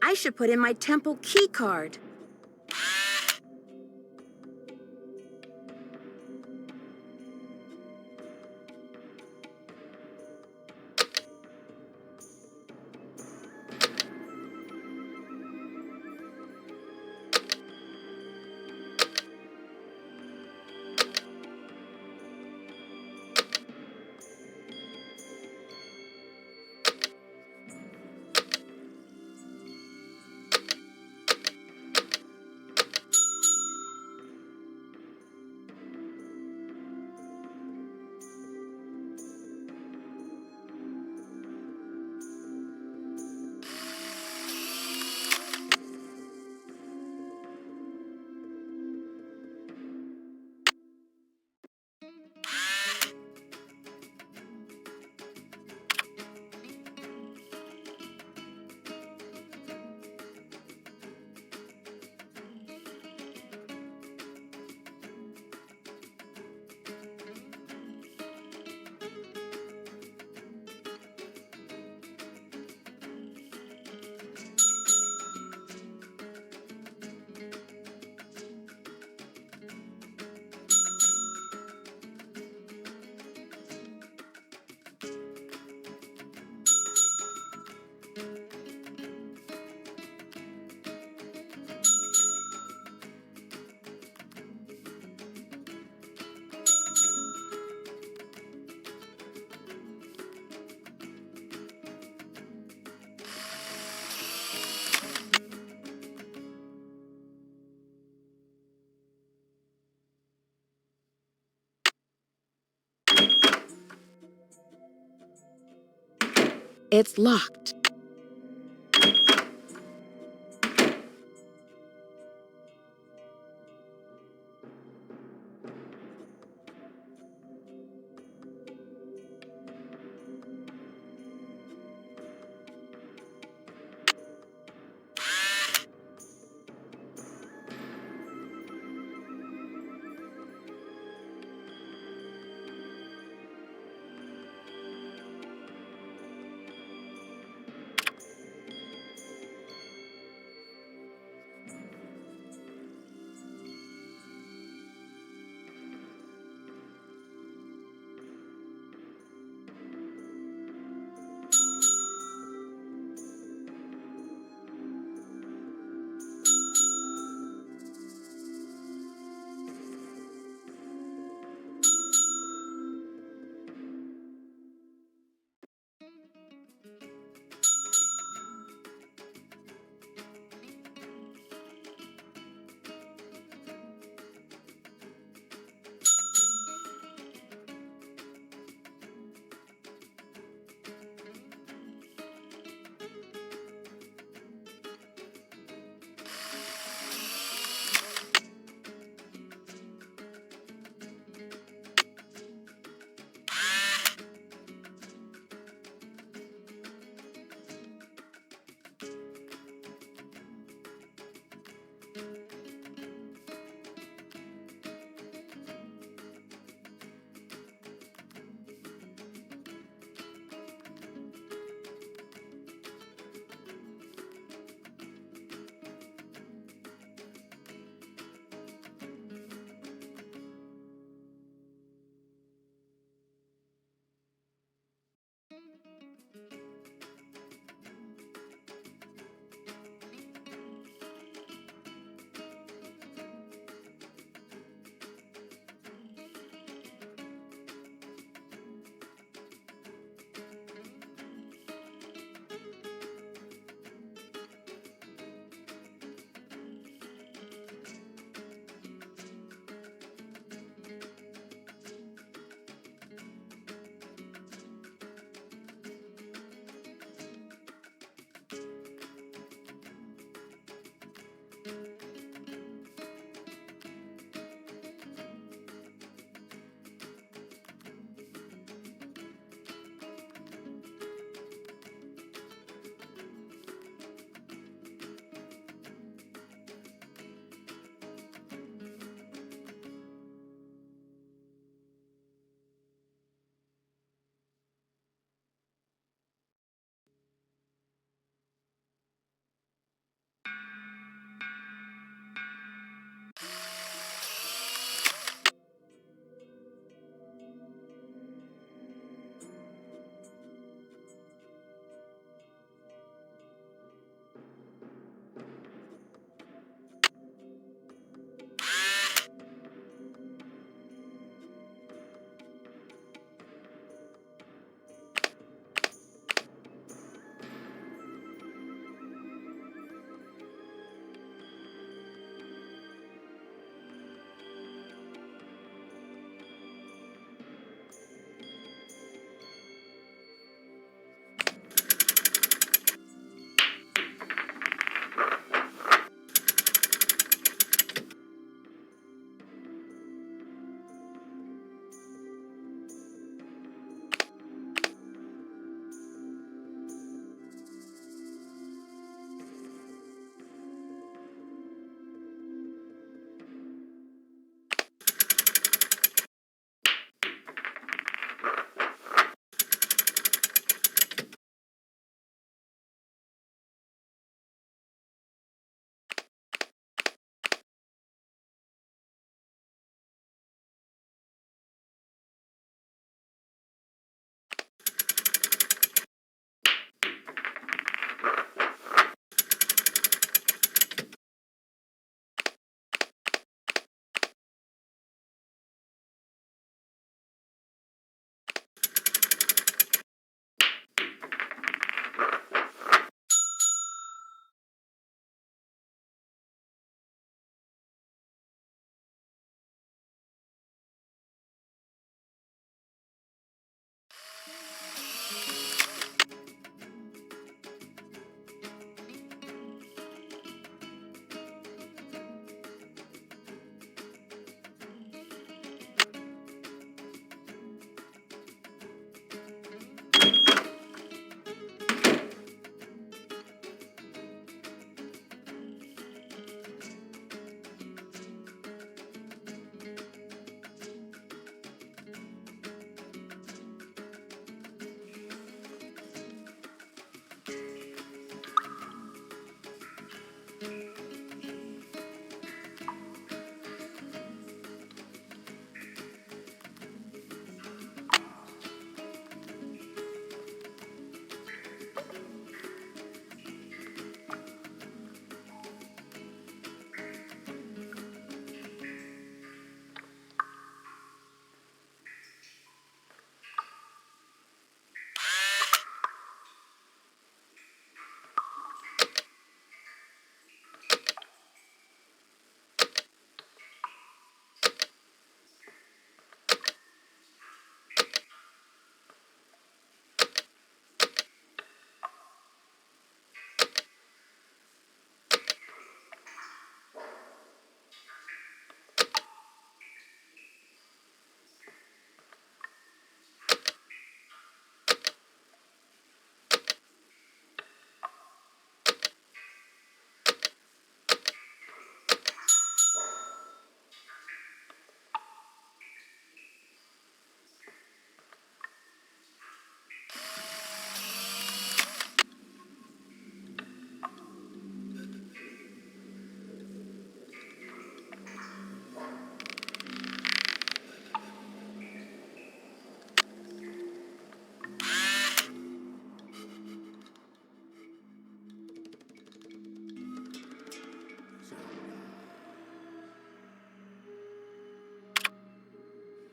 [SPEAKER 1] I should put in my temple key card. It's locked.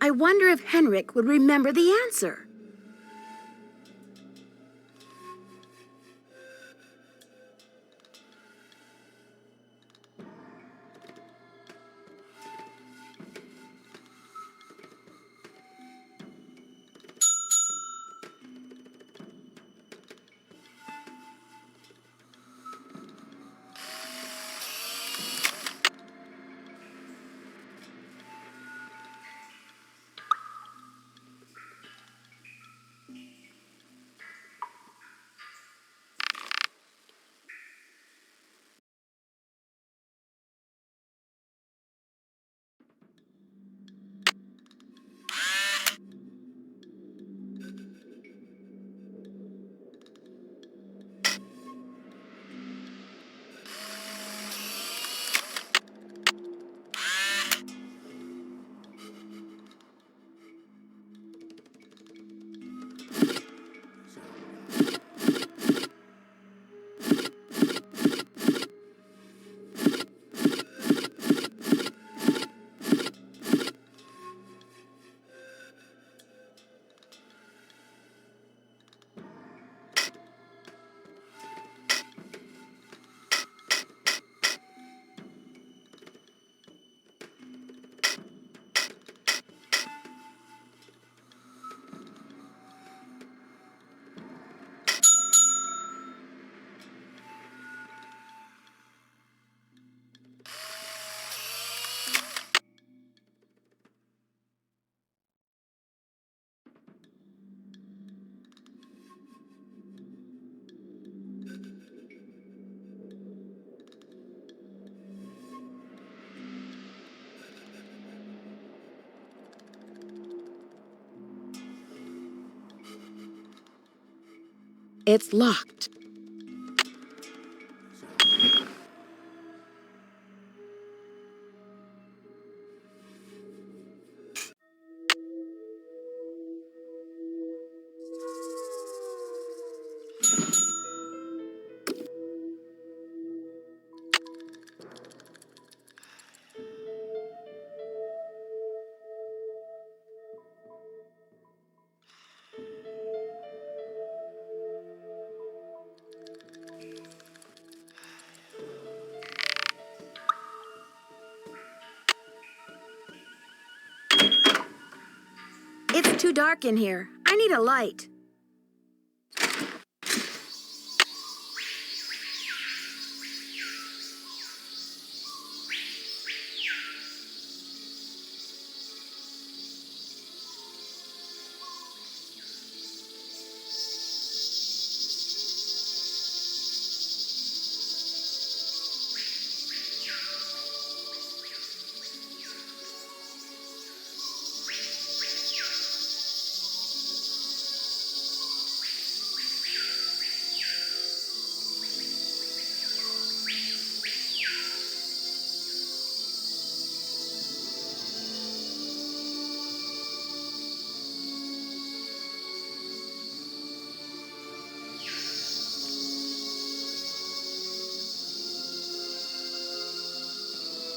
[SPEAKER 1] I wonder if Henrik would remember the answer. It's locked. It's too dark in here. I need a light.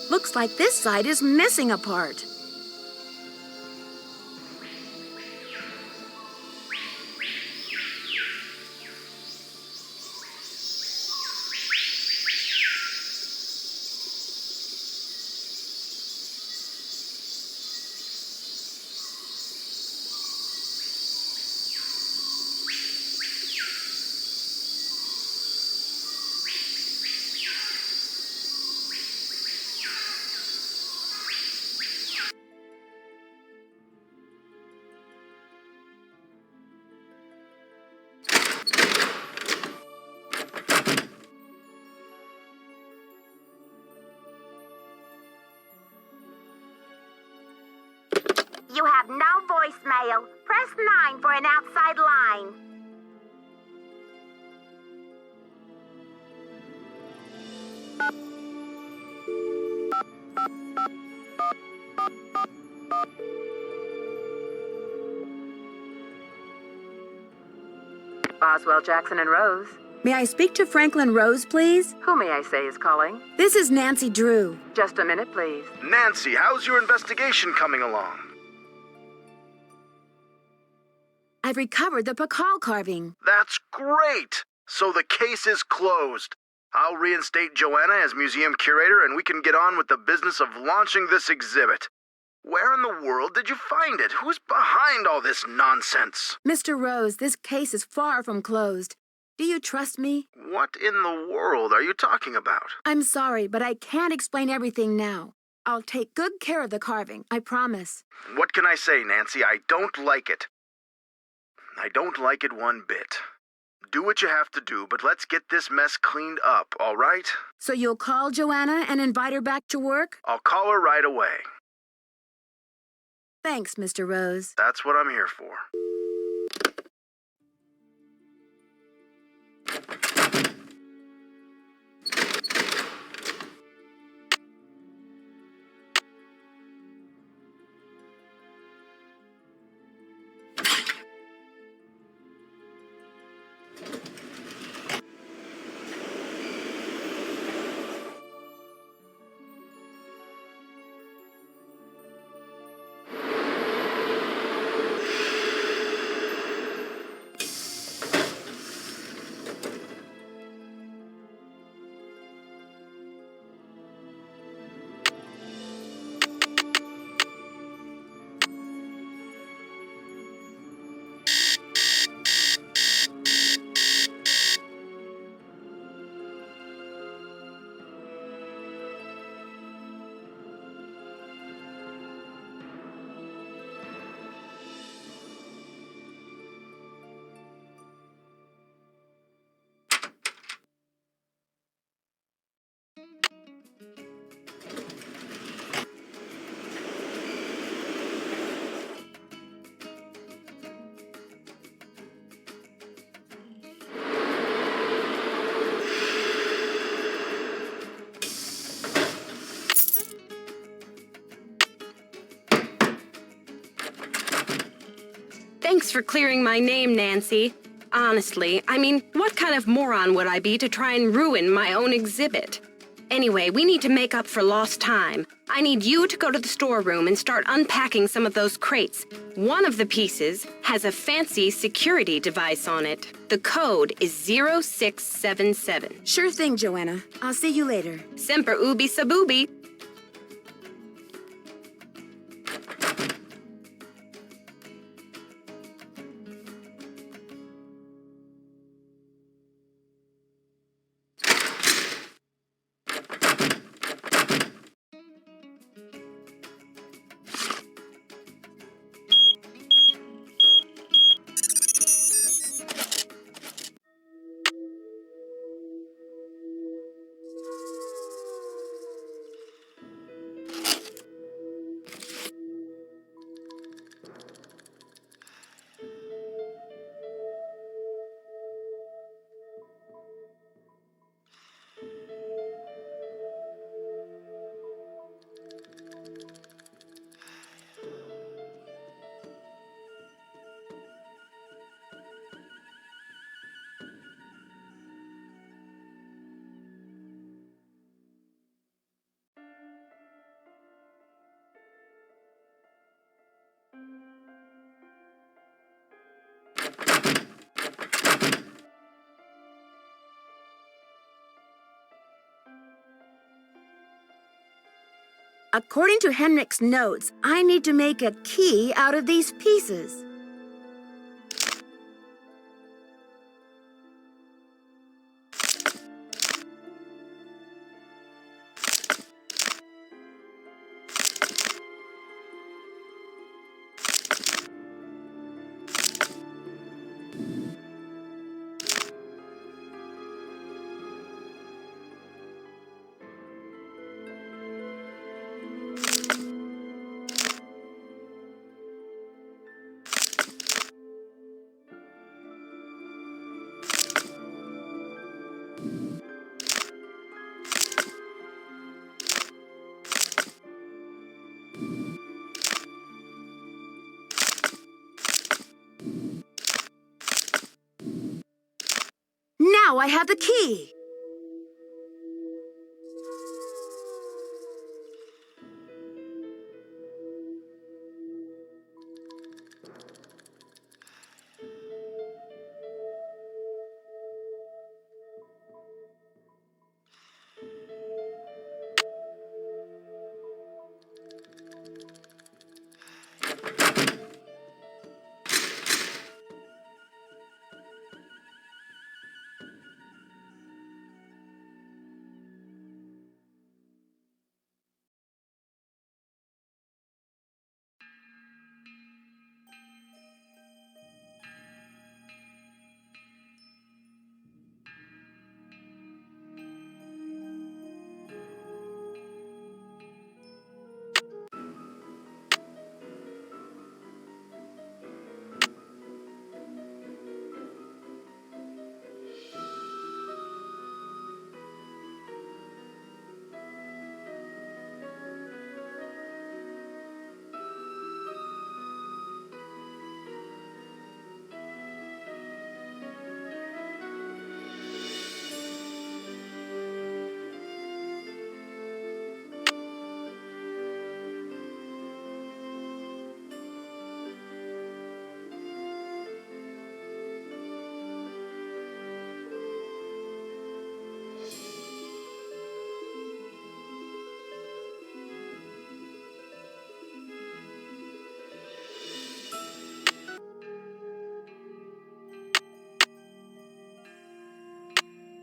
[SPEAKER 1] Looks like this side is missing a part.
[SPEAKER 9] You have no voicemail. Press 9 for an outside line.
[SPEAKER 17] Boswell, Jackson, and Rose.
[SPEAKER 1] May I speak to Franklin Rose, please?
[SPEAKER 17] Who may I say is calling?
[SPEAKER 1] This is Nancy Drew.
[SPEAKER 17] Just a minute, please.
[SPEAKER 4] Nancy, how's your investigation coming along?
[SPEAKER 1] I've recovered the Pakal carving.
[SPEAKER 4] That's great! So the case is closed. I'll reinstate Joanna as museum curator and we can get on with the business of launching this exhibit. Where in the world did you find it? Who's behind all this nonsense?
[SPEAKER 1] Mr. Rose, this case is far from closed. Do you trust me?
[SPEAKER 4] What in the world are you talking about?
[SPEAKER 1] I'm sorry, but I can't explain everything now. I'll take good care of the carving, I promise.
[SPEAKER 4] What can I say, Nancy? I don't like it. I don't like it one bit. Do what you have to do, but let's get this mess cleaned up, all right?
[SPEAKER 1] So you'll call Joanna and invite her back to work?
[SPEAKER 4] I'll call her right away.
[SPEAKER 1] Thanks, Mr. Rose.
[SPEAKER 4] That's what I'm here for.
[SPEAKER 2] Thanks for clearing my name, Nancy. Honestly, I mean, what kind of moron would I be to try and ruin my own exhibit? Anyway, we need to make up for lost time. I need you to go to the storeroom and start unpacking some of those crates. One of the pieces has a fancy security device on it. The code is 0677.
[SPEAKER 1] Sure thing, Joanna. I'll see you later.
[SPEAKER 2] Semper ubi sub ubi.
[SPEAKER 1] According to Henrik's notes, I need to make a key out of these pieces. Now I have the key.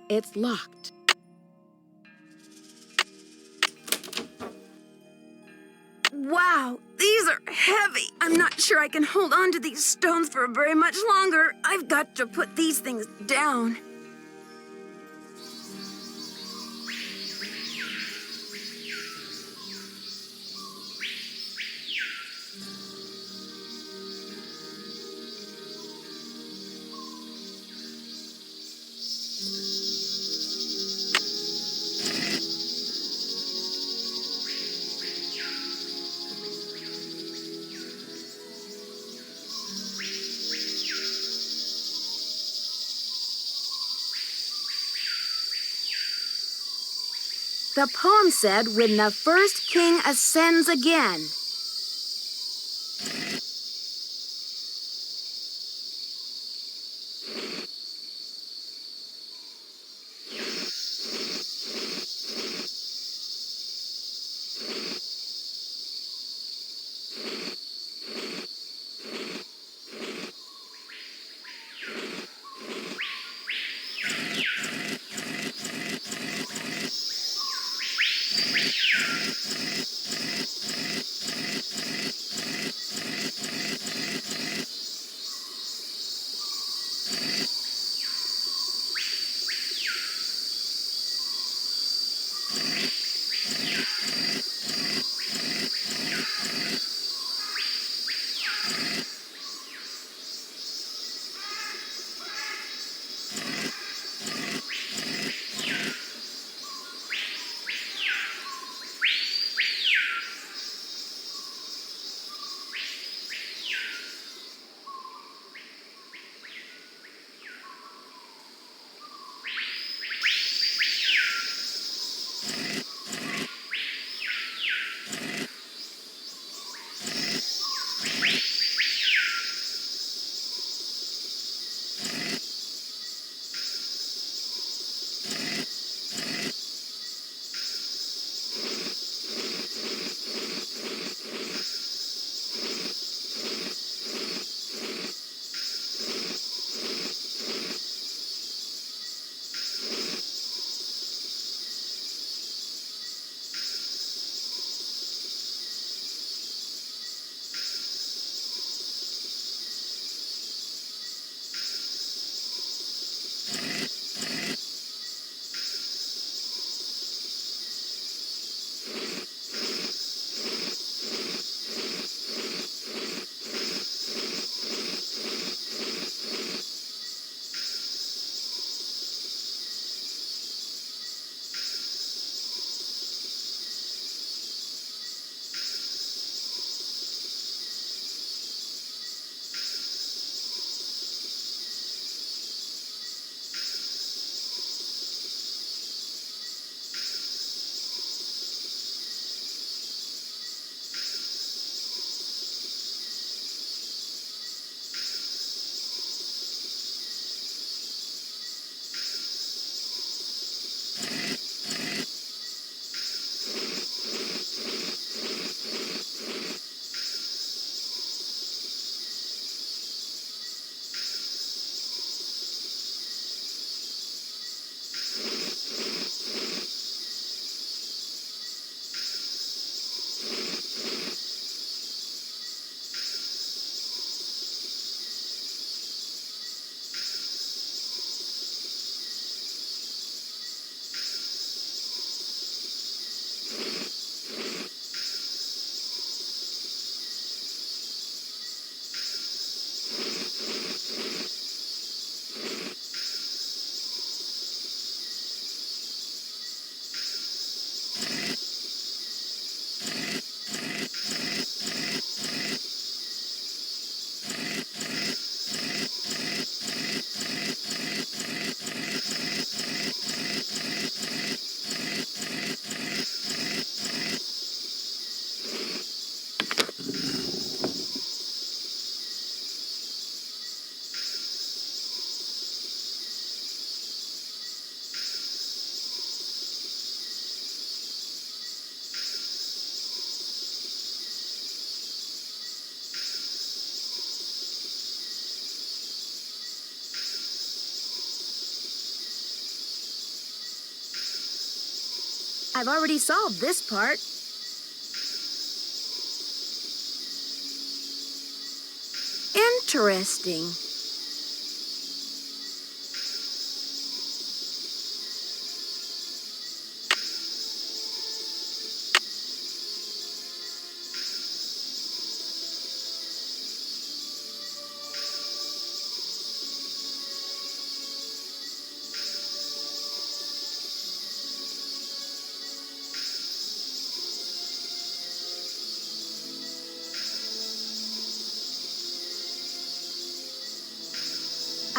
[SPEAKER 1] It's locked. Wow, these are heavy. I'm not sure I can hold on to these stones for very much longer. I've got to put these things down. The poem said, when the first king ascends again. I've already solved this part. Interesting.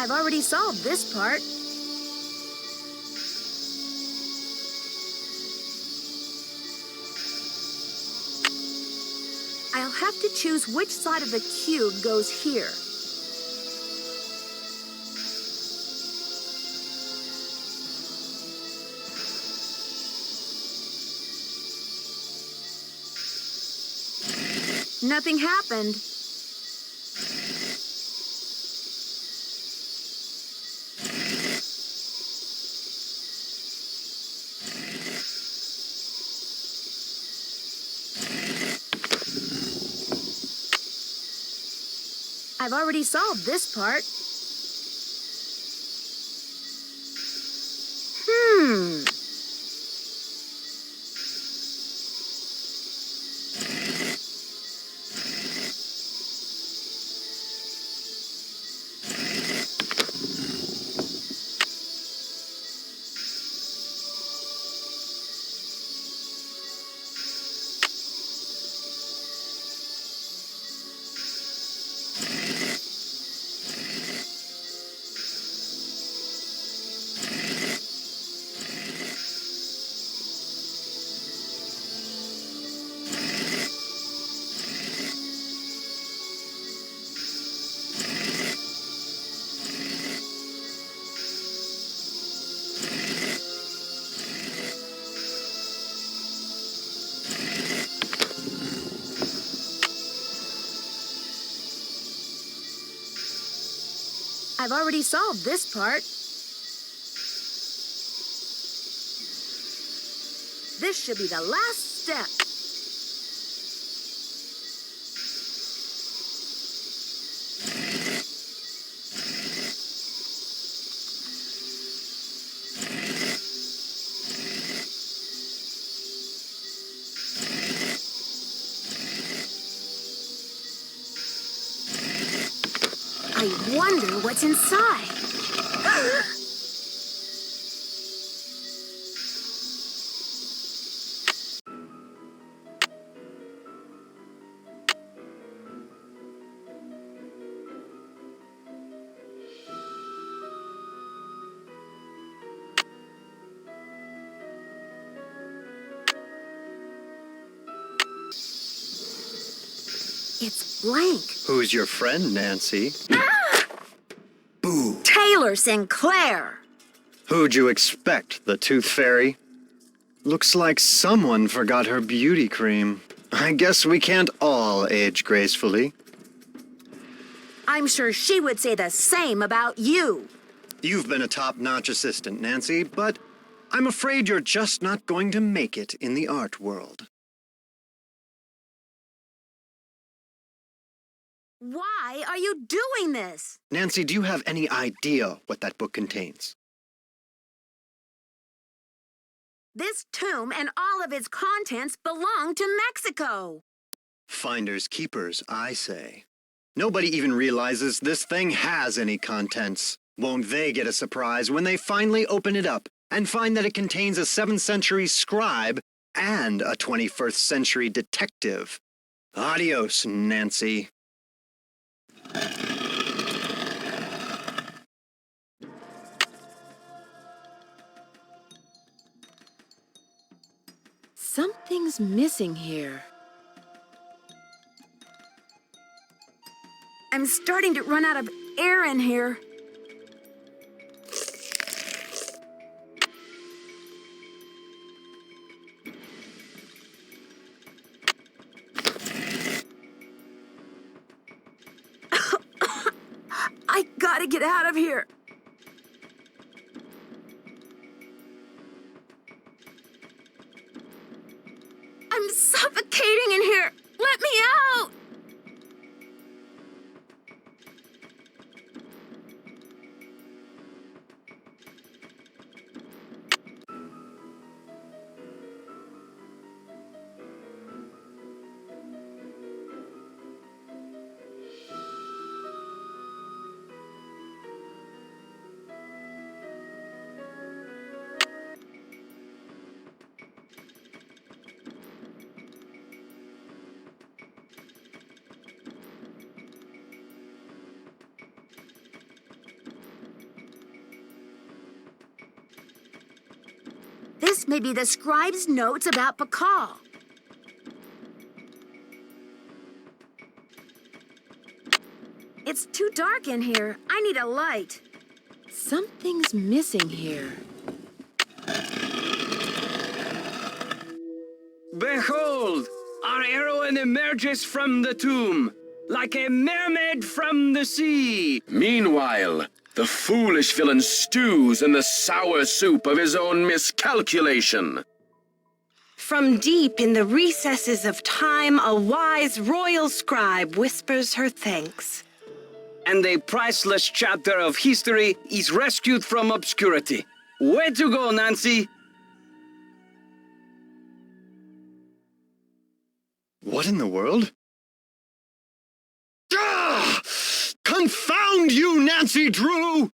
[SPEAKER 1] I've already solved this part. I'll have to choose which side of the cube goes here. Nothing happened. I've already solved this part. I've already solved this part. This should be the last step. I wonder what's inside. It's blank.
[SPEAKER 7] Who's your friend, Nancy?
[SPEAKER 1] Boo. Taylor Sinclair.
[SPEAKER 7] Who'd you expect, the Tooth Fairy? Looks like someone forgot her beauty cream. I guess we can't all age gracefully.
[SPEAKER 1] I'm sure she would say the same about you.
[SPEAKER 7] You've been a top-notch assistant, Nancy, but I'm afraid you're just not going to make it in the art world.
[SPEAKER 1] Why are you doing this?
[SPEAKER 7] Nancy, do you have any idea what that book contains?
[SPEAKER 1] This tomb and all of its contents belong to Mexico.
[SPEAKER 7] Finders keepers, I say. Nobody even realizes this thing has any contents. Won't they get a surprise when they finally open it up and find that it contains a 7th century scribe and a 21st century detective? Adios, Nancy.
[SPEAKER 1] Something's missing here. I'm starting to run out of air in here. I gotta get out of here. I'm suffocating in here. Let me out! This may be the scribe's notes about Pakal. It's too dark in here. I need a light. Something's missing here.
[SPEAKER 6] Behold! Our heroine emerges from the tomb, like a mermaid from the sea.
[SPEAKER 3] Meanwhile, the foolish villain stews in the sour soup of his own miscalculation.
[SPEAKER 2] From deep in the recesses of time, a wise royal scribe whispers her thanks.
[SPEAKER 6] And a priceless chapter of history is rescued from obscurity. Way to go, Nancy!
[SPEAKER 7] What in the world? Ah! Confound you, Nancy Drew!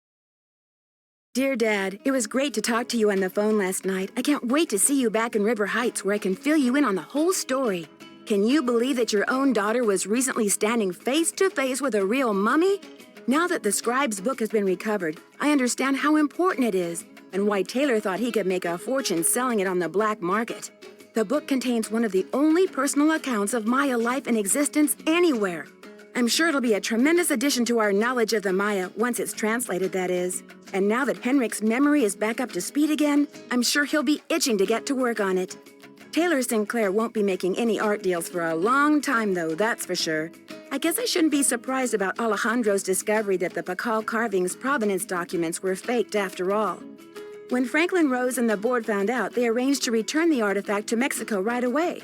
[SPEAKER 1] Dear Dad, it was great to talk to you on the phone last night. I can't wait to see you back in River Heights where I can fill you in on the whole story. Can you believe that your own daughter was recently standing face to face with a real mummy? Now that the scribe's book has been recovered, I understand how important it is and why Taylor thought he could make a fortune selling it on the black market. The book contains one of the only personal accounts of Maya life in existence anywhere. I'm sure it'll be a tremendous addition to our knowledge of the Maya once it's translated, that is. And now that Henrik's memory is back up to speed again, I'm sure he'll be itching to get to work on it. Taylor Sinclair won't be making any art deals for a long time, though, that's for sure. I guess I shouldn't be surprised about Alejandro's discovery that the Pakal carving's provenance documents were faked after all. When Franklin Rose and the board found out, they arranged to return the artifact to Mexico right away.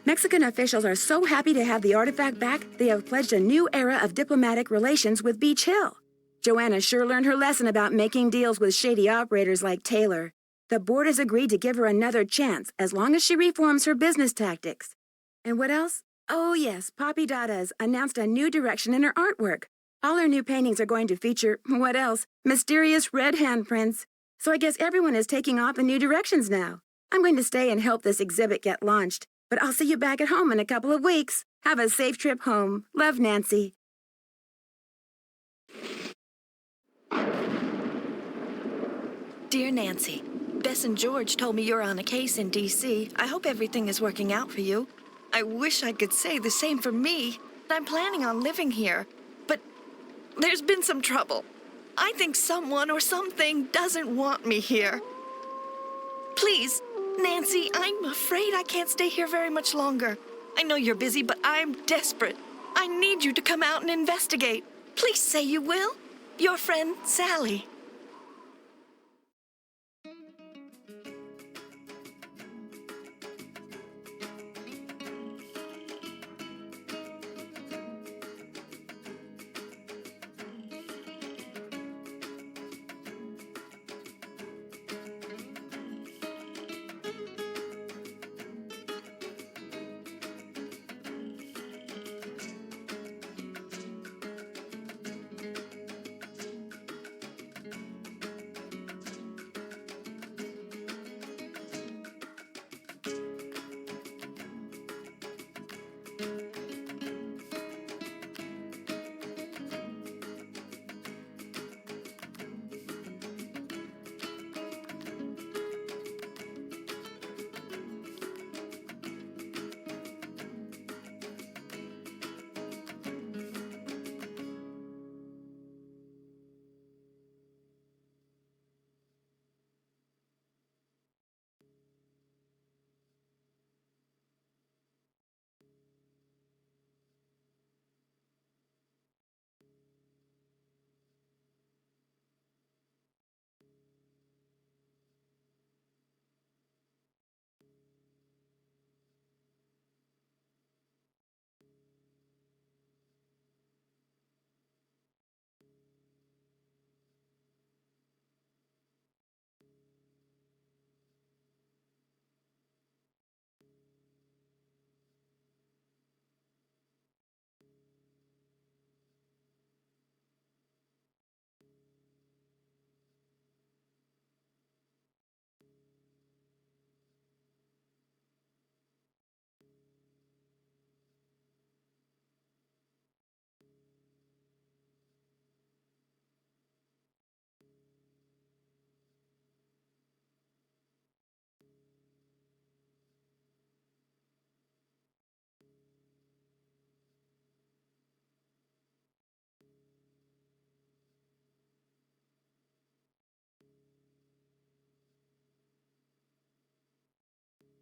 [SPEAKER 1] Mexican officials are so happy to have the artifact back, they have pledged a new era of diplomatic relations with Beach Hill. Joanna sure learned her lesson about making deals with shady operators like Taylor. The board has agreed to give her another chance as long as she reforms her business tactics. And what else? Oh yes, Poppy Dada's announced a new direction in her artwork. All her new paintings are going to feature, what else? Mysterious red handprints. So I guess everyone is taking off in new directions now. I'm going to stay and help this exhibit get launched. But I'll see you back at home in a couple of weeks. Have a safe trip home. Love, Nancy.
[SPEAKER 18] Dear Nancy, Bess and George told me you're on a case in D.C. I hope everything is working out for you. I wish I could say the same for me. I'm planning on living here, but there's been some trouble. I think someone or something doesn't want me here. Please, Nancy, I'm afraid I can't stay here very much longer. I know you're busy, but I'm desperate. I need you to come out and investigate. Please say you will. Your friend, Sally.